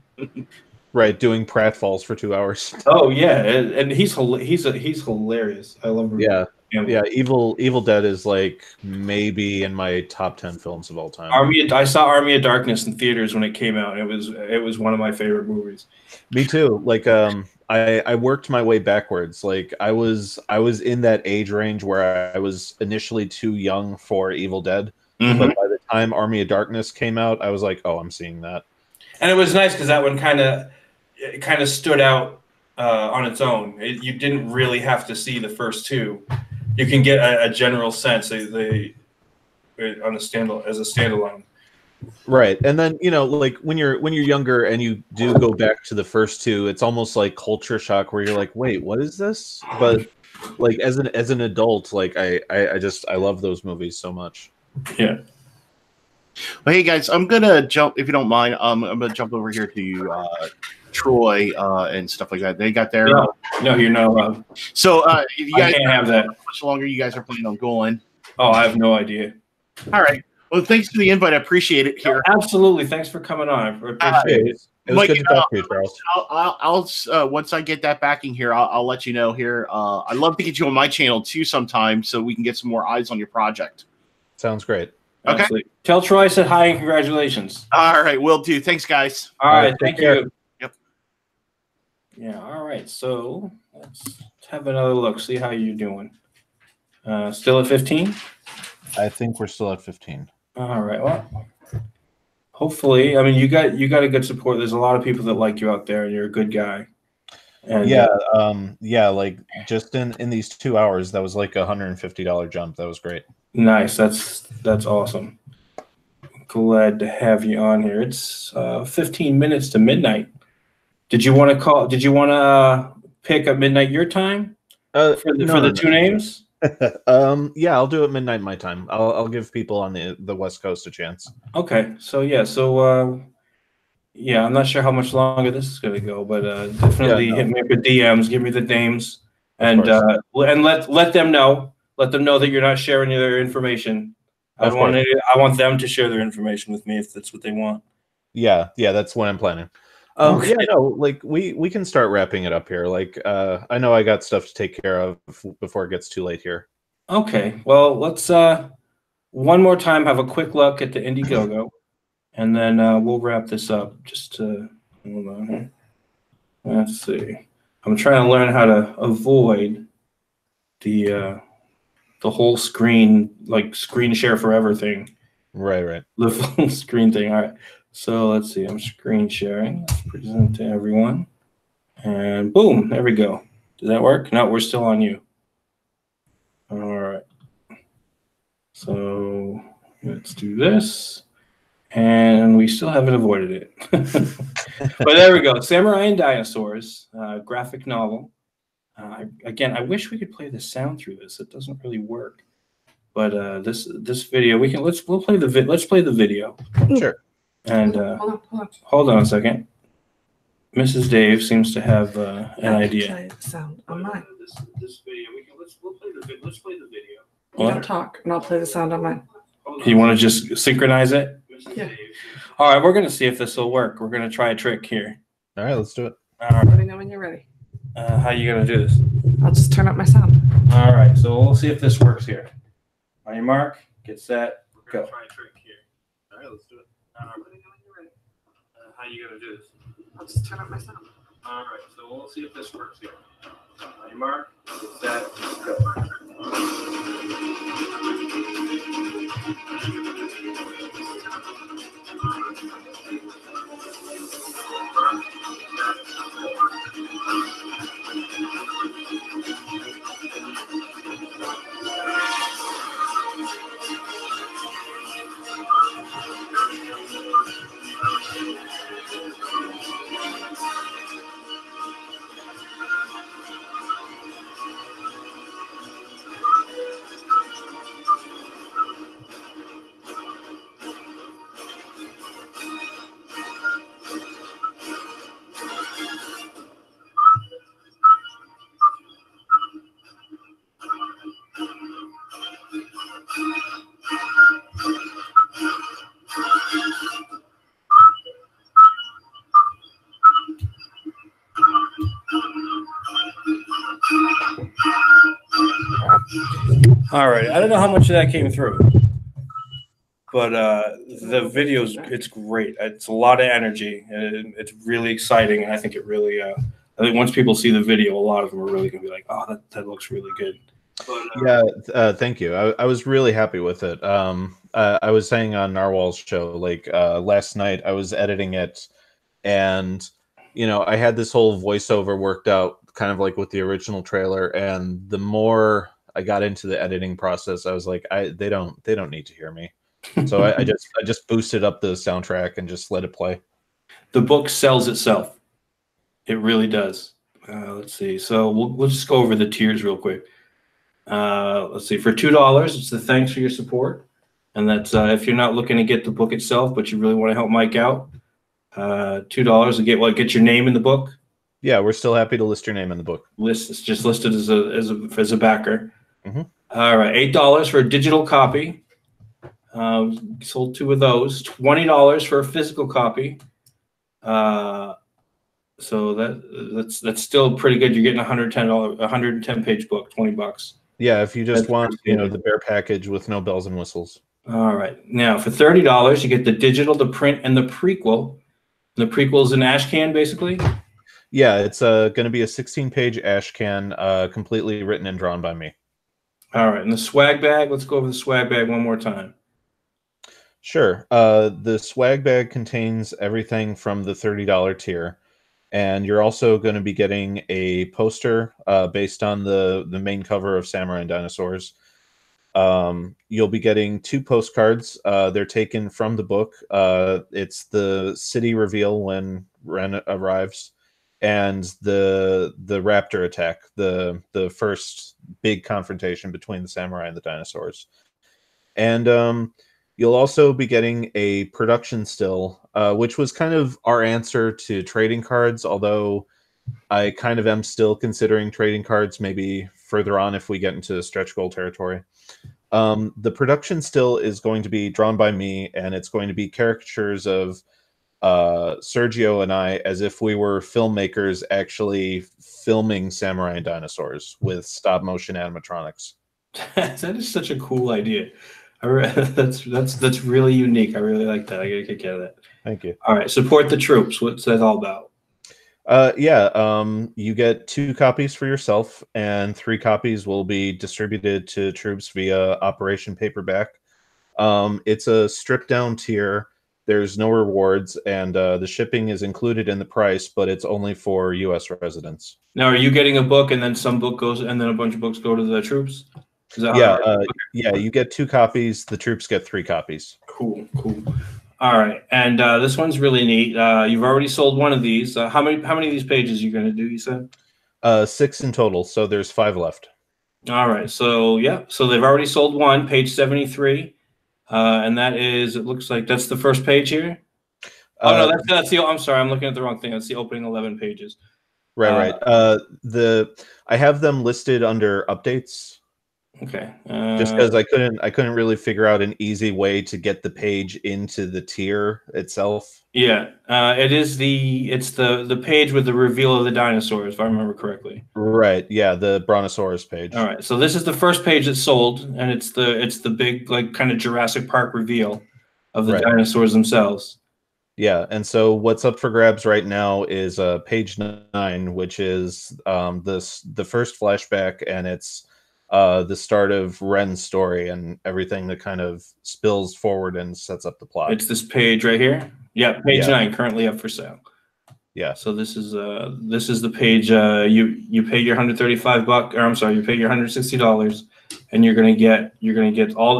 right, doing pratfalls for 2 hours. Oh yeah, and he's hilarious. I love Bruce Campbell. Yeah. Evil Dead is like maybe in my top 10 films of all time. I saw Army of Darkness in theaters when it came out. It was one of my favorite movies. Me too. Like I worked my way backwards. Like I was in that age range where I was initially too young for Evil Dead. Mm-hmm. But by the time Army of Darkness came out, I was like, "Oh, I'm seeing that." And it was nice because that one kind of stood out on its own. You didn't really have to see the first two. You can get a general sense they on as a standalone. Right, and then like when you're younger and you do go back to the first two, it's almost like culture shock where you're like, "Wait, what is this?" But like as an adult, like I love those movies so much. Yeah. Well, hey guys, I'm gonna jump, if you don't mind. I'm gonna jump over here to Troy and stuff like that. They got their no, you're not allowed. So you guys can't have that. How much longer you guys are planning on going? Oh, I have no idea. All right. Well, thanks for the invite. I appreciate it here. Absolutely. Thanks for coming on. I appreciate it. It was good to talk to you, Charles. I'll once I get that backing here, I'll let you know here. I'd love to get you on my channel too sometime so we can get some more eyes on your project. Sounds great. Okay. Absolutely. Tell Troy I said hi and congratulations. All right, will do. Thanks, guys. All right. Thank care. you. Yep. Yeah. All right. So let's have another look. See how you're doing. Still at 15? I think we're still at 15. All right. Well, hopefully, I mean, you got a good support. There's a lot of people that like you out there, and you're a good guy. And, yeah, like just in these 2 hours, that was like $150 jump. That was great. Nice. That's awesome. Glad to have you on here. It's 15 minutes to midnight. Did you want to call? Did you want to pick up midnight your time for the two names? Yeah, I'll do it midnight my time. I'll give people on the West Coast a chance. Okay. So yeah, I'm not sure how much longer this is going to go, but definitely hit me up with DMs, give me the names, and let them know. Let them know that you're not sharing their information. I want them to share their information with me if that's what they want. Yeah, that's what I'm planning. Okay. Yeah, no, like we can start wrapping it up here. Like I know I got stuff to take care of before it gets too late here. Okay. Well, let's one more time have a quick look at the IndieGoGo, and then we'll wrap this up. Just hold on here. Let's see. I'm trying to learn how to avoid the whole screen, like screen share forever thing. Right. The full screen thing. All right. So let's see. I'm screen sharing. Let's present to everyone. And boom, there we go. Does that work? No, we're still on you. All right. So let's do this. And we still haven't avoided it. But there we go. Samurai and Dinosaurs, graphic novel. Again, I wish we could play the sound through this. It doesn't really work. But this video, let's play the video. Sure. And hold on a second. Mrs. Dave seems to have an idea. Play the sound on mine. This video, let's play the video. You don't talk, and I'll play the sound on mine. You want to just synchronize it? Yeah. All right, we're gonna see if this will work. We're gonna try a trick here. All right, let's do it. All right. Let me know when you're ready. How are you gonna do this? I'll just turn up my sound. All right, so we'll see if this works here. On your mark, get set, go. Try a trick here. All right, let's do it. All right. Let me know when you're ready. How are you gonna do this? I'll just turn up my sound. All right, so we'll see if this works here. On your mark, get set, go. All right, I don't know how much of that came through, but the video's it's great. It's a lot of energy, and it's really exciting. And I think it really, I think once people see the video, a lot of them are really gonna be like, "Oh, that looks really good." But, thank you. I was really happy with it. I was saying on Narwhal's show, like last night, I was editing it, and I had this whole voiceover worked out, kind of like with the original trailer. And the more I got into the editing process, I was like, they don't need to hear me. So I just boosted up the soundtrack and just let it play. The book sells itself. It really does. Let's see. So we'll just go over the tiers real quick. Let's see. For $2, it's the thanks for your support, and that's if you're not looking to get the book itself, but you really want to help Mike out. $2 to get your name in the book. Yeah, we're still happy to list your name in the book. It's just listed as a backer. Mm-hmm. All right, $8 for a digital copy. Sold 2 of those. $20 for a physical copy. So that's still pretty good. You're getting $110, 110-page book, $20. Yeah, if you just That's want, pretty good. the bare package with no bells and whistles. All right. Now for $30, you get the digital, the print, and the prequel. The prequel is an ash can, basically. Yeah, it's going to be a 16-page ash can, completely written and drawn by me. All right. And the swag bag. Let's go over the swag bag one more time. Sure. The swag bag contains everything from the $30 tier. And you're also going to be getting a poster based on the main cover of Samurai and Dinosaurs. You'll be getting 2 postcards. They're taken from the book. It's the city reveal when Ren arrives, and the raptor attack, the first big confrontation between the samurai and the dinosaurs. And you'll also be getting a production still, which was kind of our answer to trading cards, although I kind of am still considering trading cards maybe further on if we get into stretch goal territory. The production still is going to be drawn by me, and it's going to be caricatures of Sergio and I as if we were filmmakers actually filming Samurai and Dinosaurs with stop motion animatronics. That is such a cool idea. That's really unique. I really like that. I get a kick out of that. Thank you. All right, support the troops. What's that all about? You get 2 copies for yourself, and 3 copies will be distributed to troops via Operation Paperback. It's a stripped down tier. There's no rewards, and the shipping is included in the price, but it's only for U.S. residents. Now, are you getting a book, and then some book goes, and then a bunch of books go to the troops? Is that Yeah, yeah. You get 2 copies. The troops get 3 copies. Cool. All right, and this one's really neat. You've already sold one of these. How many of these pages are you going to do? You said 6 in total, so there's 5 left. All right, so yeah, so they've already sold one, page 73, and that is. It looks like that's the first page here. Oh no, that's the. I'm sorry, I'm looking at the wrong thing. That's the opening 11 pages. Right. I have them listed under updates. Okay. Just because I couldn't really figure out an easy way to get the page into the tier itself. Yeah, it's the page with the reveal of the dinosaurs, if I remember correctly. Right. Yeah, the Brontosaurus page. All right. So this is the first page that's sold, and it's the big like kind of Jurassic Park reveal of the dinosaurs themselves. Yeah, and so what's up for grabs right now is page 9, which is the first flashback, and it's the start of Ren's story and everything that kind of spills forward and sets up the plot. It's this page right here. Yeah, page 9 currently up for sale. Yeah. So this is the page you pay your $135 or I'm sorry, you pay your $160 and you're gonna get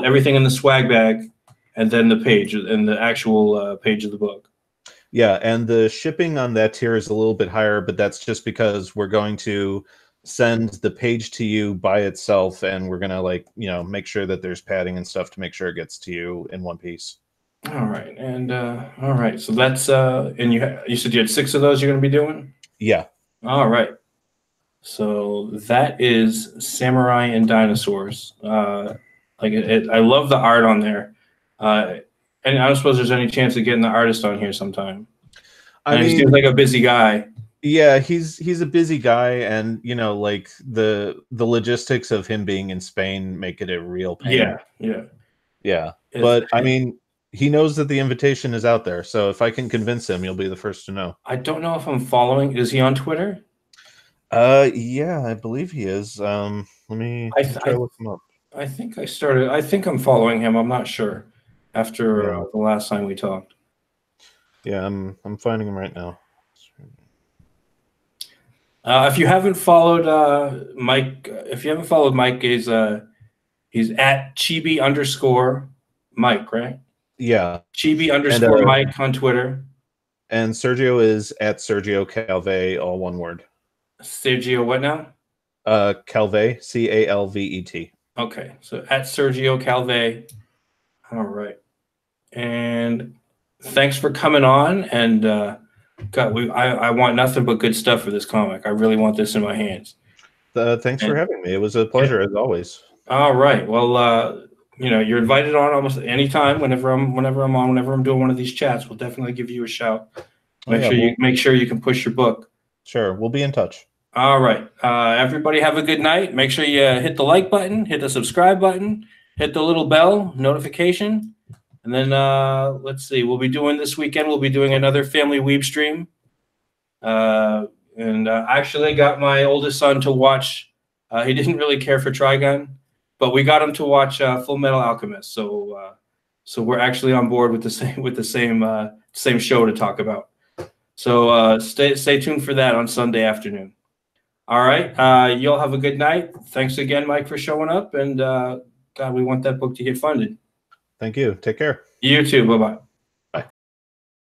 everything in the swag bag and then the page and the actual page of the book. Yeah, and the shipping on that tier is a little bit higher, but that's just because we're going to send the page to you by itself, and we're gonna make sure that there's padding and stuff to make sure it gets to you in one piece. All right, and all right, so that's and you said you had 6 of those you're gonna be doing? Yeah. All right. So that is Samurai and Dinosaurs. I love the art on there. And I don't suppose there's any chance of getting the artist on here sometime. I mean, he seems like a busy guy. Yeah, he's a busy guy, and like the logistics of him being in Spain make it a real pain. Yeah. But I mean, he knows that the invitation is out there, so if I can convince him, you'll be the first to know. I don't know if I'm following. Is he on Twitter? Yeah, I believe he is. Let me try to look him up. I think I'm following him. I'm not sure. After the last time we talked. Yeah, I'm finding him right now. If you haven't followed Mike, he's at Chibi_Mike, right? Yeah. Chibi_Mike on Twitter. And Sergio is at Sergio Calvet, all one word. Sergio what now? Calvet, Calvet. Okay, so at Sergio Calvet. All right. And thanks for coming on. And God, I want nothing but good stuff for this comic. I really want this in my hands. Thanks for having me. It was a pleasure as always. All right. Well, you're invited on almost any time. Whenever I'm on, whenever I'm doing one of these chats, we'll definitely give you a shout. Make sure you can push your book. Sure, we'll be in touch. All right. Everybody have a good night. Make sure you hit the like button, hit the subscribe button, hit the little bell notification. And then let's see. We'll be doing this weekend. We'll be doing another Family Weeb stream. Actually, I got my oldest son to watch. He didn't really care for Trigun, but we got him to watch Full Metal Alchemist. So we're actually on board with the same show to talk about. So stay tuned for that on Sunday afternoon. All right. You all have a good night. Thanks again, Mike, for showing up. And God, we want that book to get funded. Thank you. Take care. You too. Bye-bye.